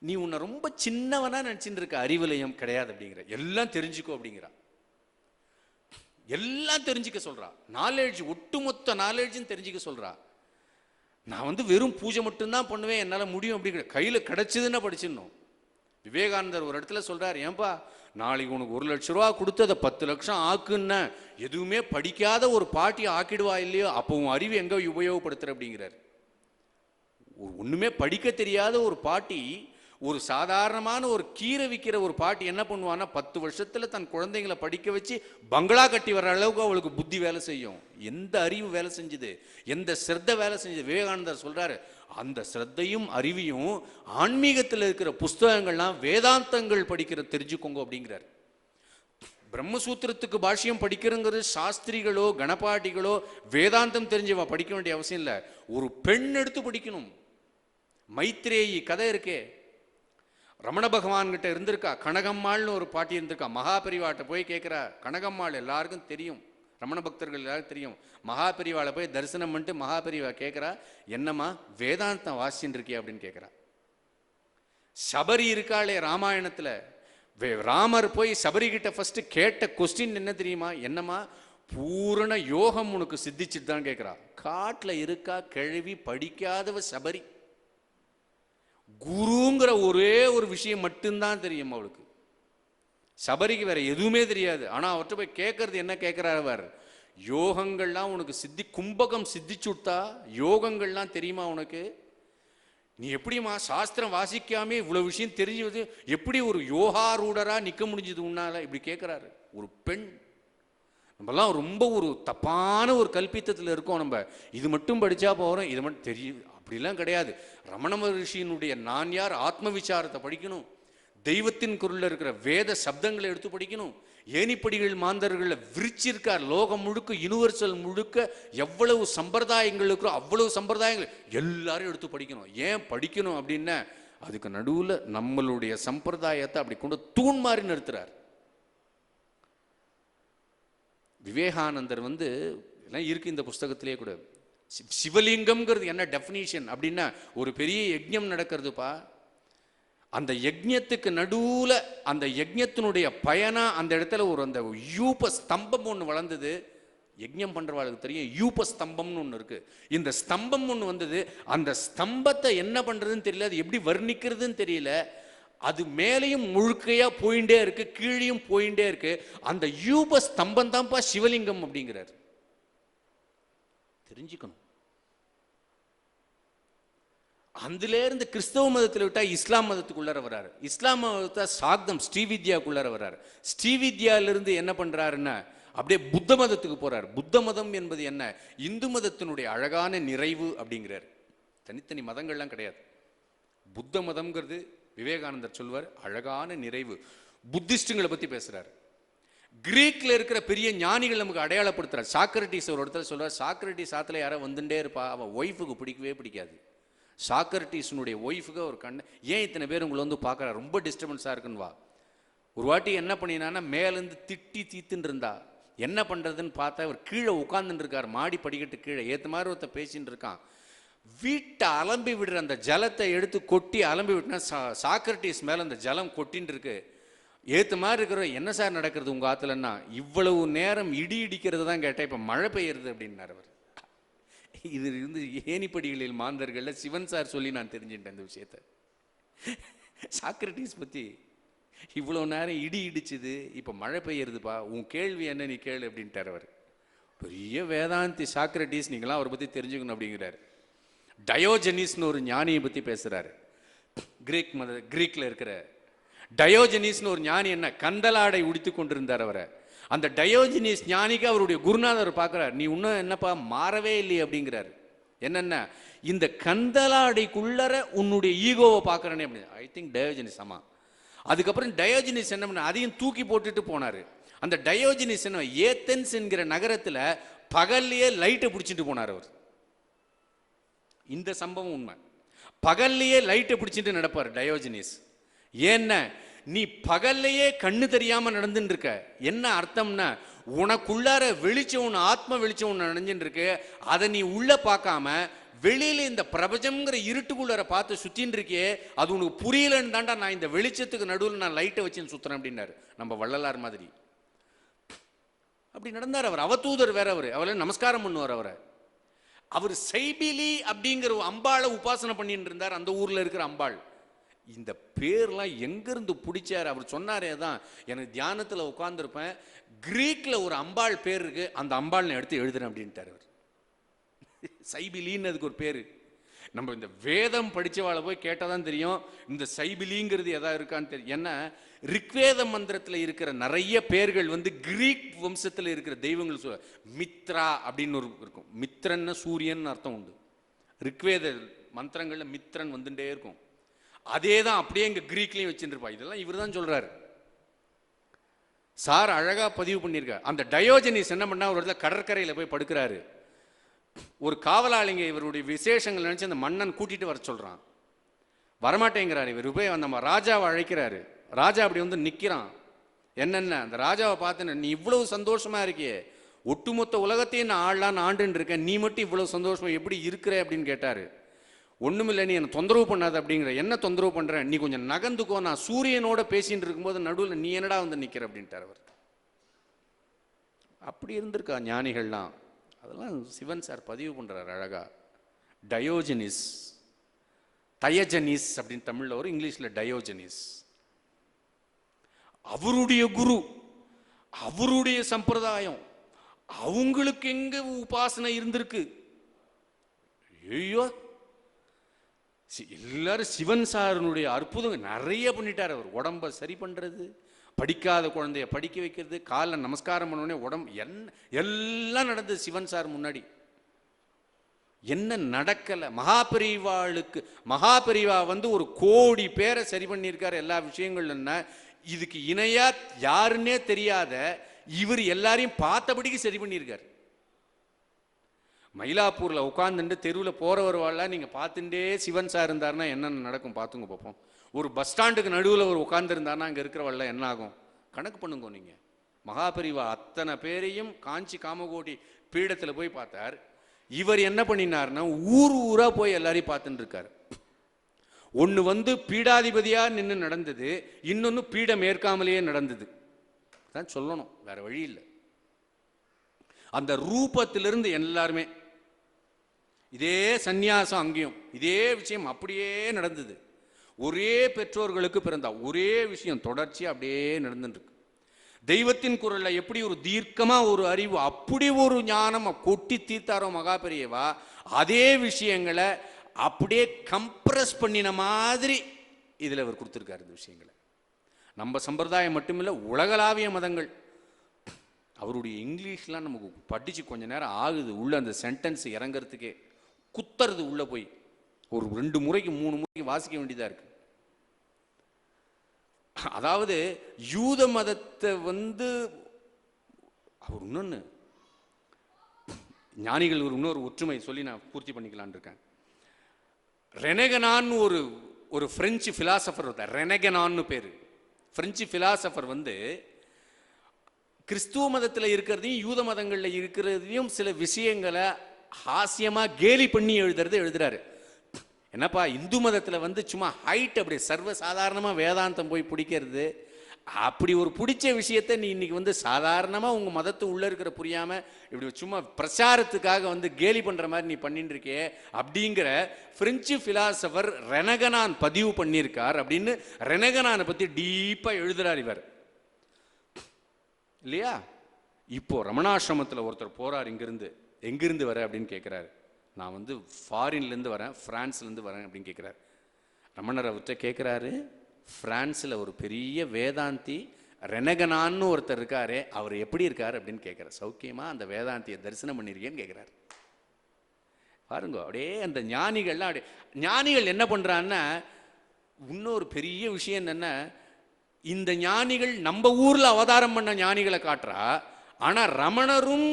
நீ உன்னை ரொம்ப சின்னவனா நினைச்சுட்டு இருக்க, அறிவுலயம் கிடையாது அப்படிங்கிற, எல்லாம் தெரிஞ்சுக்கோ அப்படிங்கிறா. எல்லாம் தெரிஞ்சுக்க சொல்றா, நாலேஜ், ஒட்டுமொத்த நாலேஜும் தெரிஞ்சுக்க சொல்றா. நான் வெறும் பூஜை மட்டும்தான் பண்ணுவேன், என்னால் முடியும் அப்படிங்கிற, கையில் கிடைச்சதுன்னா படிச்சிடணும். விவேகானந்தர் ஒரு இடத்துல சொல்றாரு, ஏன்பா நாளைக்கு உனக்கு 1 லட்ச ரூபா கொடுத்து அதை 10 லட்சம் ஆக்குன்னா எதுவுமே படிக்காத ஒரு பாட்டி ஆக்கிடுவா இல்லையோ, அப்போ உன் அறிவு எங்க உபயோகப்படுத்துற அப்படிங்கிறார். ஒண்ணுமே படிக்க தெரியாத ஒரு பாட்டி, ஒரு சாதாரணமான ஒரு கீரை விற்கிற ஒரு பாட்டி என்ன பண்ணுவான்னா 10 வருஷத்துல தன் குழந்தைங்களை படிக்க வச்சு பங்களா கட்டி வர்ற அளவுக்கு அவளுக்கு புத்தி வேலை செய்யும். எந்த அறிவு வேலை செஞ்சது, எந்த சிரத்தை வேலை செஞ்சது? விவேகானந்தர் சொல்றாரு, அந்த சிரத்தையும் அறிவியும் ஆன்மீகத்தில் இருக்கிற புஸ்தகங்கள்லாம் வேதாந்தங்கள் படிக்கிற தெரிஞ்சுக்கோங்க அப்படிங்கிறார். பிரம்மசூத்திரத்துக்கு பாஷ்யம் படிக்கிறங்கிறது சாஸ்திரிகளோ கணபாட்டிகளோ வேதாந்தம் தெரிஞ்சவா படிக்க வேண்டிய அவசியம் இல்லை. ஒரு பெண் எடுத்து படிக்கணும். மைத்ரேயி கதை இருக்கே, ரமண பகவான் கிட்ட இருந்திருக்கா. கனகம்மாள்னு ஒரு பாட்டி இருந்திருக்கா. மகாபரிவாட்ட போய் கேட்கிறா. கனகம்மாள் எல்லாருக்கும் தெரியும், ரமண பக்தர்கள் எல்லாருக்கும் தெரியும். மகாபரிவாளை போய் தரிசனம் பண்ணிட்டு மகாபரிவா கேட்கிறா, என்னம்மா வேதாந்தம் வாசிச்சுட்டு இருக்கியா அப்படின்னு கேட்கிறா. சபரி இருக்காளே ராமாயணத்துல, ராமர் போய் சபரி கிட்ட ஃபர்ஸ்ட் கேட்ட கொஸ்டின் என்ன தெரியுமா? என்னம்மா பூரண யோகம் உனக்கு சித்திச்சுட்டு தான் கேட்கிறா. காட்டுல இருக்கா கிழவி, படிக்காதவ சபரி. குருங்கிற ஒரே ஒரு விஷயம் மட்டும்தான் தெரியும் அவளுக்கு. சபரிக்கு வேற எதுவுமே தெரியாது. ஆனா அவர்கிட்ட போய் கேட்கறது என்ன கேட்கிறார் அவர்? யோகங்கள்லாம் உனக்கு கும்பகம் சித்திச்சுட்டா யோகங்கள்லாம் தெரியுமா உனக்கு? நீ எப்படிமா சாஸ்திரம் வாசிக்காமே இவ்வளவு விஷயம் தெரிஞ்சது, எப்படி ஒரு யோகாரூடரா நிக்க முடிஞ்சது உன்னால? இப்படி கேட்கிறாரு. ஒரு பெண், நம்மலாம் ரொம்ப ஒரு தப்பான ஒரு கல்பித்தத்தில் இருக்கோம். நம்ம இது மட்டும் படித்தா போகிறோம், இது மட்டும் தெரியும், அப்படிலாம் கிடையாது. ரமண மகரிஷியினுடைய நான் யார் ஆத்ம விசாரத்தை படிக்கணும். தெய்வத்தின் குரலில் இருக்கிற வேத சப்தங்களை எடுத்து படிக்கணும். ஏணிப்படிகள் மாந்தர்களில் விரிச்சிருக்கார். லோகம் முழுக்க, யூனிவர்சல் முழுக்க எவ்வளவு சம்பிரதாயங்கள் இருக்கிறோ அவ்வளவு சம்பிரதாயங்கள் எல்லாரும் எடுத்து படிக்கணும். ஏன் படிக்கணும் அப்படின்னா, அதுக்கு நடுவில் நம்மளுடைய சம்பிரதாயத்தை அப்படி கொண்டு தூண் மாதிரி நிறுத்துறார். விவேகானந்தர் எல்லாம் இருக்கு இந்த புஸ்தகத்திலே கூட. சிவலிங்கம்ங்கிறது என்ன டெஃபினிஷன் அப்படின்னா, ஒரு பெரிய யஜ்ஞம் நடக்கிறதுப்பா. அந்த யஜ்ஞத்துக்கு நடுவில் அந்த யஜ்ஞத்தினுடைய பயனா அந்த இடத்துல அந்த யூப ஸ்தம்பம் ஒன்று வளர்ந்தது. யஜ்ஞம் பண்றவாளுக்கு தெரியும், யூப ஸ்தம்பம்னு ஒன்று இருக்கு. இந்த ஸ்தம்பம் ஒன்று வந்தது. அந்த ஸ்தம்பத்தை என்ன பண்றதுன்னு தெரியல, அது எப்படி வர்ணிக்கிறதுன்னு தெரியல. அது மேலையும் முழுக்கையா போயிட்டே இருக்கு, கீழையும் போயிட்டே இருக்கு. அந்த யூப ஸ்தம்பம் தான்ப்பா சிவலிங்கம் அப்படிங்கிறார். தெரிஞ்சுக்கணும். அதுல இருந்து கிறிஸ்தவ மதத்தில் விட்டா இஸ்லாம் மதத்துக்குள்ளார வர்றாரு. இஸ்லாம் மதத்தை சாக்தம் ஸ்ரீவித்யாக்குள்ளார வர்றாரு. ஸ்ரீவித்யாலிருந்து என்ன பண்றாருன்னா அப்படியே புத்த மதத்துக்கு போறாரு. புத்த மதம் என்பது என்ன, இந்து மதத்தினுடைய அழகான நிறைவு அப்படிங்கிறார். தனித்தனி மதங்கள்லாம் கிடையாது. புத்த மதம்ங்கிறது விவேகானந்தர் சொல்வார் அழகான நிறைவு. புத்திஸ்டுங்களை பத்தி பேசுறாரு. கிரீக்ல இருக்கிற பெரிய ஞானிகள் நமக்கு அடையாளப்படுத்துறார். சாக்ரட்டிஸ் ஒரு இடத்துல சொல்றார், சாக்ரட்டிஸ் ஆத்துல யாரோ வந்துட்டே இருப்பா, அவன் ஒய்ஃபுக்கு பிடிக்கவே பிடிக்காது. சாக்ரட்டிஸினுடைய ஒய்ஃபுக்கு ஒரு கண்ணு, ஏன் இத்தனை பேர் உங்களை பார்க்குறா, ரொம்ப டிஸ்டர்பன்ஸாக இருக்குன்னு வா. ஒரு வாட்டி என்ன பண்ணினான்னா, மேலேருந்து திட்டி தீத்துன்னு இருந்தா என்ன பண்ணுறதுன்னு பார்த்தா அவர் கீழே உட்காந்துட்டு இருக்கார். மாடி படிக்கட்டு கீழே ஏற்ற மாதிரி ஒருத்தர் பேசின்னு இருக்கான். வீட்டை அலம்பி விடுற அந்த ஜலத்தை எடுத்து கொட்டி அலம்பி விட்டுனா சாக்ரட்டிஸ் மேலே அந்த ஜலம் கொட்டின்னு இருக்கு. ஏற்ற மாதிரி இருக்கிற, என்ன சார் நடக்கிறது உங்கள் ஆற்றுலன்னா, இவ்வளவு நேரம் இடி இடிக்கிறது தான் கேட்டேன், இப்போ மழை பெய்யுறது அப்படின்னார் அவர். இது ஏணிப்படிகளில் மாந்தர்களில் சிவன் சார் சொல்லி நான் தெரிஞ்சுட்டேன் இந்த விஷயத்த. சாக்ரட்டிஸ் பற்றி இவ்வளோ நேரம் இடி இடிச்சுது, இப்போ மழை பெய்யறதுப்பா, உன் கேள்வி என்ன நீ கேளு அப்படின்ட்டார் அவர். பெரிய வேதாந்தி சாக்ரட்டிஸ், நீங்களாம் அவரை பற்றி தெரிஞ்சுக்கணும் அப்படிங்கிறார். டயோஜெனிஸ்னு ஒரு ஞானியை பற்றி பேசுகிறாரு. கிரீக்கில் இருக்கிற டயோஜெனிஸ்னு ஒரு ஞானி என்ன கந்தலாடை உடித்து கொண்டிருந்தார் அவரை. அந்த டயோஜினிஸ் ஞானிக்கு அவருடைய குருநாதர் பார்க்குறார், நீ இன்னும் என்னப்பா மாறவே இல்லையே அப்படிங்கிறார். என்னென்ன, இந்த கந்தலாடைக்குள்ளர உன்னுடைய ஈகோவை பார்க்குறேனே அப்படி. ஐ திங்க் டயோஜினிஸ் ஆமா. அதுக்கப்புறம் டயோஜினிஸ் என்ன பண்ண, அதையும் தூக்கி போட்டுட்டு போனார். அந்த டயோஜினிஸ் என்ன, ஏத்தென்ஸ் என்கிற நகரத்தில் பகல்லையே லைட்டை பிடிச்சிட்டு போனார் அவர். இந்த சம்பவம் உண்மை. பகல்லையே லைட்டை பிடிச்சிட்டு நடப்பார் டயோஜினிஸ். ஏன்னா நீ பகல்லையே கண்ணு தெரியாம நடந்துட்டு இருக்க. என்ன அர்த்தம்னா, உனக்குள்ளார வெளிச்சம் ஒன்று, ஆத்ம வெளிச்சம் ஒன்று நடந்துட்டு இருக்கு. அதை நீ உள்ள பார்க்காம வெளியில இந்த பிரபஞ்சம்ங்கிற இருட்டுக்குள்ளார பார்த்து சுத்தின்னு இருக்கே, அது உனக்கு புரியலன்னு தாண்டா நான் இந்த வெளிச்சத்துக்கு நடுவில் நான் லைட்டை வச்சுன்னு சுத்துறேன் அப்படின்னாரு. நம்ம வள்ளலார் மாதிரி அப்படி நடந்தார் அவர். அவதூதர் வேற அவர், அவளை நமஸ்காரம் பண்ணுவார் அவரை. அவர் சைபிலி அப்படிங்கிற அம்பாளை உபாசனை பண்ணிட்டு இருந்தார், அந்த ஊர்ல இருக்கிற அம்பாள். இந்த பேர்லாம் எங்கிருந்து பிடிச்சார் அவர் சொன்னாரே தான், எனக்கு தியானத்தில் உட்கார்ந்துருப்பேன், கிரீக்ல ஒரு அம்பாள் பேர் இருக்கு, அந்த அம்பாள் எடுத்து எழுதுறேன் அப்படின்ட்டார் அவர். சைபிலின்னு அதுக்கு ஒரு பேரு. நம்ம இந்த வேதம் படிச்சவாளை போய் கேட்டாதான் தெரியும் இந்த சைபிலிங்கிறது எதா இருக்கான்னு தெரியும். ஏன்னா ரிக்வேத மந்திரத்தில் இருக்கிற நிறைய பேர்கள் கிரீக் வம்சத்தில் இருக்கிற தெய்வங்கள் சொல்ல. மித்ரா அப்படின்னு ஒரு இருக்கும். மித்ரன்னு சூரியன் அர்த்தம் உண்டு. ரிக்வேத மந்திரங்கள்ல மித்ரன் வந்துட்டே இருக்கும். அதே தான் அப்படியே இங்க கிரீக்லயும் வச்சுருப்பா. இதெல்லாம் இவர் தான் சொல்றாரு. சார் அழகா பதிவு பண்ணியிருக்கார். அந்த டயோஜனிஸ் என்ன பண்ணா, ஒரு இடத்துல கடற்கரையில் போய் படுக்கிறாரு. ஒரு காவலாளிங்க இவருடைய விசேஷங்கள் நினைச்சு அந்த மன்னன் கூட்டிட்டு வர சொல்றான். வரமாட்டேங்கிறாரு. இவர் போய் நம்ம ராஜாவை அழைக்கிறாரு. ராஜா அப்படி நிக்கிறான். என்னென்ன அந்த ராஜாவை பார்த்து, நீ இவ்வளவு சந்தோஷமா இருக்கியே, ஒட்டுமொத்த உலகத்தையும் நான் ஆள்லான்னு ஆண்டுன்னு இருக்கேன், நீ மட்டும் இவ்வளவு சந்தோஷமா எப்படி இருக்கிற அப்படின்னு கேட்டாரு. ஒண்ணுமில்லை, நீ என்ன தொந்தரவு பண்ணாத அப்படிங்கிற. என்ன தொந்தரவு பண்றேன், நீ கொஞ்சம் நகர்ந்துக்கோ, நான் சூரியனோட பேசிட்டு இருக்கும்போது நடுவில் நீ என்னடா நிக்கிற அப்படின்ட்டார் அவர். அப்படி இருந்திருக்கா ஞானிகள்லாம். அதெல்லாம் சிவன் சார் பதிவு பண்றாரு அழகா. டயோஜனிஸ், டயஜனிஸ் அப்படின்னு தமிழ்ல வரும், இங்கிலீஷ்ல டயோஜனிஸ். அவருடைய குரு, அவருடைய சம்பிரதாயம், அவங்களுக்கு எங்க உபாசனை இருந்திருக்கு. ஐயோ, எல்லாரும் சிவன் சாரனுடைய அற்புதம் நிறைய பண்ணிட்டார் அவர். உடம்ப சரி பண்றது, படிக்காத குழந்தைய படிக்க வைக்கிறது, காலில் நமஸ்காரம் பண்ணோடனே உடம்பு எல்லாம் நடந்தது சிவன் சார் முன்னாடி. என்ன நடக்கலை? மகாபெரிவா வந்து ஒரு கோடி பேரை சரி பண்ணியிருக்காரு எல்லா விஷயங்கள்னா. இதுக்கு இணையா யாருன்னே தெரியாத இவர் எல்லாரையும் பார்த்தபடிக்கு சரி பண்ணியிருக்காரு. மயிலாப்பூர்ல உட்காந்துட்டு தெருவில் போறவர்வாள் நீங்க பார்த்துட்டே சிவன் சார் இருந்தாருன்னா என்னென்ன நடக்கும் பார்த்துங்க பார்ப்போம். ஒரு பஸ் ஸ்டாண்டுக்கு நடுவில் ஒரு உட்கார்ந்து இருந்தாருன்னா அங்கே இருக்கிறவள்ள என்ன ஆகும் கணக்கு பண்ணுங்க. நீங்க மகாபெரிவா அத்தனை பேரையும் காஞ்சி காமகோடி பீடத்தில் போய் பார்த்தார். இவர் என்ன பண்ணினார்னா ஊர் ஊரா போய் எல்லாரையும் பார்த்துட்டு இருக்காரு. ஒன்று வந்து பீடாதிபதியா நின்று நடந்தது, இன்னொன்று பீடம் ஏற்காமலேயே நடந்தது. தான் சொல்லணும், வேற வழி இல்லை. அந்த ரூபத்திலிருந்து எல்லாருமே இதே சந்நியாசம், அங்கேயும் இதே விஷயம் அப்படியே நடந்தது. ஒரே பெற்றோர்களுக்கு பிறந்தா ஒரே விஷயம் தொடர்ச்சியா அப்படியே நடந்துருக்கு. தெய்வத்தின் குரல்ல எப்படி ஒரு தீர்க்கமா ஒரு அறிவு, அப்படி ஒரு ஞானம் கொட்டி தீர்த்தாரோ மகாபெரியவா, அதே விஷயங்களை அப்படியே கம்ப்ரஸ் பண்ணின மாதிரி இதுல அவர் கொடுத்திருக்காரு. இந்த விஷயங்களை நம்ம சம்பிரதாயம் மட்டுமில்லை, உலகளாவிய மதங்கள். அவருடைய இங்கிலீஷ்லாம் நமக்கு படிச்சு கொஞ்ச நேரம் ஆகுது, உள்ள அந்த சென்டென்ஸ் இறங்கிறதுக்கே குத்துறது உள்ள போய் ஒரு 2 முறைக்கு 3 முறைக்கு வாசிக்க வேண்டியதா இருக்கு. அதாவது யூத மதத்தை வந்து அவர் இன்னொன்னு ஞானிகள் இன்னொரு ஒற்றுமை சொல்லி நான் பூர்த்தி பண்ணிக்கலான் இருக்கேன். ரெனகனான் ஒரு பிரெஞ்சு பிலாசபர் இருந்தார். ரெனகனான்னு பேரு. பிரெஞ்சு பிலாசபர் வந்து கிறிஸ்துவ மதத்தில் இருக்கிறதையும் யூத மதங்களில் இருக்கிறதையும் சில விஷயங்களை ஹாஸ்யமா கேலி பண்ணி எழுதுறாரு. என்னப்பா இந்து மதத்தில் வந்து சும்மா ஹைட் அப்படி சர்வசாதாரணமாக வேதாந்தம் போய் பிடிக்கிறது, அப்படி ஒரு பிடிச்ச விஷயத்தை நீ இன்னைக்கு வந்து சாதாரணமாக உங்கள் மதத்து உள்ளே இருக்கிற புரியாமல் இப்படி சும்மா பிரச்சாரத்துக்காக வந்து கேலி பண்ணுற மாதிரி நீ பண்ணிட்டு இருக்கே அப்படிங்கிற பிரெஞ்சு பிலாசபர் ரெனகனான் பதிவு பண்ணியிருக்கார் அப்படின்னு ரெனகனானை பற்றி டீப்பாக எழுதுறார் இவர் இல்லையா. இப்போ ரமணாசிரமத்தில் ஒருத்தர் போறார், எங்கிருந்து வர அப்படின்னு கேட்குறாரு. நான் வந்து ஃபாரின்லேருந்து வரேன், ஃப்ரான்ஸ்லேருந்து வரேன் அப்படின்னு கேட்குறாரு. ரமணர் அவர்கிட்ட கேட்குறாரு, ஃப்ரான்ஸில் ஒரு பெரிய வேதாந்தி ரெனகனான்னு ஒருத்தர் இருக்காரு, அவர் எப்படி இருக்கார் அப்படின்னு கேட்குறாரு. சௌக்கியமா அந்த வேதாந்தியை தரிசனம் பண்ணியிருக்கேன்னு கேட்குறாரு. பாருங்க, அப்படியே அந்த ஞானிகள்லாம் அப்படியே ஞானிகள் என்ன பண்ணுறான்னா, இன்னொரு பெரிய விஷயம் என்னென்னா, இந்த ஞானிகள் நம்ம ஊர்ல அவதாரம் பண்ண ஞானிகளை காட்டுறா. ஆனா ரமணரும்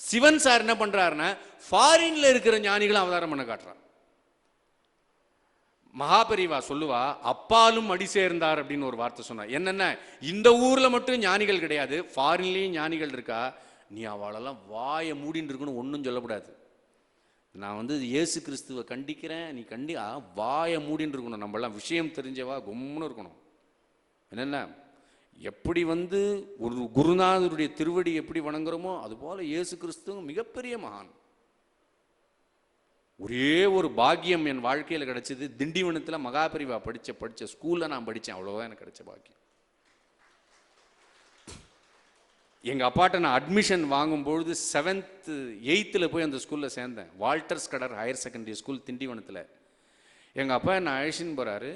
சிவன் சார் என்ன பண்றாருன்னா ஃபாரின்ல இருக்கிற ஞானிகளை அவதாரம் பண்ண காட்டுறா. மகாபெரிவா சொல்லுவா, அப்பாலும் அடி சேர்ந்தார் அப்படின்னு ஒரு வார்த்தை சொன்னா. என்னன்னா, இந்த ஊர்ல மட்டும் ஞானிகள் கிடையாது, ஃபாரின்லயும் ஞானிகள் இருக்கா. நீ அவளெல்லாம் வாயை மூடின்னு இருக்கணும், ஒன்றும் சொல்லக்கூடாது. நான் வந்து இயேசு கிறிஸ்துவை கண்டிக்கிறேன், நீ வாயை மூடின்னு இருக்கணும். நம்மளாம் விஷயம் தெரிஞ்சவா கும்முன்னு இருக்கணும். என்னென்ன, எப்படி வந்து ஒரு குருநாதருடைய திருவடி எப்படி வணங்குறோமோ அதுபோல இயேசு கிறிஸ்துவும் மிகப்பெரிய மகான். ஒரே ஒரு பாக்கியம் என் வாழ்க்கையில் கிடைச்சது, திண்டிவனத்தில் மகாபெரிவா படிச்ச ஸ்கூல்ல நான் படித்தேன். அவ்வளோதான் எனக்கு கிடைச்ச பாக்கியம். எங்கள் அப்பாட்ட நான் அட்மிஷன் வாங்கும்பொழுது 7th 8th போய் அந்த ஸ்கூலில் சேர்ந்தேன். Walter Scudder higher secondary school திண்டிவனத்தில். எங்கள் அப்பா என்னை அழைச்சின்னு போகிறாரு.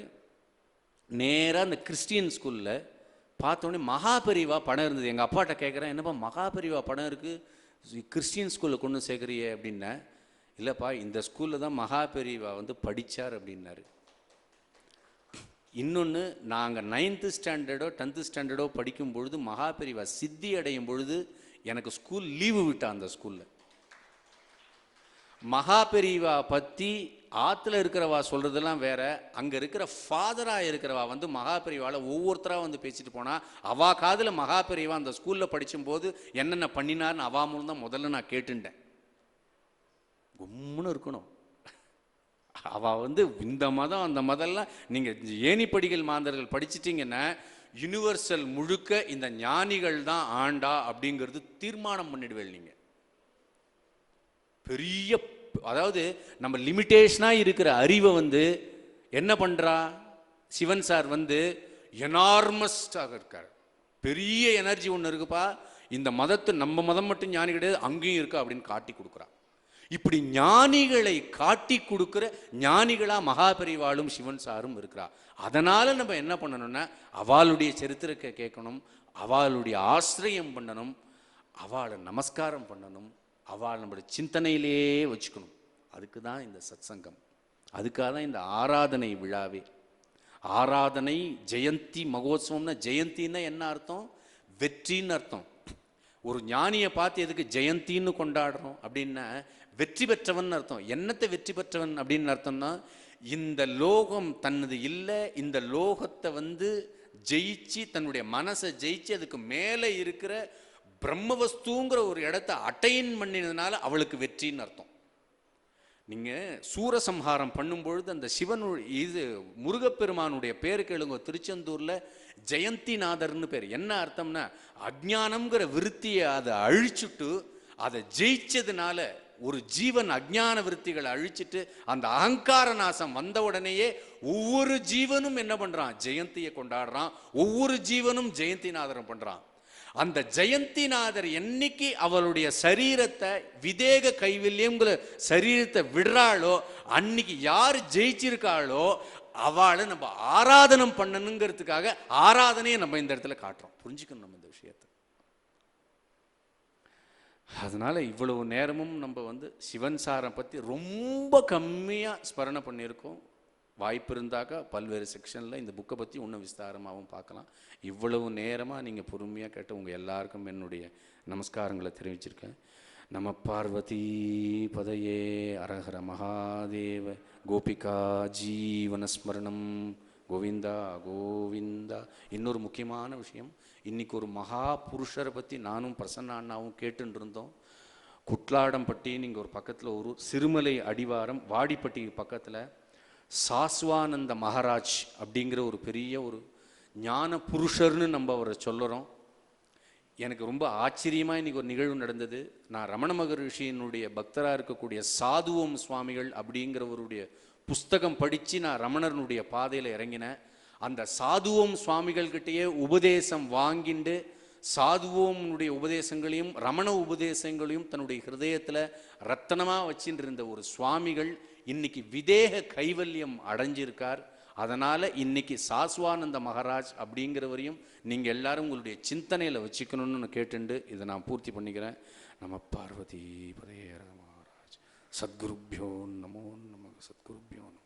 நேராக அந்த கிறிஸ்டியன் ஸ்கூலில் பார்த்தோன்னே மகாபெரிவா படம் இருந்தது. எங்கள் அப்பாட்ட கேட்குறேன், என்னப்பா மகாபெரிவா படம் இருக்குது கிறிஸ்டியன் ஸ்கூலில் கொண்டு சேர்க்குறியே அப்படின்னா, இல்லைப்பா இந்த ஸ்கூலில் தான் மகாபெரிவா வந்து படித்தார் அப்படின்னாரு. இன்னொன்று, நாங்கள் 9th ஸ்டாண்டர்டோ 10th ஸ்டாண்டர்டோ படிக்கும் பொழுது மகாபெரிவா சித்தி அடையும் பொழுது எனக்கு ஸ்கூல் லீவு விட்டா. அந்த ஸ்கூலில் மகாபெரிவா பற்றி ஆற்றுல இருக்கிறவா சொல்கிறதெல்லாம் வேற, அங்கே இருக்கிற ஃபாதராக இருக்கிறவா வந்து மகாபெரிவாவில் ஒவ்வொருத்தராக வந்து பேசிட்டு போனால் அவா காதில் மகாபெரிவா அந்த ஸ்கூலில் படிக்கும்போது என்னென்ன பண்ணினார்னு அவா மூலம் தான் முதல்ல நான் கேட்டுட்டேன். கும்முன்னு இருக்கணும். அவள் வந்து இந்த மதம் அந்த மதம்லாம் நீங்கள் ஏணிப்படிகள் மாந்தர்கள் படிச்சிட்டிங்கன்னா யூனிவர்சல் முழுக்க இந்த ஞானிகள் தான் ஆண்டா அப்படிங்கிறது தீர்மானம் பண்ணிடுவேன். நீங்கள் பெரிய, அதாவது நம்ம லிமிட்டேஷனாக இருக்கிற அறிவை வந்து என்ன பண்ணுறா, சிவன் சார் வந்து எனார்மஸாக இருக்கார். பெரிய எனர்ஜி ஒன்று இருக்குப்பா, இந்த மதத்தை நம்ம மதம் மட்டும் ஞானி கிடையாது, அங்கேயும் இருக்கா அப்படின்னு காட்டி கொடுக்குறா. இப்படி ஞானிகளை காட்டி கொடுக்கிற ஞானிகளா மகாபெரிவாளும் சிவன் சாரும் இருக்கிறா. அதனால நம்ம என்ன பண்ணணும்னா அவளுடைய சரித்திரத்தை கேட்கணும், அவளுடைய ஆசிரியம் பண்ணணும், அவளை நமஸ்காரம் பண்ணணும், அவள் நம்மளுடைய சிந்தனையிலேயே வச்சுக்கணும். அதுக்கு தான் இந்த சத்சங்கம், அதுக்காக தான் இந்த ஆராதனை விழாவே. ஆராதனை ஜெயந்தி மகோத்சவம்னா, ஜெயந்தின்னா என்ன அர்த்தம்? வெற்றின்னு அர்த்தம். ஒரு ஞானியை பார்த்து எதுக்கு ஜெயந்தின்னு கொண்டாடுறோம் அப்படின்னா, வெற்றி பெற்றவன் அர்த்தம். என்னத்தை வெற்றி பெற்றவன் அப்படின்னு அர்த்தம்னா, இந்த லோகம் தன்னது இல்லை, இந்த லோகத்தை ஜெயிச்சு தன்னுடைய மனசை ஜெயிச்சு அதுக்கு மேலே இருக்கிற பிரம்மவஸ்துங்கிற ஒரு இடத்த அட்டைன் பண்ணினதுனால அவளுக்கு வெற்றின்னு அர்த்தம். நீங்கள் சூரசம்ஹாரம் பண்ணும்பொழுது அந்த சிவன் இது முருகப்பெருமானுடைய பேரு கேளுங்க. திருச்செந்தூரில் ஜெயந்திநாதர்னு பேர். என்ன அர்த்தம்னா, அஜ்ஞானம்ங்கிற விருத்தியை அதை அழிச்சுட்டு அதை ஜெயிச்சதுனால, ஒரு ஜீவன் அஜ்ஞான விருத்திகளை அழிச்சிட்டு அந்த அகங்கார நாசம் வந்த உடனேயே ஒவ்வொரு ஜீவனும் என்ன பண்றான்? ஜெயந்தியை கொண்டாடுறான். ஒவ்வொரு ஜீவனும் ஜெயந்திநாதரம் பண்றான். அந்த ஜெயந்திநாதர் என்னைக்கு அவளுடைய சரீரத்தை விதேக கைவல்யம்ங்கிற சரீரத்தை விடுறாளோ, அன்னைக்கு யார் ஜெயிச்சிருக்காளோ அவளை நம்ம ஆராதனம் பண்ணணுங்கிறதுக்காக ஆராதனையை நம்ம இந்த இடத்துல காட்டுறோம். புரிஞ்சுக்கணும் நம்ம இந்த விஷயத்தை. அதனால இவ்வளவு நேரமும் நம்ம சிவன் சாரை பற்றி ரொம்ப கம்மியாக ஸ்மரணை பண்ணியிருக்கோம். வாய்ப்பு இருந்தாக்கா பல்வேறு செக்ஷனில் இந்த புக்கை பற்றி இன்னும் விஸ்தாரமாகவும் பார்க்கலாம். இவ்வளவு நேரமாக நீங்கள் பொறுமையாக கேட்டு உங்கள் எல்லாருக்கும் என்னுடைய நமஸ்காரங்களை தெரிவிச்சிருக்கேன். நம பார்வதி பதையே அரஹர மகாதேவ. கோபிகா ஜீவனஸ்மரணம் கோவிந்தா கோவிந்தா. இன்னொரு முக்கியமான விஷயம், இன்றைக்கி ஒரு மகா புருஷரை பற்றி நானும் பிரசன்னா அண்ணாவும் கேட்டுன்னு இருந்தோம். குட்லாடம்பட்டின்னு இங்கே ஒரு பக்கத்தில் ஒரு சிறுமலை அடிவாரம் வாடிப்பட்டி பக்கத்தில் சாஸ்வானந்த மகாராஜ் அப்படிங்கிற ஒரு பெரிய ஒரு ஞான புருஷர்னு நம்ம அவரை சொல்லுறோம். எனக்கு ரொம்ப ஆச்சரியமாக இன்றைக்கி ஒரு நிகழ்வு நடந்தது. நான் ரமண மகரிஷியினுடைய பக்தராக இருக்கக்கூடிய சாதுவோம் சுவாமிகள் அப்படிங்கிறவருடைய புஸ்தகம் படித்து நான் ரமணனுடைய பாதையில் இறங்கினேன். அந்த சாதுவோம் சுவாமிகள்கிட்டயே உபதேசம் வாங்கிண்டு சாதுவோம்னுடைய உபதேசங்களையும் ரமண உபதேசங்களையும் தன்னுடைய ஹிருதயத்தில் ரத்தனமாக வச்சுட்டு இருந்த ஒரு சுவாமிகள் இன்னைக்கு விதேக கைவல்யம் அடைஞ்சிருக்கார். அதனால் இன்னைக்கு சாஸ்வானந்த மகாராஜ் அப்படிங்கிறவரையும் நீங்கள் எல்லாரும் உங்களுடைய சிந்தனையில் வச்சுக்கணும்னு கேட்டுண்டு இதை நான் பூர்த்தி பண்ணிக்கிறேன். நம பார்வதி பதே மகாராஜ். சத்குருப்யோ நமோ நம. சத்குருப்யோ நம.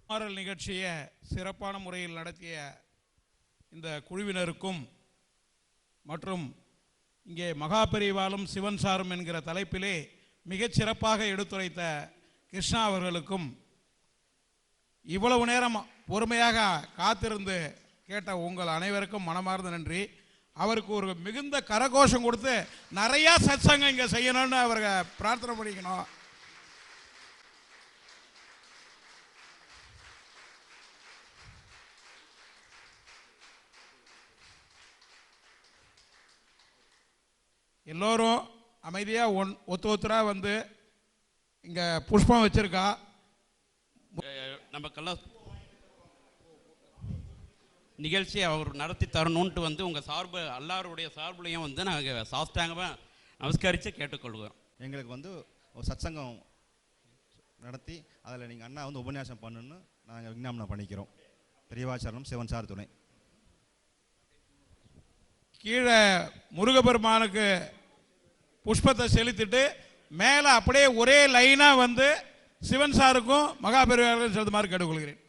மாறல் நிகழ்ச்சியை சிறப்பான முறையில் நடத்திய இந்த குழுவினருக்கும் மற்றும் இங்கே மகாபெரிவாலும் சிவன் சாரும் என்கிற தலைப்பிலே மிகச் சிறப்பாக எடுத்துரைத்த கிருஷ்ணா அவர்களுக்கும், இவ்வளவு நேரம் பொறுமையாக காத்திருந்து கேட்ட உங்கள் அனைவருக்கும் மனமார்ந்த நன்றி. அவருக்கு ஒரு மிகுந்த கரகோஷம் கொடுத்து நிறையா சத்சங்கம் இங்கே செய்யணும்னு அவரை பிரார்த்தனை பண்ணிக்கணும். எல்லோரும் அமைதியாக ஒத்துராக இங்கே புஷ்பம் வச்சிருக்கா.
நமக்கெல்லாம் நிகழ்ச்சியை அவர் நடத்தி தரணுன்ட்டு உங்கள் சார்பு எல்லாருடைய சார்புலையும் நாங்கள் சாஸ்தாங்கமாக நமஸ்கரித்து கேட்டுக்கொள்கிறோம்.
எங்களுக்கு ஒரு சத்சங்கம் நடத்தி அதில் நீங்கள் அண்ணா உபன்யாசம் பண்ணணுன்னு நாங்கள் விஞ்ஞாபனம் பண்ணிக்கிறோம். பெரியவாச்சாரம் சிவன் சார் துணை.
கீழே முருகப்பெருமானுக்கு புஷ்பத்தை செலுத்திட்டு மேலே அப்படியே ஒரே லைனாக வந்து சிவன் சாருக்கும் மகாபெரிவாருக்கும் செலுத்துமாறு கேட்டுக்கொள்கிறேன்.